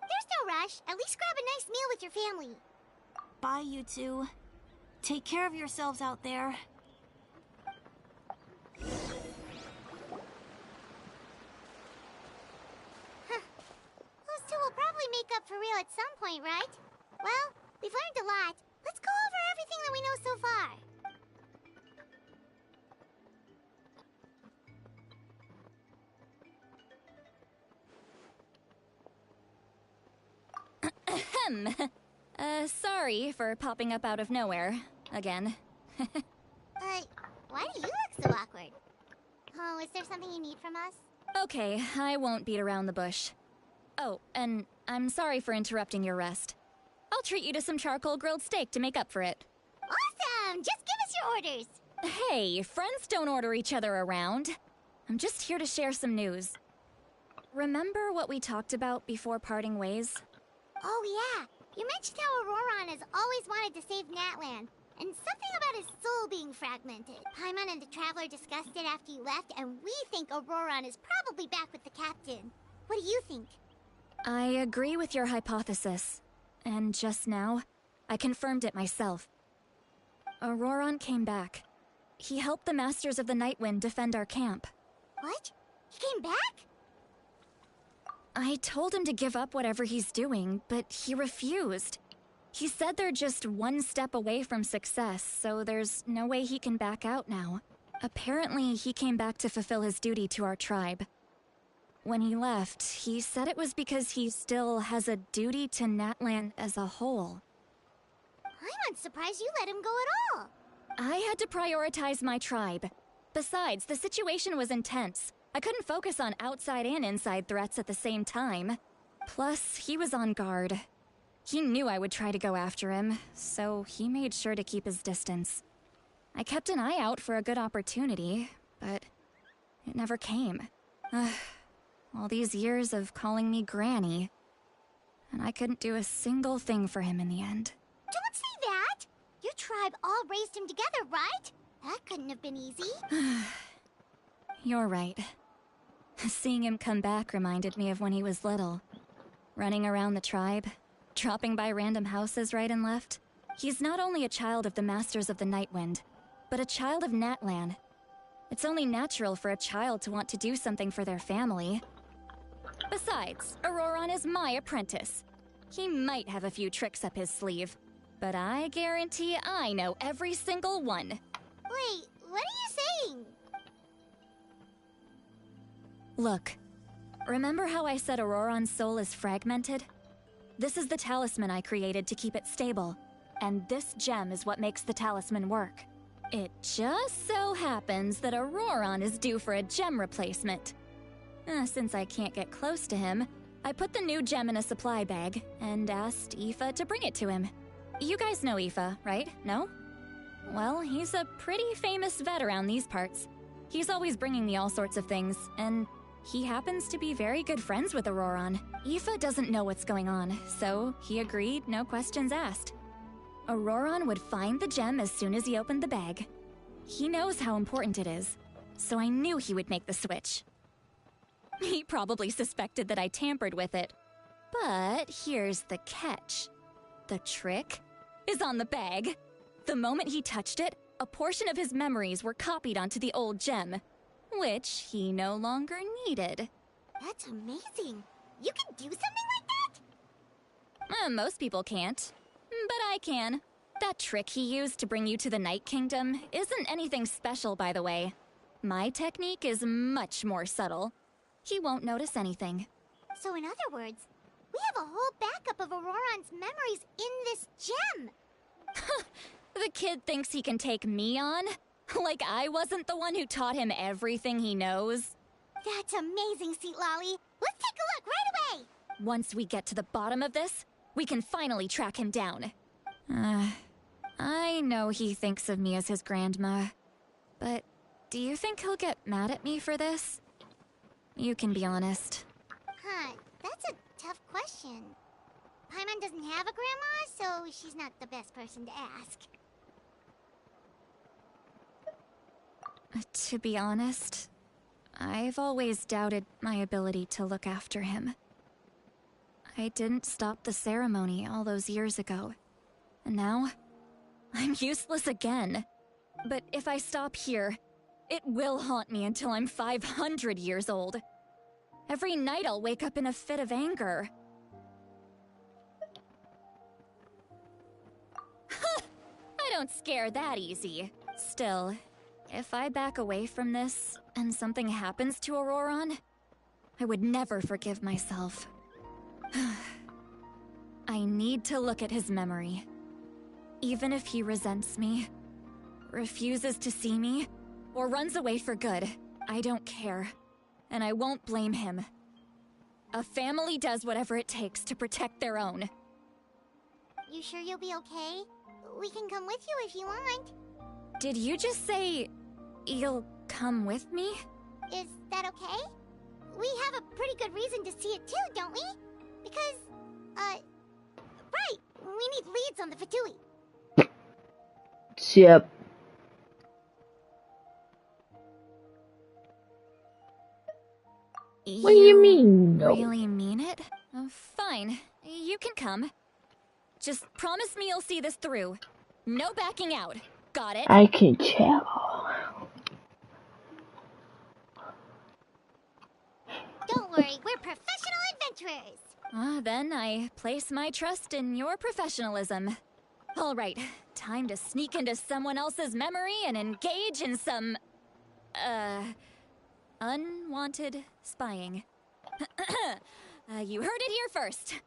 There's no rush. At least grab a nice meal with your family. Bye, you two. Take care of yourselves out there. Those two will probably make up for real at some point, right? Well, we've learned a lot. Let's go over everything that we know so far. Sorry for popping up out of nowhere. Again. Why do you look so awkward? Oh, is there something you need from us? Okay, I won't beat around the bush. Oh, and I'm sorry for interrupting your rest. I'll treat you to some charcoal grilled steak to make up for it. Awesome! Just give us your orders! Hey, friends don't order each other around. I'm just here to share some news. Remember what we talked about before parting ways? Oh yeah, you mentioned how Auroron has always wanted to save Natlan, and something about his soul being fragmented. Paimon and the Traveler discussed it after you left, and we think Auroron is probably back with the Captain. What do you think? I agree with your hypothesis. And just now, I confirmed it myself. Auroron came back. He helped the Masters of the Nightwind defend our camp. What? He came back? I told him to give up whatever he's doing, but he refused. He said they're just one step away from success, so there's no way he can back out now. Apparently, he came back to fulfill his duty to our tribe. When he left, he said it was because he still has a duty to Natlan as a whole. I'm surprised you let him go at all. I had to prioritize my tribe. Besides, the situation was intense. I couldn't focus on outside and inside threats at the same time. Plus, he was on guard. He knew I would try to go after him, so he made sure to keep his distance. I kept an eye out for a good opportunity, but it never came. All these years of calling me Granny, and I couldn't do a single thing for him in the end. Don't say that! Your tribe all raised him together, right? That couldn't have been easy. You're right. Seeing him come back reminded me of when he was little. Running around the tribe, dropping by random houses right and left. He's not only a child of the Masters of the Nightwind, but a child of Natlan. It's only natural for a child to want to do something for their family. Besides, Auroron is my apprentice. He might have a few tricks up his sleeve, but I guarantee I know every single one. Wait, what are you saying? Look, remember how I said Auroron's soul is fragmented? This is the talisman I created to keep it stable, and this gem is what makes the talisman work. It just so happens that Auroron is due for a gem replacement. Since I can't get close to him, I put the new gem in a supply bag and asked Aoife to bring it to him. You guys know Aoife, right? No? Well, he's a pretty famous vet around these parts. He's always bringing me all sorts of things, and he happens to be very good friends with Auroron. Aoife doesn't know what's going on, so he agreed, no questions asked. Auroron would find the gem as soon as he opened the bag. He knows how important it is, so I knew he would make the switch. He probably suspected that I tampered with it. But here's the catch. The trick is on the bag. The moment he touched it, a portion of his memories were copied onto the old gem, which he no longer needed. That's amazing. You can do something like that? Most people can't, but I can. That trick he used to bring you to the Night Kingdom isn't anything special, by the way. My technique is much more subtle. He won't notice anything. So in other words, we have a whole backup of Auroron's memories in this gem. The kid thinks he can take me on? Like I wasn't the one who taught him everything he knows? That's amazing, Seat Lolly. Let's take a look right away. Once we get to the bottom of this, we can finally track him down. I know he thinks of me as his grandma, but do you think he'll get mad at me for this? You can be honest. Huh, that's a tough question. Paimon doesn't have a grandma, so she's not the best person to ask. To be honest, I've always doubted my ability to look after him. I didn't stop the ceremony all those years ago, and now I'm useless again. But if I stop here, it will haunt me until I'm 500 years old. Every night I'll wake up in a fit of anger. I don't scare that easy. Still, if I back away from this and something happens to Auroron, I would never forgive myself. I need to look at his memory. Even if he resents me, refuses to see me, or runs away for good, I don't care. And I won't blame him. A family does whatever it takes to protect their own. You sure you'll be okay? We can come with you if you want. Did you just say you'll come with me? Is that okay? We have a pretty good reason to see it too, don't we? Because, right, we need leads on the Fatui. Yep. What do you mean, no? Really mean it? Fine, you can come. Just promise me you'll see this through. No backing out. Got it? I can tell. Don't worry, we're professional adventurers. Then I place my trust in your professionalism. All right, time to sneak into someone else's memory and engage in some, unwanted spying. You heard it here first.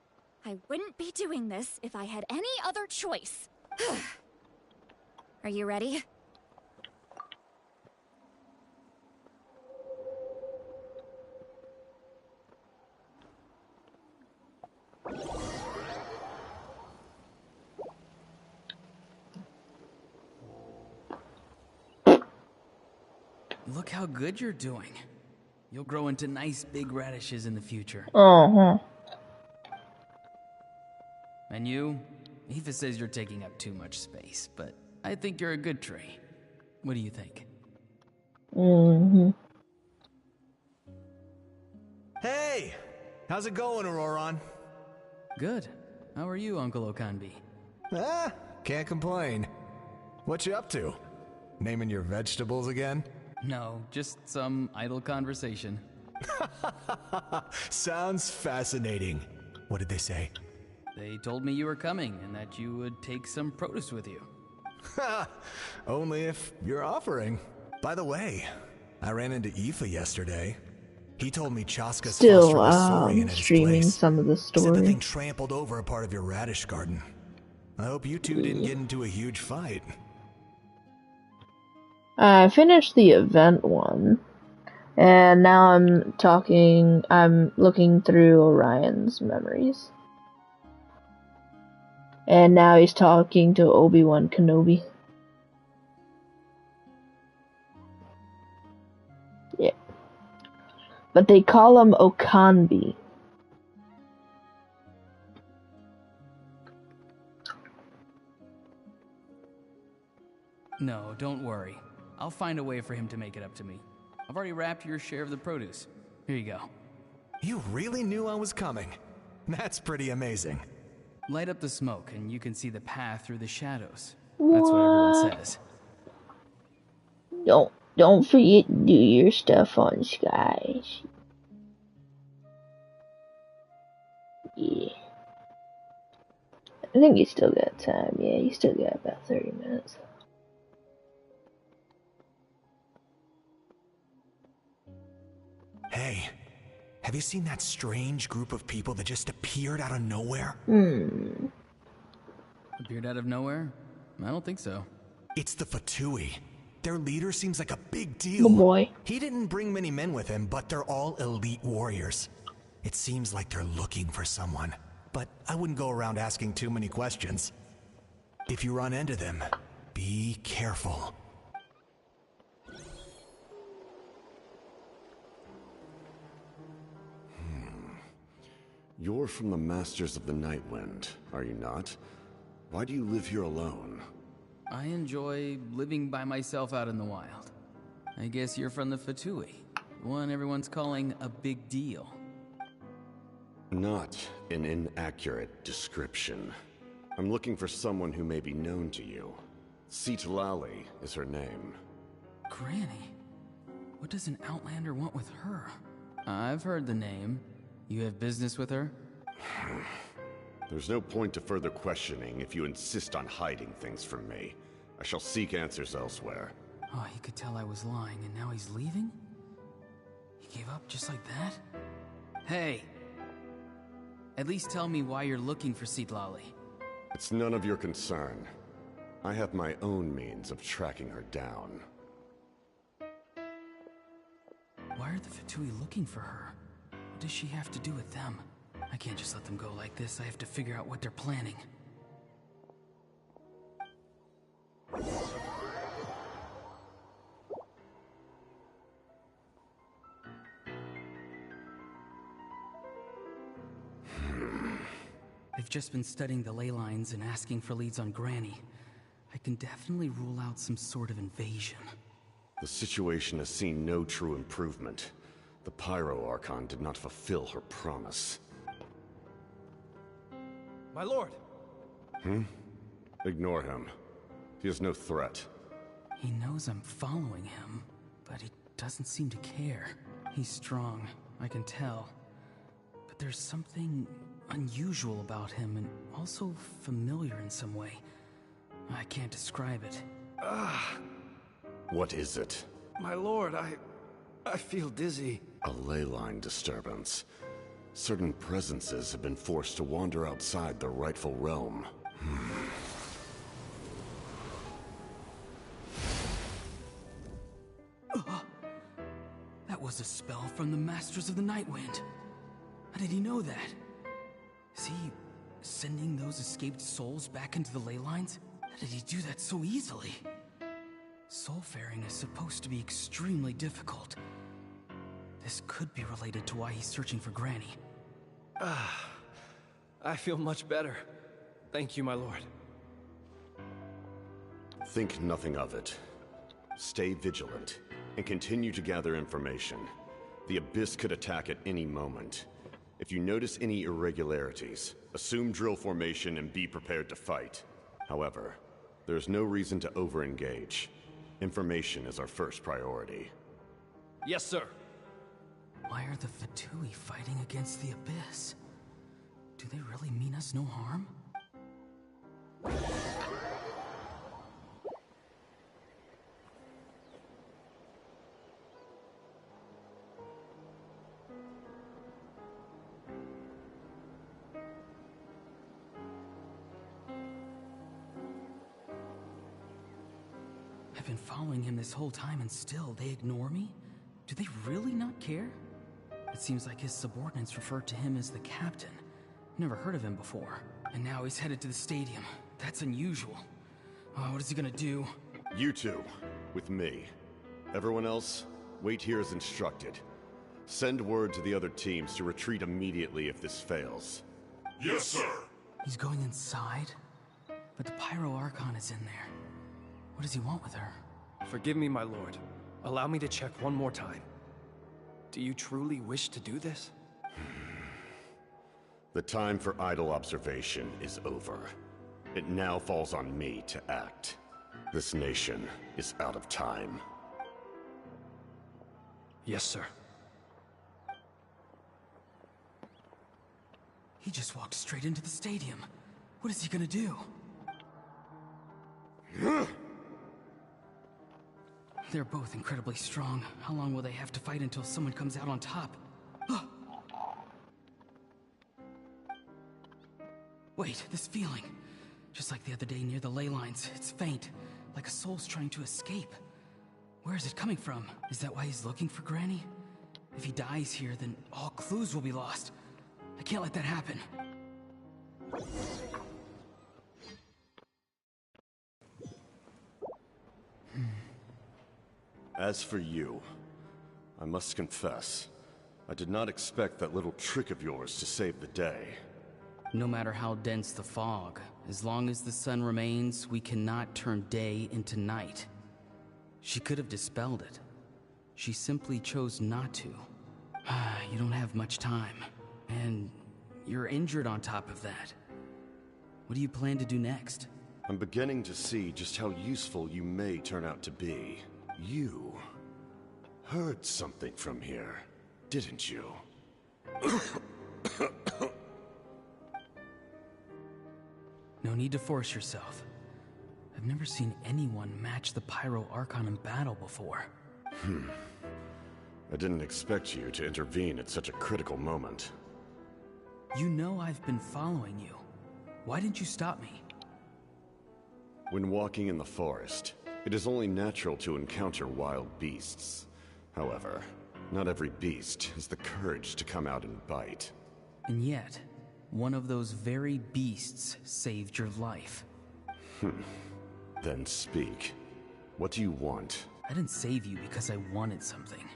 I wouldn't be doing this if I had any other choice. Are you ready? Look how good you're doing. You'll grow into nice big radishes in the future. Uh-huh. And you? Aoife says you're taking up too much space, but I think you're a good tree. What do you think? Mm-hmm. Hey! How's it going, Auroron? Good. How are you, Uncle Okanbi? Ah, can't complain. What you up to? Naming your vegetables again? No, just some idle conversation. Sounds fascinating. What did they say? They told me you were coming and that you would take some produce with you. Ha! Only if you're offering. By the way, I ran into Aoife yesterday. He told me Chaska's still foster a saurian at his streaming place. some of the Said the story. thing trampled over a part of your radish garden. I hope you two didn't get into a huge fight. I finished the event one, and now I'm looking through Orion's memories. And now he's talking to Obi-Wan Kenobi. Yeah. But they call him Okanbi. No, don't worry. I'll find a way for him to make it up to me. I've already wrapped your share of the produce. Here you go. You really knew I was coming. That's pretty amazing. Light up the smoke and you can see the path through the shadows. That's what everyone says. Don't forget to do your stuff on Skies. Yeah. I think you still got time. Yeah, you still got about 30 minutes. Hey, have you seen that strange group of people that just appeared out of nowhere? Appeared out of nowhere? I don't think so. It's the Fatui. Their leader seems like a big deal. Good boy. He didn't bring many men with him, but they're all elite warriors. It seems like they're looking for someone, but I wouldn't go around asking too many questions. If you run into them, be careful. You're from the Masters of the Nightwind, are you not? Why do you live here alone? I enjoy living by myself out in the wild. I guess you're from the Fatui, the one everyone's calling a big deal. Not an inaccurate description. I'm looking for someone who may be known to you. Citlali is her name. Granny? What does an Outlander want with her? I've heard the name. You have business with her? There's no point to further questioning if you insist on hiding things from me. I shall seek answers elsewhere. Oh, he could tell I was lying and now he's leaving? He gave up just like that? Hey! At least tell me why you're looking for Citlali. It's none of your concern. I have my own means of tracking her down. Why are the Fatui looking for her? What does she have to do with them? I can't just let them go like this. I have to figure out what they're planning. I've just been studying the ley lines and asking for leads on Granny. I can definitely rule out some sort of invasion. The situation has seen no true improvement. The Pyro Archon did not fulfill her promise. My lord! Ignore him. He is no threat. He knows I'm following him, but he doesn't seem to care. He's strong, I can tell. But there's something unusual about him and also familiar in some way. I can't describe it. What is it? My lord, I feel dizzy. A ley line disturbance. Certain presences have been forced to wander outside their rightful realm. That was a spell from the Masters of the Nightwind. How did he know that? Is he sending those escaped souls back into the ley lines? How did he do that so easily? Soulfaring is supposed to be extremely difficult. This could be related to why he's searching for Granny. I feel much better. Thank you, my lord. Think nothing of it. Stay vigilant, and continue to gather information. The Abyss could attack at any moment. If you notice any irregularities, assume drill formation and be prepared to fight. However, there's no reason to over-engage. Information is our first priority. Yes, sir. Why are the Fatui fighting against the Abyss? Do they really mean us no harm? I've been following him this whole time and still they ignore me? Do they really not care? It seems like his subordinates refer to him as the captain. Never heard of him before. And now he's headed to the stadium. That's unusual. Oh, what is he gonna do? You two, with me. Everyone else, wait here as instructed. Send word to the other teams to retreat immediately if this fails. Yes, sir. He's going inside? But the Pyro Archon is in there. What does he want with her? Forgive me, my lord. Allow me to check one more time. Do you truly wish to do this? The time for idle observation is over. It now falls on me to act. This nation is out of time. Yes, sir. He just walked straight into the stadium. What is he gonna do? They're both incredibly strong. How long will they have to fight until someone comes out on top? Wait, this feeling. Just like the other day near the ley lines, it's faint, like a soul's trying to escape. Where is it coming from? Is that why he's looking for Granny? If he dies here, then all clues will be lost. I can't let that happen. As for you, I must confess, I did not expect that little trick of yours to save the day. No matter how dense the fog, as long as the sun remains, we cannot turn day into night. She could have dispelled it. She simply chose not to. You don't have much time, and you're injured on top of that. What do you plan to do next? I'm beginning to see just how useful you may turn out to be. You heard something from here, didn't you? No need to force yourself. I've never seen anyone match the Pyro Archon in battle before. I didn't expect you to intervene at such a critical moment. You know I've been following you. Why didn't you stop me? When walking in the forest, it is only natural to encounter wild beasts. However, not every beast has the courage to come out and bite. And yet, one of those very beasts saved your life. Then speak. What do you want? I didn't save you because I wanted something.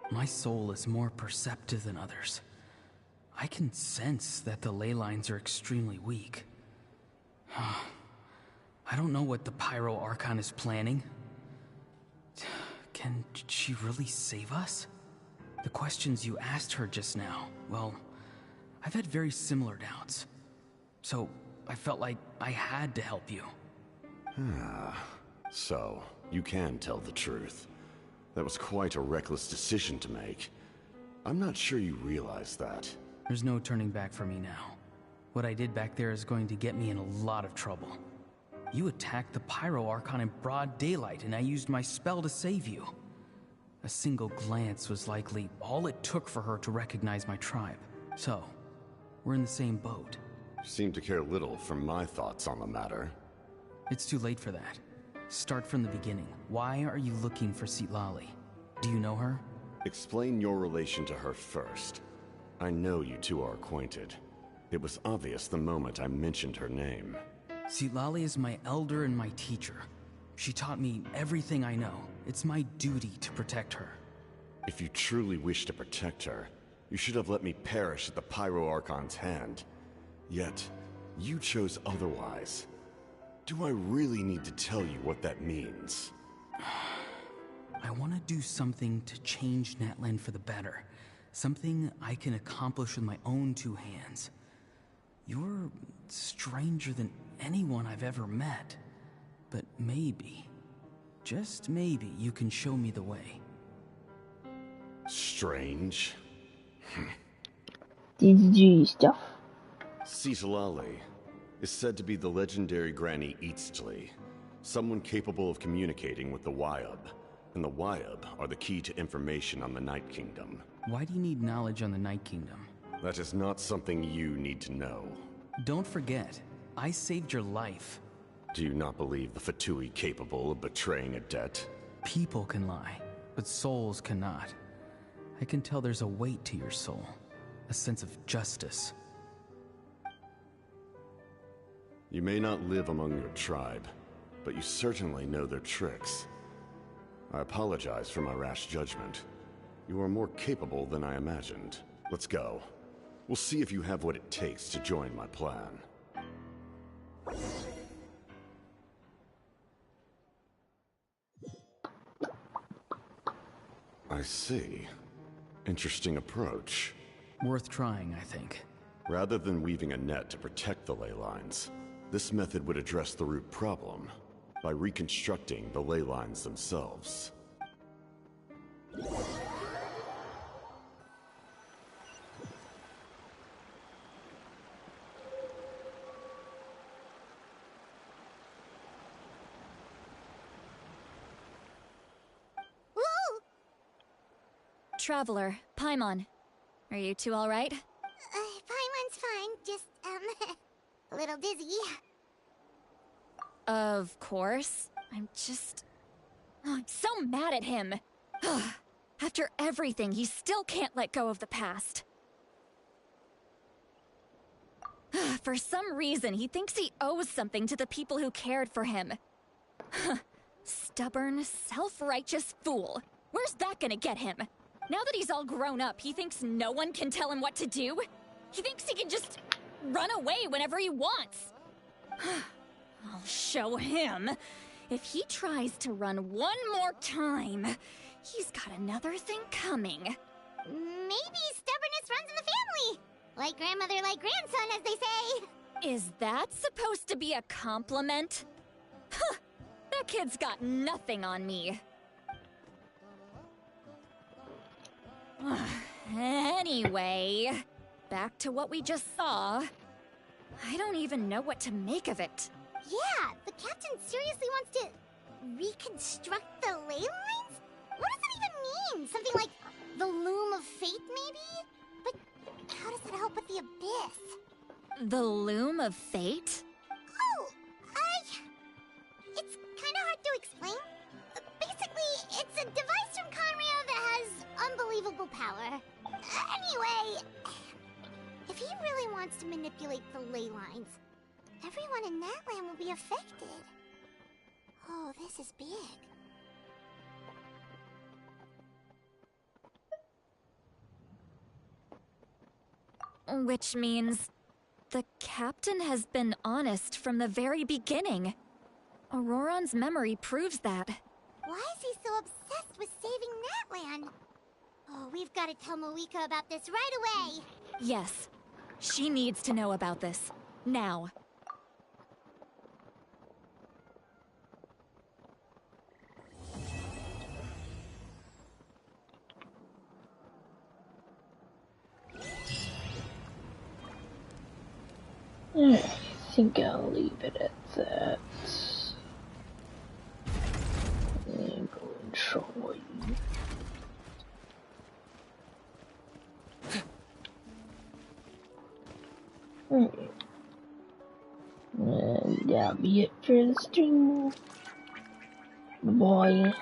My soul is more perceptive than others. I can sense that the ley lines are extremely weak. I don't know what the Pyro Archon is planning. Can she really save us? The questions you asked her just now, well, I've had very similar doubts. So, I felt like I had to help you. So, you can tell the truth. That was quite a reckless decision to make. I'm not sure you realize that. There's no turning back for me now. What I did back there is going to get me in a lot of trouble. You attacked the Pyro Archon in broad daylight, and I used my spell to save you. A single glance was likely all it took for her to recognize my tribe. So, we're in the same boat. You seem to care little for my thoughts on the matter. It's too late for that. Start from the beginning. Why are you looking for Citlali? Do you know her? Explain your relation to her first. I know you two are acquainted. It was obvious the moment I mentioned her name. Citlali is my elder and my teacher. She taught me everything I know. It's my duty to protect her. If you truly wish to protect her, you should have let me perish at the Pyro Archon's hand. Yet, you chose otherwise. Do I really need to tell you what that means? I want to do something to change Natlan for the better. Something I can accomplish with my own two hands. You're stranger than anyone I've ever met. But maybe, just maybe, you can show me the way. Strange? DDG stuff. Citlali is said to be the legendary Granny Eastly, someone capable of communicating with the Wyub. And the Wyub are the key to information on the Night Kingdom. Why do you need knowledge on the Night Kingdom? That is not something you need to know. Don't forget, I saved your life. Do you not believe the Fatui capable of betraying a debt? People can lie, but souls cannot. I can tell there's a weight to your soul, a sense of justice. You may not live among your tribe, but you certainly know their tricks. I apologize for my rash judgment. You are more capable than I imagined. Let's go. We'll see if you have what it takes to join my plan. I see. Interesting approach. Worth trying, I think. Rather than weaving a net to protect the ley lines, this method would address the root problem by reconstructing the ley lines themselves. Traveler, Paimon. Are you two alright? Paimon's fine, just, a little dizzy. Of course. I'm so mad at him. After everything, he still can't let go of the past. For some reason, he thinks he owes something to the people who cared for him. Stubborn, self-righteous fool. Where's that gonna get him? Now that he's all grown up, he thinks no one can tell him what to do? He thinks he can just run away whenever he wants. I'll show him. If he tries to run one more time, he's got another thing coming. Maybe stubbornness runs in the family. Like grandmother, like grandson, as they say. Is that supposed to be a compliment? Huh, that kid's got nothing on me. Anyway, back to what we just saw. I don't even know what to make of it. Yeah, the captain seriously wants to reconstruct the ley lines? What does that even mean? Something like the loom of fate, maybe? But how does that help with the abyss? The loom of fate? Oh, it's kind of hard to explain. Basically, it's a device from Conrio that has unbelievable power. Anyway, if he really wants to manipulate the ley lines, everyone in Natlan will be affected. Oh, this is big. Which means the captain has been honest from the very beginning. Auroron's memory proves that. Why is he so obsessed with saving Natlan? Oh, we've got to tell Moeka about this right away. Yes, she needs to know about this. Now. I think I'll leave it at that. And go and show you. And that'll be it for the stream. Bye.